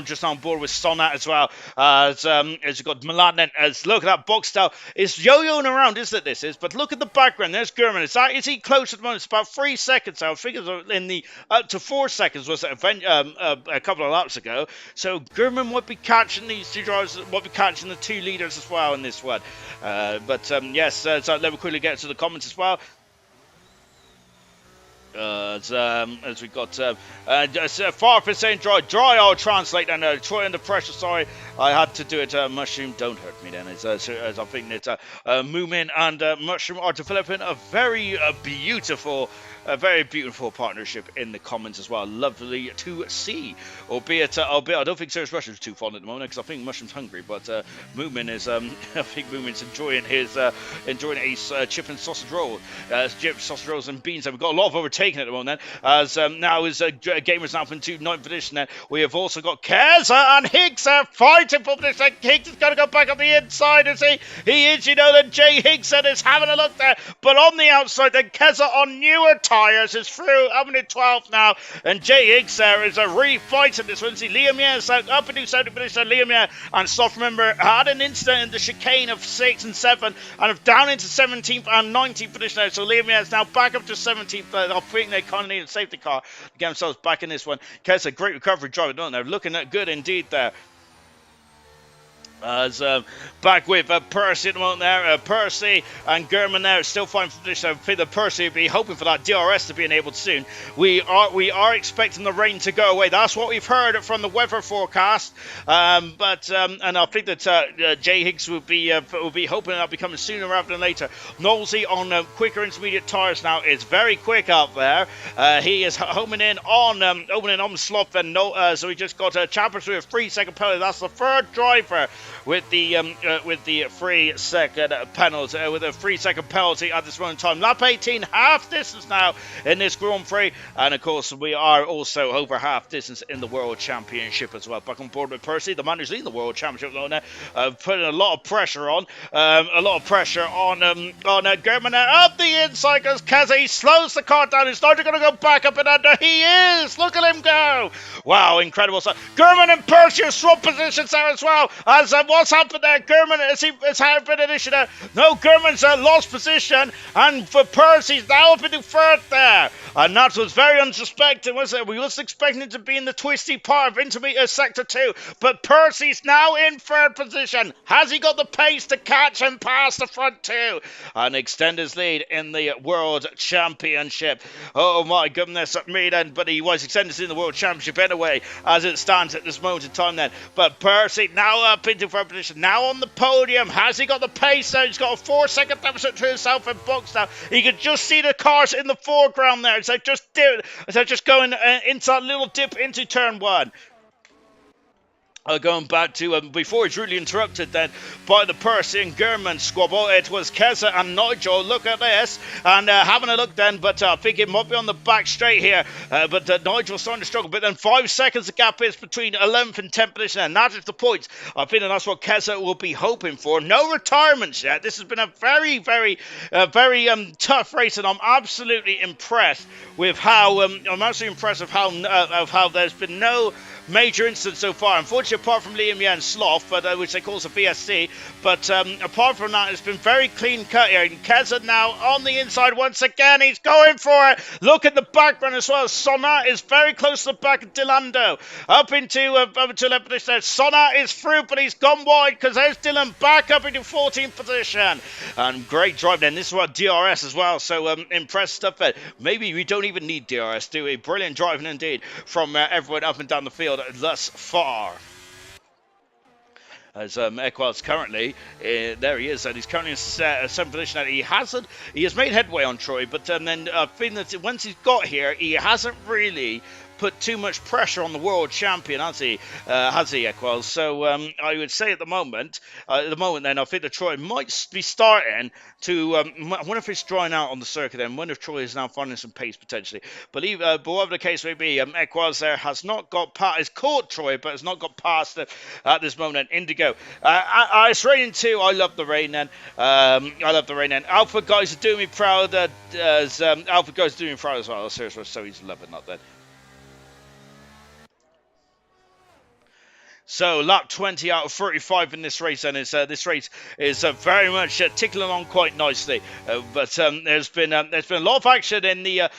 just on board with Sonat as well, as you've got Milan. As look at that box style, it's yo-yoing around, isn't it? This is, but look at the background. There's Gurman. Is he close at the moment? It's about 3 seconds. I think in the up to 4 seconds was a couple of laps ago. So Gurman would be catching these two drivers, would be catching the two leaders as well in this one. Yes, so let me quickly get to the comments as well. As we got 5% saying dry, I'll translate, and Troy under pressure, sorry, I had to do it. Mushroom, don't hurt me then, as I think that Moomin and Mushroom are developing a very beautiful partnership in the comments as well. Lovely to see, albeit I don't think Serious Russia's too fond at the moment, because I think Mushroom's hungry, but Moomin is I think Moomin's enjoying his chip and sausage roll, chip, sausage rolls and beans. And we've got a lot of overtaking at the moment then, as now is Gamers now up to 9th position then. We have also got Keza and Higgs fighting for this. Higgs is going to go back on the inside, is he? He is, then Jay Higgs is having a look there, but on the outside then Keza on newer tyres is through, up in 12th now, and Jay Higgs there is really fighting this one. See, Liam Year's up into 70th position. Liam Year and Soft, remember, had an incident in the chicane of 6 and 7 and have down into 17th and 19th position now. So Liam Year is now back up to 17th. I think they kind of need a safety car to get themselves back in this one. Keza, great recovery driver, don't they? Looking at good indeed there. As back with Percy at the moment there. Percy and Gurman there still fighting for this. I think that Percy will be hoping for that DRS to be enabled soon. We are expecting the rain to go away. That's what we've heard from the weather forecast. And I think that Jay Higgs will be hoping that'll be coming sooner rather than later. Knowlesy on quicker intermediate tyres now is very quick up there. He is homing in on slot. And so he just got a champion through a 3-second penalty. That's the third driver with the 3-second penalty, with a 3-second penalty at this moment in time. Lap 18, half distance now in this Grand Prix, and of course we are also over half distance in the World Championship as well. Back on board with Percy, the man who's leading the World Championship now, putting a lot of pressure on, German up the inside goes Keza. He slows the car down. He's not going to go back up and under. He is. Look at him go. Wow, incredible stuff. German and Percy are swap positions there as well. As what's happened there? German has had a bit of issue there. No, German's lost position, and for Percy's now up into third there. And that was very unsuspected, wasn't it? We was expecting it to be in the twisty part of intermediate sector 2, but Percy's now in third position. Has he got the pace to catch and pass the front two and extend his lead in the World Championship? Oh my goodness me then, but he was extended in the World Championship anyway, as it stands at this moment in time then. But Percy now up into third position, now on the podium. Has he got the pace now? He's got a 4-second deficit to himself in box now. You can just see the cars in the foreground there. As they're just going into that little dip into turn 1. Going back to before he's really interrupted then by the Percy and German squabble. It was Keza and Nigel. Look at this, and having a look then, but I think it might be on the back straight here, but Nigel's starting to struggle. But then 5 seconds the gap is between 11th and 10th position, and that is the points. I think that's what Keza will be hoping for. No retirements yet. This has been a very tough race, and I'm absolutely impressed with how of how there's been no major incidents so far. Unfortunately, apart from Liam Yen Sloth, but which they call a VSC, but apart from that, it's been very clean cut here. And Keza now on the inside once again. He's going for it. Look at the background as well. Sonat is very close to the back of Dilando. Up into 11th position. Sonat is through, but he's gone wide because there's Dylan back up into 14th position. And great drive then. This is what DRS as well. So impressive stuff there. Maybe we don't even need DRS, do we? Brilliant driving indeed from everyone up and down the field thus far. As Equal's currently, there he is, and he's currently in 7th position. And he has made headway on Troy, but then I think that once he's got here, he hasn't really put too much pressure on the world champion, has he, Equal? So I would say at the moment then, I think that Troy might be starting to, I wonder if it's drying out on the circuit then. I wonder if Troy is now finding some pace potentially. But whatever the case may be, Equals there has not got past, has caught Troy, but has not got past it at this moment. Indigo. It's raining too. I love the rain then. Alpha guys are doing me proud. Alpha guys are doing me proud as well. Seriously, so he's loving that then. So lap 20 out of 35 in this race, and this race is very much ticking along quite nicely. But there's been a lot of action in the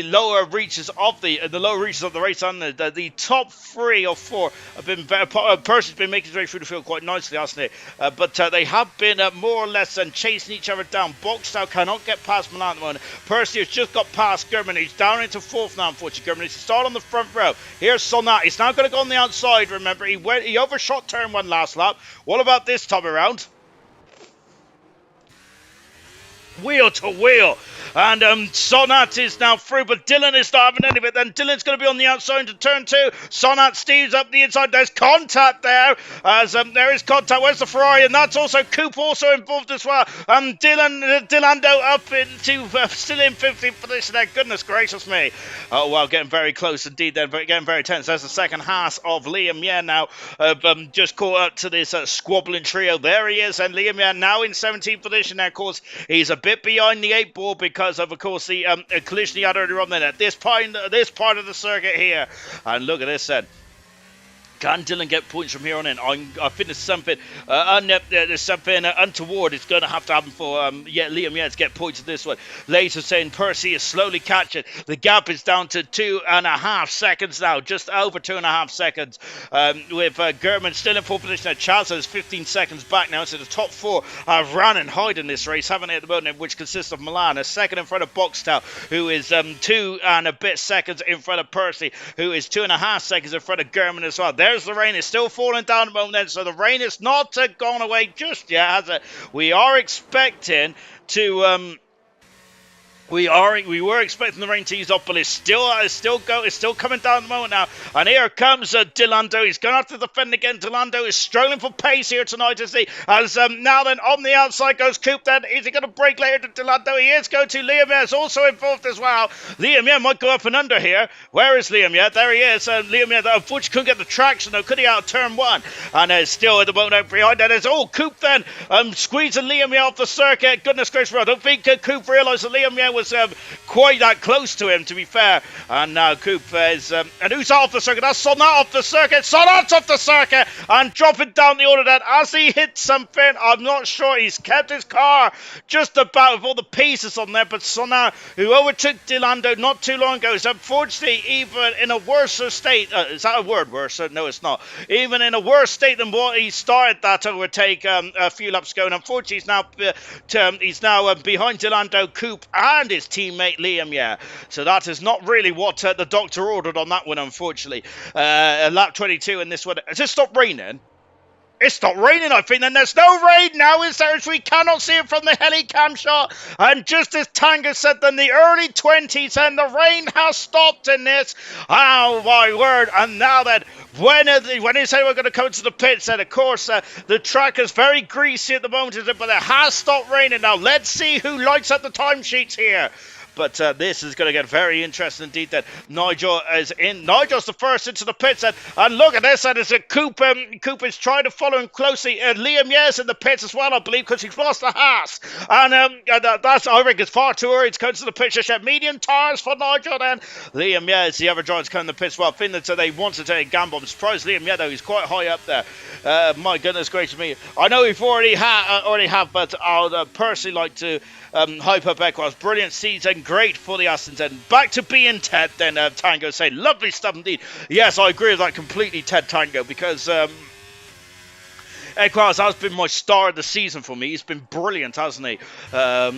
lower reaches of the race, and the top 3 or 4 have been better. Percy's been making his way through the field quite nicely, hasn't he? But they have been more or less chasing each other down. Boxtown cannot get past Milan at the moment. Percy has just got past German. He's down into 4th now, unfortunately. German needs to start on the front row. Here's Sonat. He's now going to go on the outside. Remember, he overshot turn 1 last lap. What about this time around? Wheel to wheel. And Sonat is now through, but Dylan is not having any of it. Then Dylan's going to be on the outside into turn 2. Sonat steams up the inside. There's contact there. As there is contact. Where's the Ferrari? And that's also Coop also involved as well. Dilando up into still in 15th position there. Goodness gracious me. Oh wow, getting very close indeed. Then getting very tense. There's the second half of Liam Yen now. Just caught up to this squabbling trio. There he is, and Liam Yen now in 17th position. Now, of course, he's a bit behind the 8 ball because of course, the collision he had earlier on then at this part of the circuit here. And look at this then. Can Dylan get points from here on in? I think there's something untoward is going to have to happen for Liam Yen to get points in this one. Later saying Percy is slowly catching. The gap is down to 2.5 seconds now, just over 2.5 seconds. With German still in 4th position. Chaz is 15 seconds back now. So the top 4 have ran and hide in this race, haven't they, at the moment, which consists of Milan, a second in front of Boxtel, who is 2 and a bit seconds in front of Percy, who is 2.5 seconds in front of German as well. There's the rain. It's still falling down at the moment then, so the rain is not gone away just yet, has it? We are expecting to we were expecting the rain to ease up, but it's still coming down at the moment now. And here comes Dilando. He's going to have to defend again. Dilando is struggling for pace here tonight, as now then on the outside goes Coop. Then is he going to break later to Dilando? He is going to. Liam Yen is also involved as well. Liam Yen might go up and under here. Where is Liam Yen? There he is. Liam Yen, unfortunately, couldn't get the traction though, could he, out of turn 1? And still at the moment out behind that is Coop then squeezing Liam Yen off the circuit. Goodness gracious, I don't think Coop realised that Liam Yen was quite that close to him, to be fair. And now Coop is and who's off the circuit? That's Sonat off the circuit. Sonat's off the circuit and dropping down the order then as he hits something. I'm not sure. He's kept his car just about with all the pieces on there, but Sonat, who overtook Dilando not too long ago, is unfortunately even in a worse state. Is that a word, worse? No, it's not. Even in a worse state than what he started that overtake a few laps ago. And unfortunately he's now behind Dilando, Coop and his teammate Liam, so that is not really what the doctor ordered on that one, unfortunately. Lap 22 in this one. Has it stopped raining? It's not raining, I think, and there's no rain now, is there? As we cannot see it from the helicam shot. And just as Tanga said, in the early 20s, and the rain has stopped in this. Oh, my word. And now then, when they say we're going to come to the pits, then, of course, the track is very greasy at the moment, but it has stopped raining now. Let's see who lights up the timesheets here. But this is going to get very interesting indeed. That Nigel is in. Nigel's the first into the pits, and look at this. And it's a Coop. Coop is trying to follow him closely. Liam Yes in the pits as well, I believe, because he's lost the Haas. And that's, I think, it's far too early to come to the pits. Just medium tires for Nigel. Then Liam Yes, the other driver's coming to the pits. Well, Finland said they want to take a gamble. I'm surprised Liam Yes, though, he's quite high up there. My goodness gracious me! I know we've already have, but I'd personally like to hype up Equals. Brilliant season, great for the Astons. And back to being Ted. Then Tango saying, lovely stuff indeed. Yes, I agree with that completely, Ted Tango, because Equals has been my star of the season for me. He's been brilliant, hasn't he?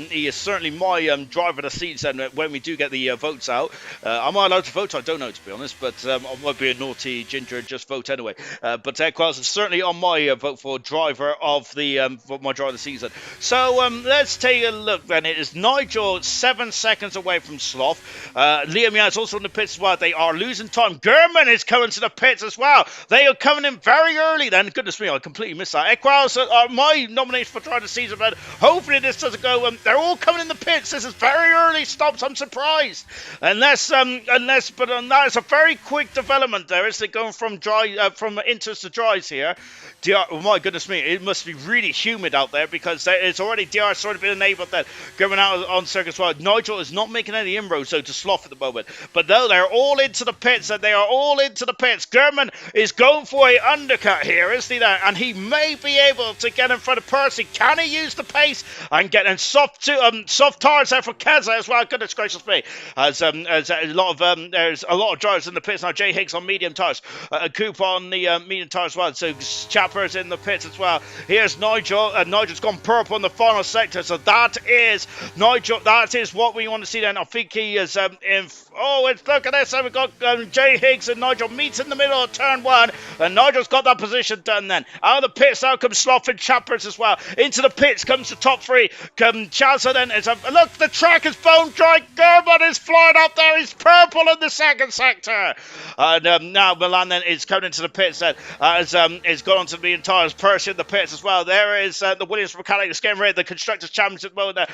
He is certainly my driver of the season when we do get the votes out. Am I allowed to vote? I don't know, to be honest, but I might be a naughty ginger and just vote anyway. But Equals is certainly on my vote for driver of the for my driver of the season. So let's take a look then. It is Nigel 7 seconds away from Sloth. Liam Young is also in the pits as well. They are losing time. German is coming to the pits as well. They are coming in very early then. Goodness me, I completely missed that. Equals are my nomination for driver of the season, but hopefully this doesn't go. They're all coming in the pits. This is very early stops. I'm surprised. Unless, but that is a very quick development there. Is it going from dry, from inters to dries here? Oh my goodness me, it must be really humid out there because it's already DR sort of been enabled that going out on circuit as well. Nigel is not making any inroads though to Sloth at the moment, but no, they're all into the pits, and they are all into the pits. German is going for a undercut here, isn't he there? And he may be able to get in front of Percy. Can he use the pace and get in soft tires there for Keza as well? Goodness gracious me, as a lot of there's a lot of drivers in the pits now. Jay Higgs on medium tires, Coop on the medium tires as well. So Chapper's in the pits as well. Here's Nigel. Nigel's gone purple in the final sector. So that is Nigel. That is what we want to see then. I think he is in. Oh, look at this. So we've got Jay Higgs and Nigel meet in the middle of turn one. And Nigel's got that position done then. Out of the pits now comes Sloth and Chappers as well. Into the pits comes the top three. Chazza then is look, the track is bone dry. German is flying up there. He's purple in the second sector. And now Milan then is coming into the pits then. As is gone onto the tires. Percy in the pits as well. There is the Williams mechanics getting rid of the Constructors' Championship mode there.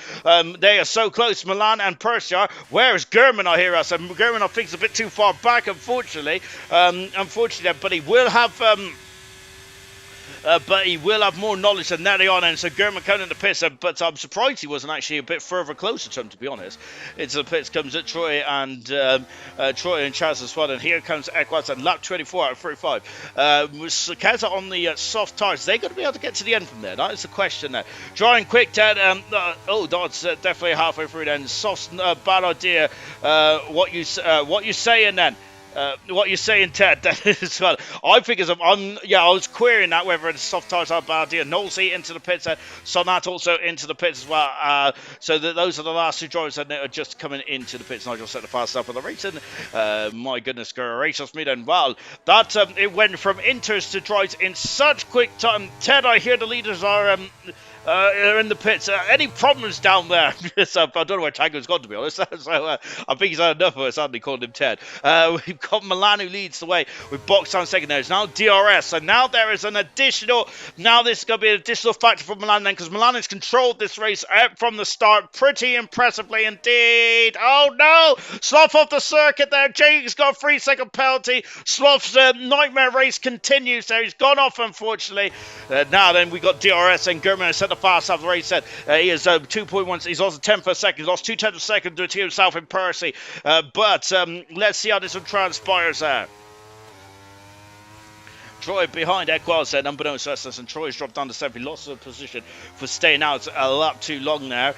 They are so close. Milan and Percy are. Where is German? I hear us. And German, I think, is a bit too far back, unfortunately. But he will have. But he will have more knowledge than Nelly on, and so German coming in the pits. But I'm surprised he wasn't actually a bit further closer to him, to be honest. Into the pits comes Troy and Chaz as well. And here comes Equals at lap 24 out of 35. Keza on the soft tires. They're going to be able to get to the end from there. That is the question there. Drawing quick, Ted. That's definitely halfway through then. Soft, bad idea. What you saying then? What you're saying, Ted, as well. I think I was querying that whether the soft tires are a bad idea. Knowlesy into the pits, Sonat also into the pits as well. So those are the last two drivers that are just coming into the pits. Nigel set the fast up for the racing. My goodness, gracious me then. Well, that it went from inters to drives in such quick time. Ted, I hear the leaders are in the pits. Any problems down there? So, I don't know where Tango's gone, to be honest. So I think he's had enough of us, hadn't he, called him Ted. We've got Milan who leads the way with box on second there. It's now DRS. So now there is an additional. Now this is going to be an additional factor for Milan then, because Milan has controlled this race from the start pretty impressively indeed. Oh no! Sloth off the circuit there. Jake's got a 3-second penalty. Sloth's nightmare race continues there. He's gone off, unfortunately. Now then we got DRS and German has set the fast half of the race set. He is 2.1. He's lost a 10th per second. He's lost 2/10 of a second to himself in Percy. But let's see how this one transpires there. Troy behind Equals there, unbeknownst to us, and Troy's dropped down to 7th. He lost the position for staying out a lap too long there.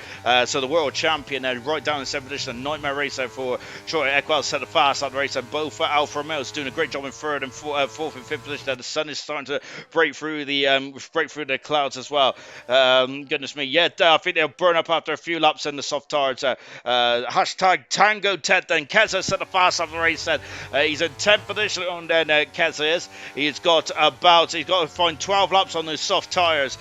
So the world champion there, right down in 7th position. A nightmare race there for Troy. Equals set the fast out the race, and both Alfa Romeo's doing a great job in 3rd and 4th and 5th position there. The sun is starting to break through the clouds as well. Goodness me, yeah, I think they'll burn up after a few laps in the soft tires. Hashtag Tango Ted then. Keza set the fast out the race then. He's in 10th position on then Keza is. He's got got to find 12 laps on those soft tyres.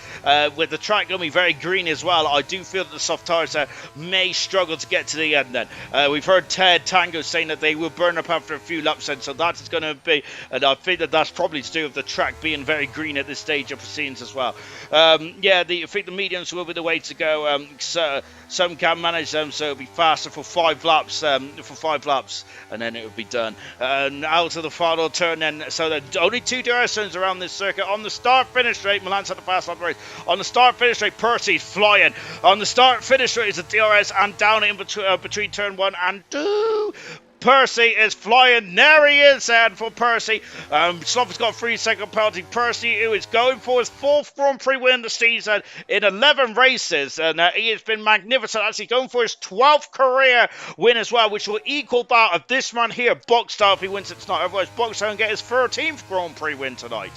With the track going to be very green as well, I do feel that the soft tyres may struggle to get to the end then. We've heard Ted Tango saying that they will burn up after a few laps then, so that is going to be, and I think that that's probably to do with the track being very green at this stage of proceedings as well. I think the mediums will be the way to go. So some can manage them, so it'll be faster for 5 laps, and then it will be done. Out of the final turn then, so there are only 2 DRS turns around this circuit. On the start-finish straight, Milan's had the fast lap race. On the start-finish straight, Percy's flying. On the start-finish straight is a DRS, and down in between turn 1 and 2. Percy is flying. There he is, and for Percy. Sloth has got a 3-second penalty. Percy, who is going for his 4th Grand Prix win of the season in 11 races, and he has been magnificent. Actually, going for his 12th career win as well, which will equal that of this man here, Boxstar, if he wins it tonight. Otherwise, Boxstar can get his 13th Grand Prix win tonight.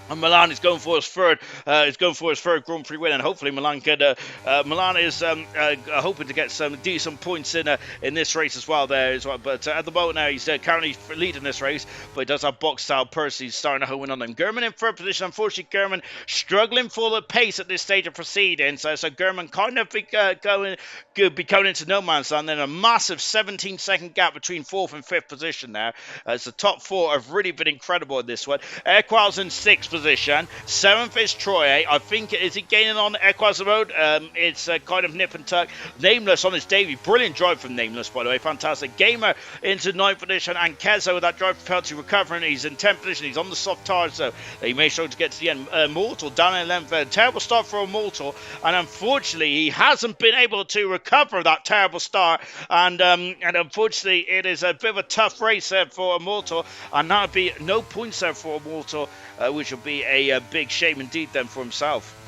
And Milan is going for his third. Grand Prix win, and hopefully Milan can. Milan is hoping to get some decent points in this race as well. But at the moment now he's currently leading this race, but he does have box style. Percy starting to home in on them. German in third position. Unfortunately, German struggling for the pace at this stage of proceedings. So German kind of be going into no man's land. Then a massive 17-second gap between 4th and 5th position there. As the top 4 have really been incredible in this one. Equals in 6th position. 7th is Troy. I think, is he gaining on Equals Road? It's kind of nip and tuck. Nameless on his debut. Brilliant drive from Nameless, by the way. Fantastic. Gamer into 9th position, and Kezo with that drive penalty recovering. He's in 10th position. He's on the soft tires, so he may struggle to get to the end. Mortal down in 11th. Terrible start for Mortal, and unfortunately he hasn't been able to recover that terrible start, and unfortunately it is a bit of a tough race for Mortal, and that would be no points there for Mortal, which will be a big shame indeed then for himself.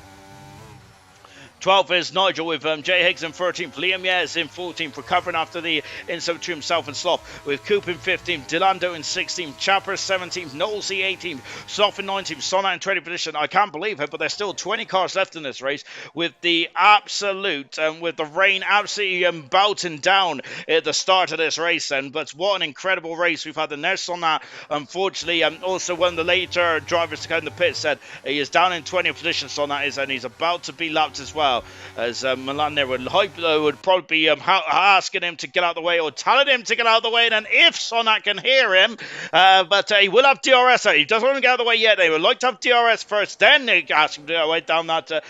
12th is Nigel with Jay Higgs in 13th. Liam Yes in 14th, recovering after the insult to himself and Sloth. With Coop in 15th, Delando in 16th, Chapper 17th, Knowles 18th, Sloth in 19th, Sonna in 20th position. I can't believe it, but there's still 20 cars left in this race with the absolute, with the rain absolutely belting down at the start of this race then. But what an incredible race we've had. And there's Sonna, unfortunately, also one of the later drivers to come in the pit said he is down in 20th position, Sonna is, and he's about to be lapped as well. As Milan there would probably be asking him to get out of the way, or telling him to get out of the way, and then if Sonak can hear him, but he will have DRS. He doesn't want to get out of the way yet. They would like to have DRS first, then they ask him to get away down that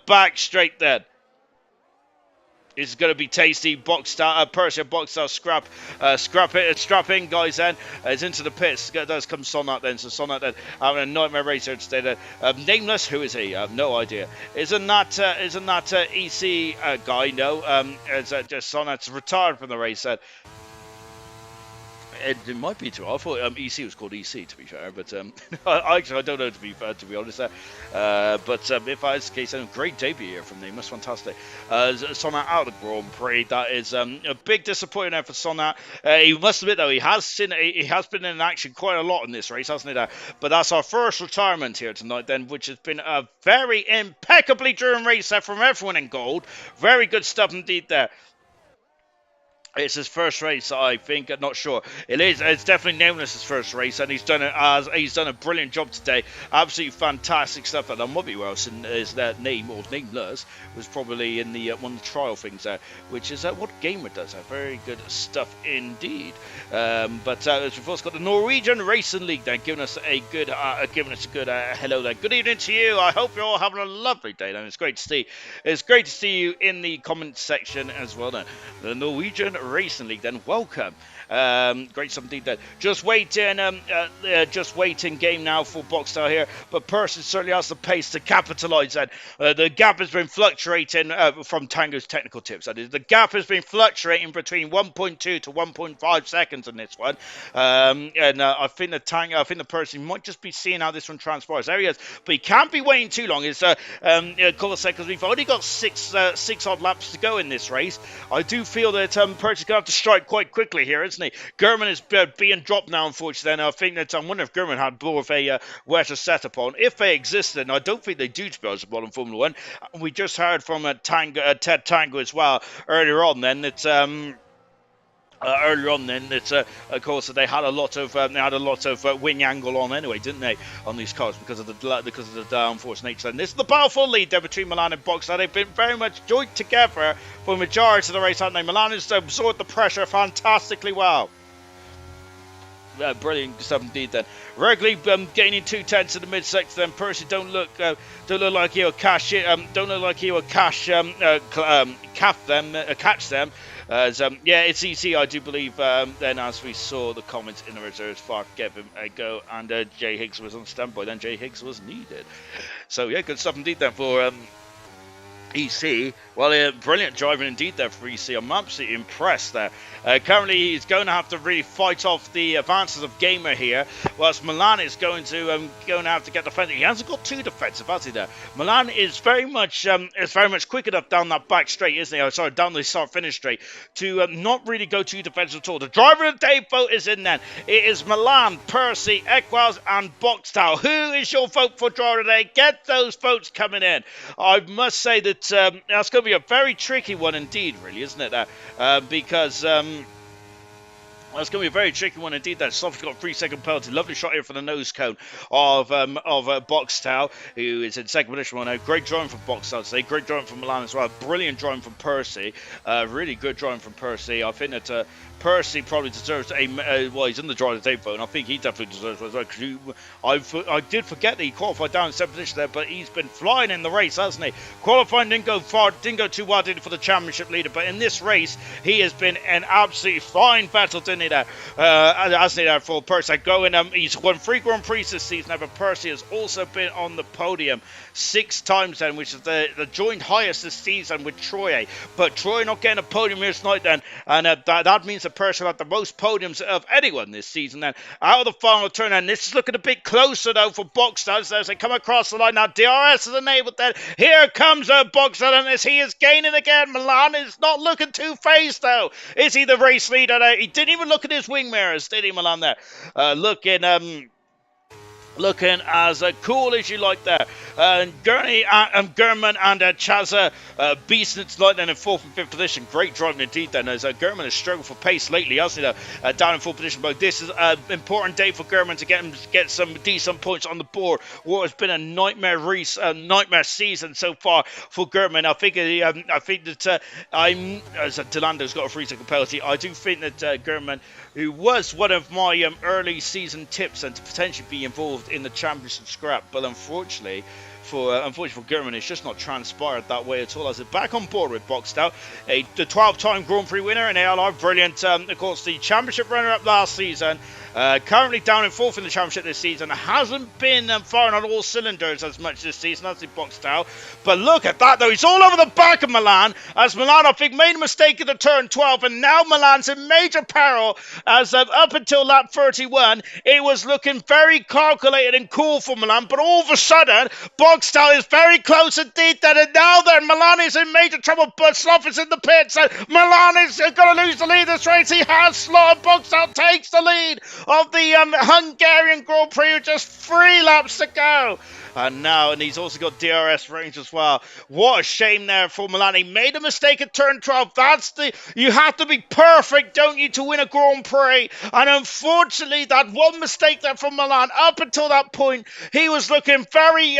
back straight there. It's going to be tasty. Persia Boxstar strap in, guys. Then it's into the pits. Does come Sonat then. So Sonat then having a nightmare racer instead. Nameless, who is he? I have no idea. Isn't that EC guy? No. It's just Sonat's retired from the race. It might be too. I thought EC was called EC, to be fair, but I don't know, to be honest. But if that's the case, then great debut here from Nameless, fantastic. Sonat out of the Grand Prix. That is a big disappointment for Sonat. He must admit though, he has been in action quite a lot in this race, hasn't he? But that's our first retirement here tonight, then, which has been a very impeccably driven race from everyone in gold. Very good stuff indeed there. It's his first race, I think. I'm not sure. It is. It's definitely Nameless' first race, and he's done a brilliant job today. Absolutely fantastic stuff. And I'm wondering where else is that name, or Nameless was probably in the one of the trial things there, which is what Gamer does. Very good stuff indeed. But we've also got the Norwegian Racing League then giving us a good hello there. Good evening to you. I hope you're all having a lovely day. And it's great to see. It's great to see you in the comment section as well. Then the Norwegian Racing League, then welcome. Great stuff indeed then. Just waiting game now for Boxstar here, but Person certainly has the pace to capitalise then. The gap has been fluctuating from Tango's technical tips. That is, the gap has been fluctuating between 1.2 to 1.5 seconds in this one. I think the Person might just be seeing how this one transpires. There he is, but he can't be waiting too long. It's a couple of seconds. We've only got six odd laps to go in this race. I do feel that Person's going to have to strike quite quickly here, isn't he? German is being dropped now, unfortunately. And I think that I wonder if German had more of a wetter setup on. If they existed, and I don't think they do, to be honest, in Formula 1. We just heard from Ted Tango as well earlier on then that earlier on, then it's of course they had a lot of wing angle on anyway, didn't they, on these cars because of the unfortunate nature. And this is the powerful lead there between Milan and Boxtel. They've been very much joined together for the majority of the race, haven't they? Milan has absorbed the pressure fantastically well. Brilliant stuff indeed. Then Regley gaining 2/10 in the midsection. Then Percy don't look like he'll catch them. As yeah, it's EC, I do believe. Then, as we saw the comments in the reserves, Fark gave him a go, and Jay Higgs was on standby. Then Jay Higgs was needed. So yeah, good stuff indeed. Then for EC. Well, brilliant driving indeed there for EC. I'm absolutely impressed there. Currently, he's going to have to really fight off the advances of Gamer here, whilst Milan is going to have to get defensive. He hasn't got too defensive, has he? There, Milan is very much quick enough down that back straight, isn't he? Oh, sorry, down the start-finish straight to not really go too defensive at all. The driver of the day vote is in. Then it is Milan, Percy, Equals, and Boxtel. Who is your vote for driver of the day? Get those votes coming in. I must say that that's going to be a very tricky one indeed, really, isn't it? Because that's going to be a very tricky one indeed. That Slovakia got a 3-second penalty. Lovely shot here for the nose cone of Boxtel, who is in second position. Well, great driving from Boxtel today. Great driving from Milan as well. Brilliant driving from Percy. Really good driving from Percy. I think that Percy probably deserves well, he's in the driver of the day vote, and I think he definitely deserves it as well. Because I did forget that he qualified down in second position there, but he's been flying in the race, hasn't he? Qualifying didn't go too well, did it, for the championship leader, but in this race, he has been an absolutely fine battle, didn't he, there? Hasn't he, there, for Percy? He's won 3 Grand Prix this season, but Percy has also been on the podium 6 times then, which is the joint highest this season with Troy. But Troy not getting a podium here tonight then, and that means the person had the most podiums of anyone this season then. Out of the final turn, and this is looking a bit closer though for Boxtel as they come across the line. Now DRS is enabled then. Here comes Boxtel, and as he is gaining again, Milan is not looking too phased though. Is he the race leader there? He didn't even look at his wing mirrors, did he, Milan there? Looking as cool as you like there. Gurney, Gurman and Chaza beasting it tonight then in 4th and 5th position. Great driving indeed then, as Gurman has struggled for pace lately, hasn't he? Down in 4th position. But this is an important day for Gurman to get some decent points on the board. What has been a nightmare race, a nightmare season so far for Gurman. I think that as Delando's got a 3-second penalty. I do think that Gurman, who was one of my early season tips and to potentially be involved in the championship scrap, but unfortunately for Gurman, it's just not transpired that way at all. As it back on board with Boxtel, the 12-time Grand Prix winner in ALR, brilliant. Of course, the championship runner-up last season. Currently down in 4th in the championship this season. Hasn't been firing on all cylinders as much this season as the Boxtel. But look at that though. He's all over the back of Milan. As Milan, I think, made a mistake at the turn 12. And now Milan's in major peril. As up until lap 31, it was looking very calculated and cool for Milan. But all of a sudden, Boxtel is very close indeed. And now then, Milan is in major trouble. But Slough is in the pits. And Milan is going to lose the lead this race. He has Slough. Boxtel takes the lead of the Hungarian Grand Prix with just 3 laps to go. And he's also got DRS range as well. What a shame there for Milan. He made a mistake at turn 12. You have to be perfect, don't you, to win a Grand Prix? And unfortunately, that one mistake there from Milan, up until that point, he was looking very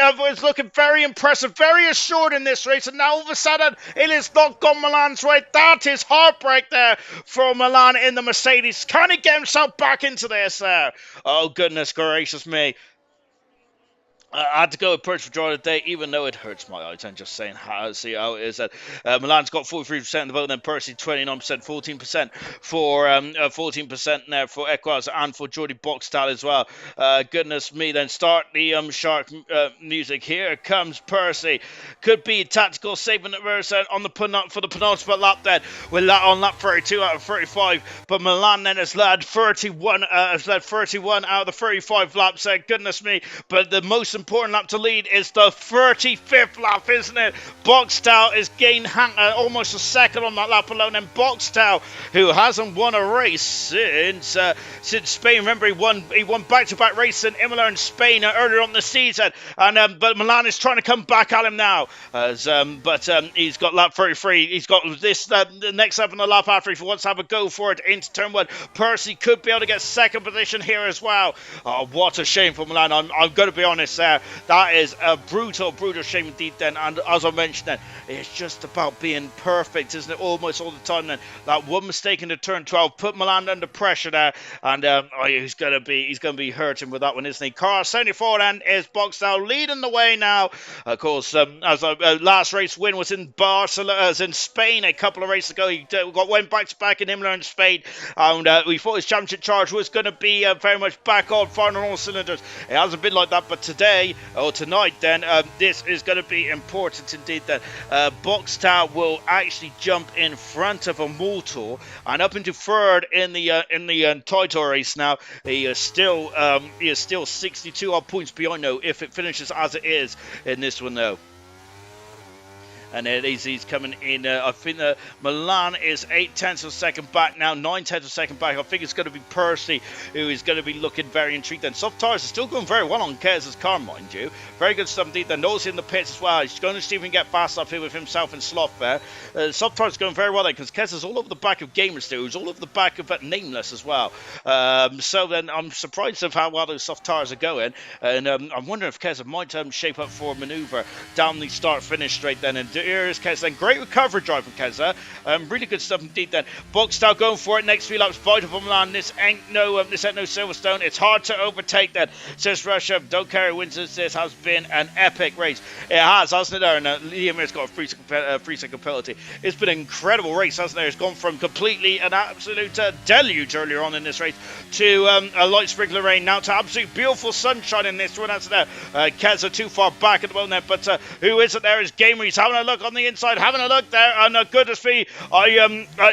impressive, very assured in this race. And now all of a sudden, it is not gone Milan's way. That is heartbreak there for Milan in the Mercedes. Can he get himself back into this there? Oh, goodness gracious me. I had to go with Perch for driver of the day, even though it hurts my eyes. I'm just saying, see how it is that Milan's got 43% of the vote, then Percy 29%, 14% for 14% there for Equaz and for Jordy Boxtel as well. Goodness me! Then start the shark music. Here comes Percy. Could be tactical saving at reverse on the for the penultimate lap. Then on lap 32 out of 35, but Milan then has led 31 out of the 35 laps. Goodness me! But the most important lap to lead is the 35th lap, isn't it? Boxtel is gained almost a second on that lap alone, and Boxtel, who hasn't won a race since Spain. Remember, he won back-to-back races in Imola and Spain earlier on the season, and but Milan is trying to come back at him now. But he's got lap 33. He's got this the next lap on the lap after if he wants to have a go for it into turn 1. Percy could be able to get second position here as well. Oh, what a shame for Milan. I'm going to be honest there. That is a brutal shame indeed then. And as I mentioned then, it's just about being perfect, isn't it? Almost all the time then. That one mistake in the turn 12 put Milan under pressure there. And he's going to be hurting with that one, isn't he? Car 74 then is Boxtel leading the way now. Of course, as last race win was in Barcelona, in Spain a couple of races ago. He went back-to-back in Imola and Spain. And we thought his championship charge was going to be very much back on, firing on all cylinders. It hasn't been like that, but today, or tonight then, this is going to be important indeed then. Boxtel will actually jump in front of a Multor and up into third in the title race now. He is still 62 odd points behind though, if it finishes as it is in this one though. And he's coming in. I think Milan is 8/10 of a second back now, 9/10 of a second back. I think it's going to be Percy who is going to be looking very intrigued. And soft tires are still going very well on Kez's car, mind you. Very good stuff indeed. Then Noel's in the pits as well. He's going to see if he can get fast up here with himself and Sloth there. Soft tires going very well there because Kez is all over the back of Gamers too. He's all over the back of Nameless as well. So then I'm surprised of how well those soft tires are going. And I'm wondering if Kez might shape up for a manoeuvre down the start-finish straight then. And here is Kez then. Great recovery drive from Kez. Really good stuff indeed then. Boxtel going for it. Next few laps, vital for Milan. This ain't no Silverstone. It's hard to overtake that. Says Russia. Don't carry wins. This has been an epic race. It has, hasn't it? There? And Liam has got a 3-second penalty. It's been an incredible race, hasn't it? It's gone from completely an absolute deluge earlier on in this race to a light sprinkler rain. Now to absolute beautiful sunshine in this one. Hasn't there? Kez are too far back at the moment there, but who isn't there is Gamer. He's having a look on the inside, having a look there, and goodness me,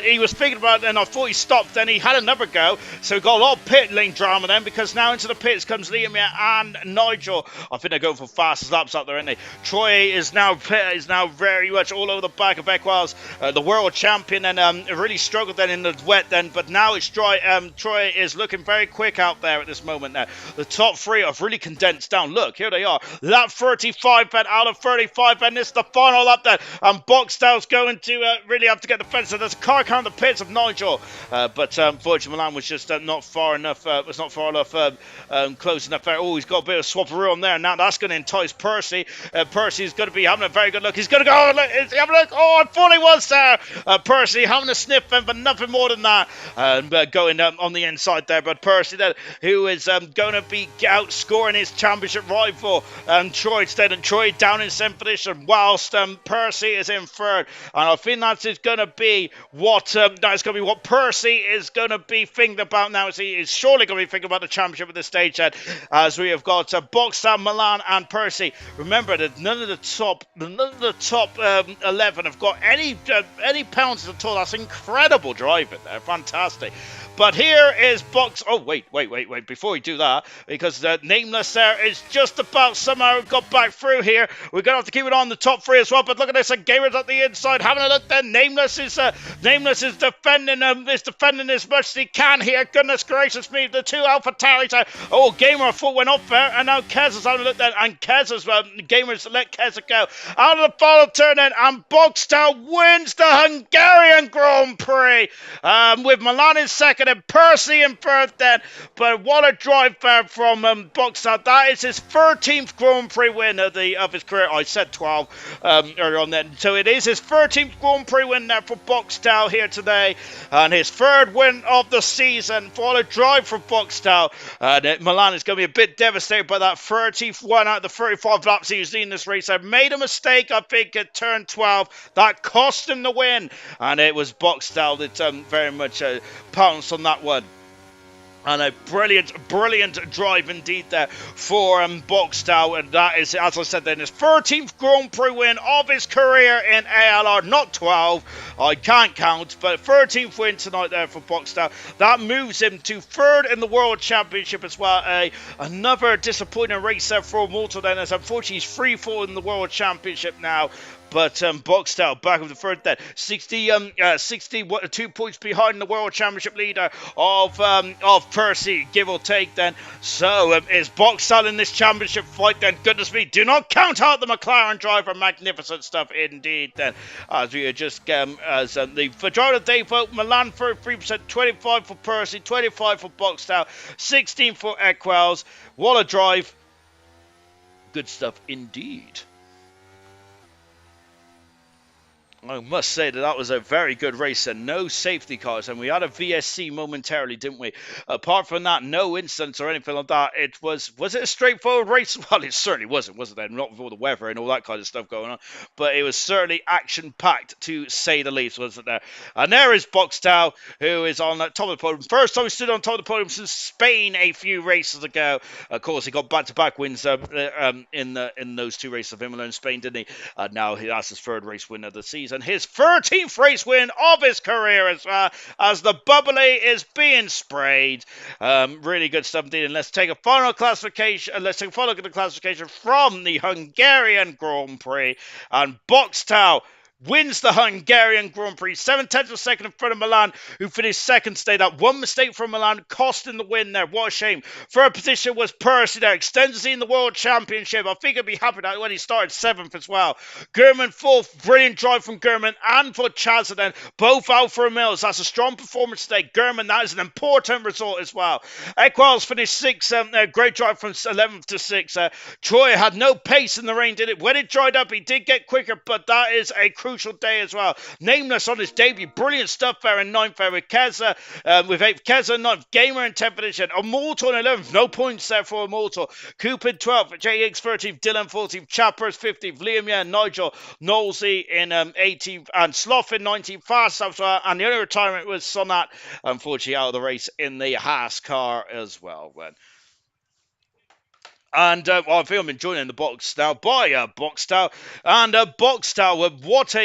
he was speaking about it and I thought he stopped, then he had another go, so we got a lot of pit lane drama then, because now into the pits comes Liam and Nigel. I think they're going for fastest laps up there, aren't they? Troy is now very much all over the back of Equals, the world champion, and really struggled then in the wet then, but now it's Troy. Troy is looking very quick out there at this moment now. The top three have really condensed down. Look, here they are. Lap 35 then, out of 35, and this is the final lap then. And Boxtel's going to really have to get the fence. So there's a car coming the pits of Nigel, but Virgin Milan was just not far enough. Close enough there. Oh, he's got a bit of swapperoo on there. Now that's going to entice Percy. Percy's going to be having a very good look. He's going to go. Oh, look, is he having a look? Oh, I thought he was there. Percy having a sniff, but nothing more than that. Going on the inside there, but Percy then, who is going to be outscoring his championship rival, Troy instead, and Troy down in 7th position, whilst Percy is in third, and I think that's going to be what Percy is going to be thinking about now. He is surely going to be thinking about the championship at this stage, as we have got Boxtel, Milan, and Percy. Remember that none of the top 11 have got any penalties at all. That's incredible driving there, fantastic. But here is Box. Oh, wait. Before we do that, because the Nameless there is just about somehow got back through here. We're going to have to keep it on the top three as well. But look at this. Gamer's at the inside having a look there. Nameless is defending as much as he can here. Goodness gracious me. The two Alpha Talis. Oh, Gamer, I thought went off there. And now Kez is having a look there. And Kez as well. Gamer's let Kez go. Out of the final turn then. And Boxtel wins the Hungarian Grand Prix. With Milan in second and Percy in third then. But what a drive from Boxtel. That is his 13th Grand Prix win of his career. I said 12 earlier on then. So it is his 13th Grand Prix win there for Boxtel here today. And his third win of the season. What a drive from Boxtel. Milan is going to be a bit devastated by that 31 out of the 35 laps he's in this race. I made a mistake, I think, at turn 12. That cost him the win. And it was Boxtel that very much pounced on that one. And a brilliant drive indeed there for Boxtel. And that is, as I said, then his 13th Grand Prix win of his career in ALR. Not 12, I can't count, but 13th win tonight there for Boxtel. That moves him to third in the World Championship as well. Another disappointing race there for Mortal then, as unfortunately he's free falling in the World Championship now. But Boxtel back of the third then, 2 points behind the World Championship leader of Percy, give or take then. So is Boxtel in this championship fight then? Goodness me, do not count out the McLaren driver. Magnificent stuff indeed then. As we just the Fajada Day vote, Milan 33%, 25 for Percy, 25 for Boxtel, 16 for Equels. What a drive. Good stuff indeed. I must say that was a very good race and no safety cars, and we had a VSC momentarily, didn't we? Apart from that, no incidents or anything like that. Was it a straightforward race? Well, it certainly wasn't it? Not with all the weather and all that kind of stuff going on, but it was certainly action-packed to say the least, wasn't there? And there is Boxtel, who is on the top of the podium. First time he stood on top of the podium since Spain a few races ago. Of course, he got back-to-back wins in those two races of Imola and Spain, didn't he? Now that's his third race win of the season. His 13th race win of his career as the bubbly is being sprayed. Really good stuff indeed. And let's take a final classification. Let's take a final look at the classification from the Hungarian Grand Prix. And Boxtel wins the Hungarian Grand Prix, 7/10 of a second in front of Milan, who finished second today. That one mistake from Milan cost him the win there. What a shame. Third position was Percy there, extends in the World Championship. I think he'd be happy that when he started 7th as well. German fourth, brilliant drive from German and for Chazaden, both Alfa Romeos. That's a strong performance today. German, that is an important result as well. Equals finished 6th, great drive from 11th to 6th. Troy had no pace in the rain, did it? When it dried up, he did get quicker, but that is a crucial day as well. Nameless on his debut. Brilliant stuff there in 9th there with Keza. With 8th, Keza 9th. Gamer in 10th position. Immortal in 11th. No points there for Immortal. Cupid 12th. JX 13th. Dylan 14th. Chappers 15th. Liam, Nigel. Knowlesy in 18th. And Sloth in 19th. Fast as well. And the only retirement was Sonat, unfortunately, out of the race in the Haas car as well. And I feel I'm enjoying the box now by Boxtel. And Boxtel, what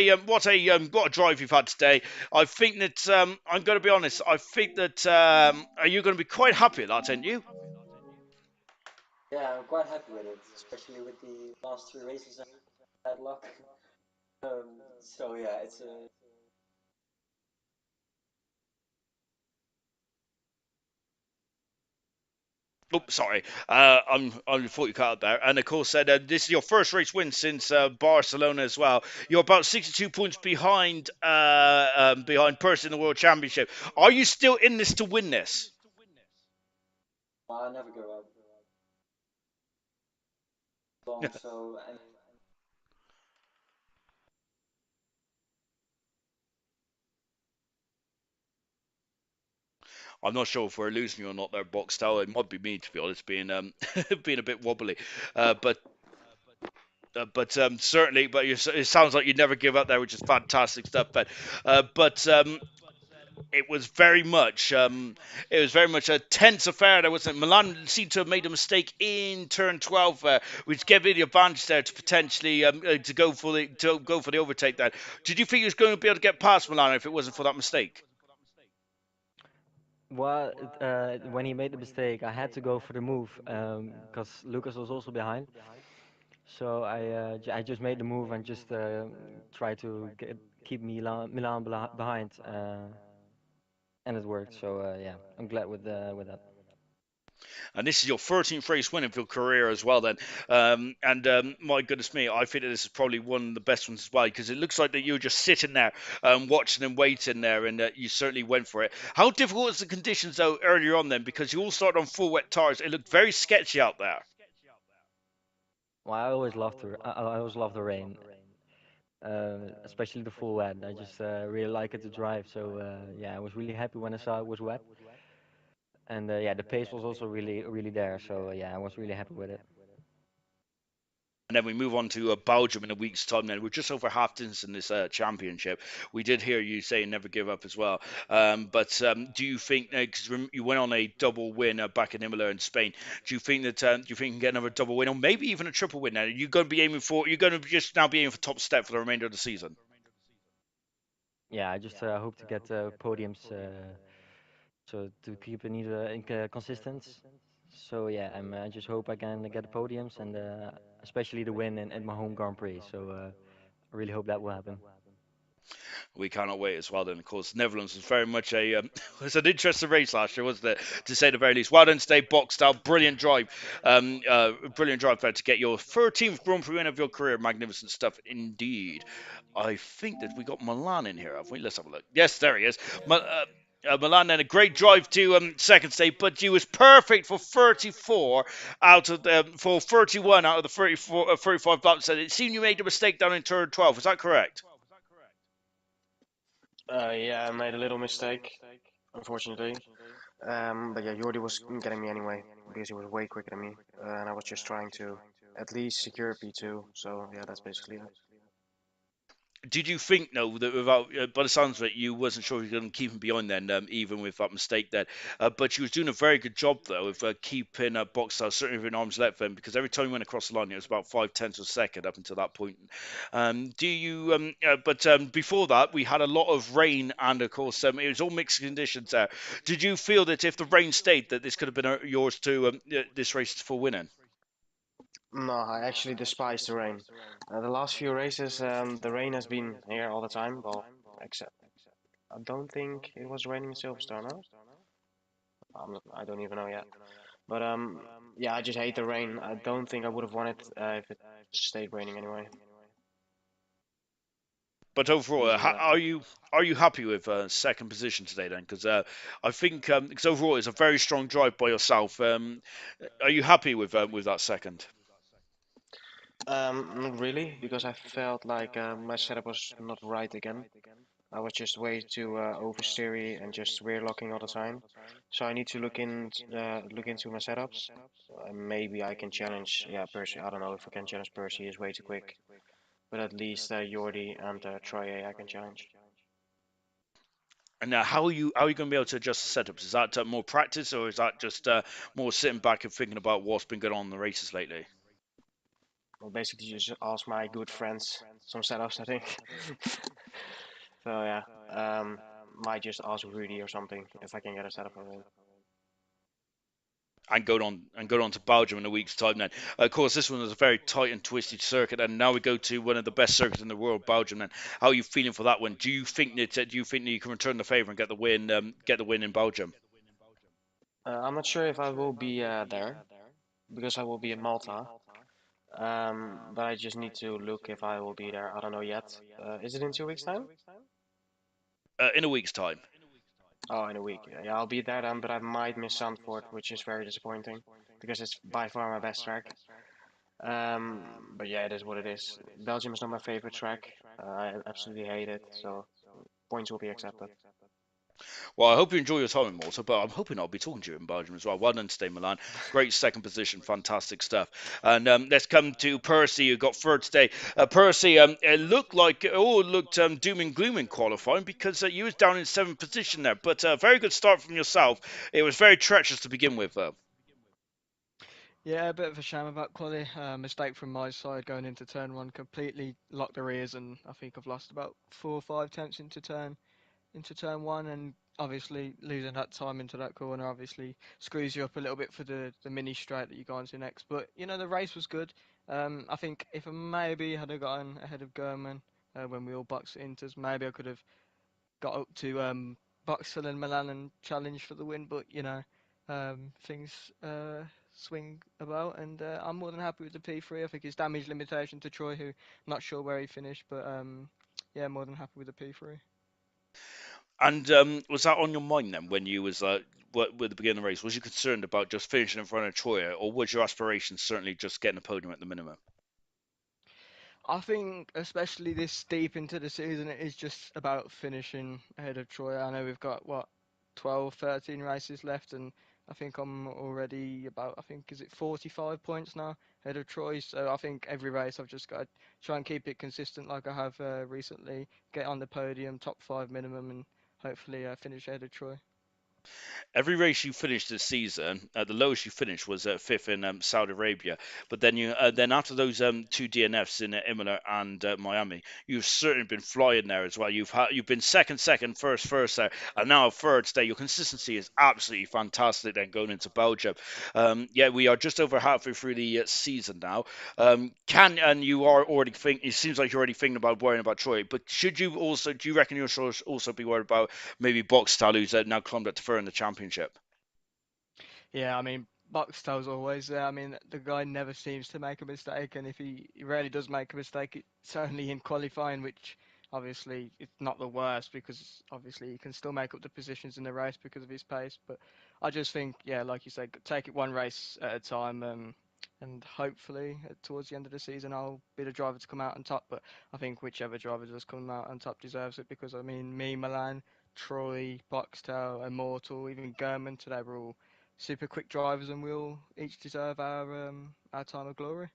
a drive you've had today. I think that I'm going to be honest. I think that are you going to be quite happy with that, aren't you? Yeah, I'm quite happy with it, especially with the last three races I had luck. So yeah, it's a Oh, sorry. I thought you cut out there. And of course, this is your first race win since Barcelona as well. You're about 62 points behind Percy in the World Championship. Are you still in this to win this? I never give up long. So and I'm not sure if we're losing you or not there, Boxtel. It might be me, to be honest, being being a bit wobbly. But certainly, it sounds like you never give up there, which is fantastic stuff. But it was very much a tense affair. There wasn't Milan seemed to have made a mistake in turn 12, which gave it the advantage there to potentially to go for the overtake. There, did you think he was going to be able to get past Milan if it wasn't for that mistake? Well, when he made the mistake, I had to go for the move because Lucas was also behind. So I just made the move and just tried to keep Milan behind, and it worked. So yeah, I'm glad with that. And this is your 13th race win of your career as well, then. My goodness me, I think that this is probably one of the best ones as well, because it looks like that you were just sitting there, watching and waiting there, and you certainly went for it. How difficult was the conditions though earlier on then? Because you all started on full wet tires. It looked very sketchy out there. Well, I always love the rain, especially the full wet. I just really like it to drive. So yeah, I was really happy when I saw it was wet, and yeah, the pace was also really there. So yeah, I was really happy with it. and then we move on to Belgium in a week's time. Then we're just over half distance in this championship. We did hear you say never give up as well. But do you think, because you went on a double win back in Imola in Spain, do you think you can get another double win or maybe even a triple win? Now you're going to be aiming for, you're going to just now be aiming for top step for the remainder of the season. Yeah, I just hope to get podiums, so to keep it consistent. So yeah, I just hope I can get the podiums and especially the win in my home Grand Prix. So I really hope that will happen. We cannot wait as well. Then, of course, Netherlands was very much a was an interesting race last year, wasn't it? To say the very least. Well done today, boxed out, brilliant drive there to get your 13th Grand Prix win of your career. Magnificent stuff indeed. I think that we got Milan in here, have we? Let's have a look. Yes, there he is. Milan then a great drive to second stage, but he was perfect for 34 out of the for 31 out of the 34, 35 laps. And it seemed you made a mistake down in turn 12. Is that correct? Yeah, I made a little mistake, unfortunately. But yeah, Jordi was getting me anyway because he was way quicker than me, and I was just trying to at least secure P2. So yeah, that's basically it. Did you think, no, that without, by the sounds of it, you wasn't sure you were going to keep him behind then, even with that mistake there. But you was doing a very good job, though, of keeping box out, certainly within arm's length then, because every time you went across the line, it was about 5/10 of a second up until that point. Do you, but before that, we had a lot of rain, and of course, it was all mixed conditions there. Did you feel that if the rain stayed, that this could have been yours to, this race for winning? No, I actually despise the rain. The last few races, the rain has been here all the time. Well, except I don't think it was raining in Silverstone, no? I don't even know yet. But yeah, I just hate the rain. I don't think I would have won it if it stayed raining anyway. But overall, So yeah. are you happy with second position today then? Because I think because overall it's a very strong drive by yourself. Are you happy with that second? Not really, because I felt like my setup was not right again. I was just way too oversteery and just rear locking all the time. So I need to look into my setups. Maybe I can challenge, yeah, Percy. I don't know if I can challenge Percy. He's way too quick. But at least Jordi and Troye I can challenge. And now, how are you going to be able to adjust the setups? Is that more practice, or is that just more sitting back and thinking about what's been going on in the races lately? Well, basically just ask my good friends some setups, I think. So yeah, might just ask Rudy or something if I can get a setup from him. And go on to Belgium in a week's time. Then, of course, this one was a very tight and twisty circuit, and now we go to one of the best circuits in the world, Belgium. Then, how are you feeling for that one? Do you think that you can return the favour and get the win in Belgium? I'm not sure if I will be there because I will be in Malta. But I just need to look if I will be there. I don't know yet. Is it in 2 weeks' time? In a week's time. Oh, in a week. Yeah, I'll be there then, but I might miss Sandford, which is very disappointing because it's by far my best track. But yeah, it is what it is. Belgium is not my favorite track. I absolutely hate it, so points will be accepted. Well, I hope you enjoy your time in Malta, but I'm hoping I'll be talking to you in Belgium as well. Well done today, Milan. Great second position, fantastic stuff. And let's come to Percy, who got third today. Percy, it all looked doom and gloom in qualifying because you was down in seventh position there, but very good start from yourself. It was very treacherous to begin with. Yeah, a bit of a shame about quali. Mistake from my side going into turn one, completely locked the rears, and I think I've lost about 4 or 5 tenths into turn one, and obviously losing that time into that corner obviously screws you up a little bit for the mini straight that you go into next. But you know the race was good. I think if I maybe had have gotten ahead of German when we all boxed into, maybe I could have got up to Boxel and Milan and challenged for the win. But you know things swing about, and I'm more than happy with the P3. I think his damage limitation to Troy, who I'm not sure where he finished, but yeah, more than happy with the P3. And was that on your mind then when you was with the beginning of the race? Was you concerned about just finishing in front of Troyer, or was your aspiration certainly just getting a podium at the minimum? I think, especially this deep into the season, it is just about finishing ahead of Troy. I know we've got, what, 12, 13 races left, and I think I'm already about, I think, is it 45 points now ahead of Troy. So I think every race I've just got to try and keep it consistent like I have recently. Get on the podium, top 5 minimum, and hopefully finish ahead of Troy. Every race you finished this season, the lowest you finished was fifth in Saudi Arabia. But then after those two DNFs in Imola and Miami, you've certainly been flying there as well. You've been second, first there, and now third today. Your consistency is absolutely fantastic. Then going into Belgium, yeah, we are just over halfway through the season now. And you are already think. It seems like you're already thinking about worrying about Troy. But should you also? Do you reckon you'll also be worried about maybe Boxtel, who's now climbed up to third in the championship? Yeah, I mean, Boxtel's always there. I mean, the guy never seems to make a mistake, and if he rarely does make a mistake, it's only in qualifying, which obviously it's not the worst because obviously he can still make up the positions in the race because of his pace. But I just think, yeah, like you said, take it one race at a time, and hopefully towards the end of the season I'll be the driver to come out on top. But I think whichever driver does come out on top deserves it because I mean, me, Milan, Troy, Boxtel, Immortal, even German today were all super quick drivers, and we'll each deserve our time of glory.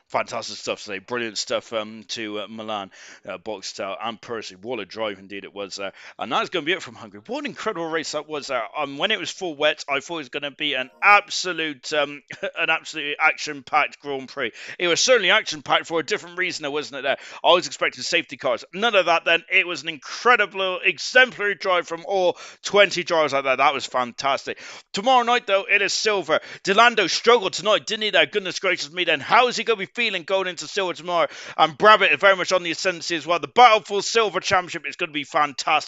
Fantastic stuff today. Brilliant stuff to Milan, Boxtel, and Percy. What a drive indeed it was. And that's going to be it from Hungary. What an incredible race that was. When it was full wet, I thought it was going to be an absolute, an absolutely action-packed Grand Prix. It was certainly action-packed for a different reason, though, wasn't it? There, I was expecting safety cars. None of that. Then it was an incredible, exemplary drive from all 20 drivers out there. That was fantastic. Tomorrow night, though, it is silver. Delando struggled tonight, didn't he? There, goodness gracious me. Then how is he going to be feeling going into silver tomorrow? And Brabbit is very much on the ascendancy as well. The battle for silver championship is going to be fantastic.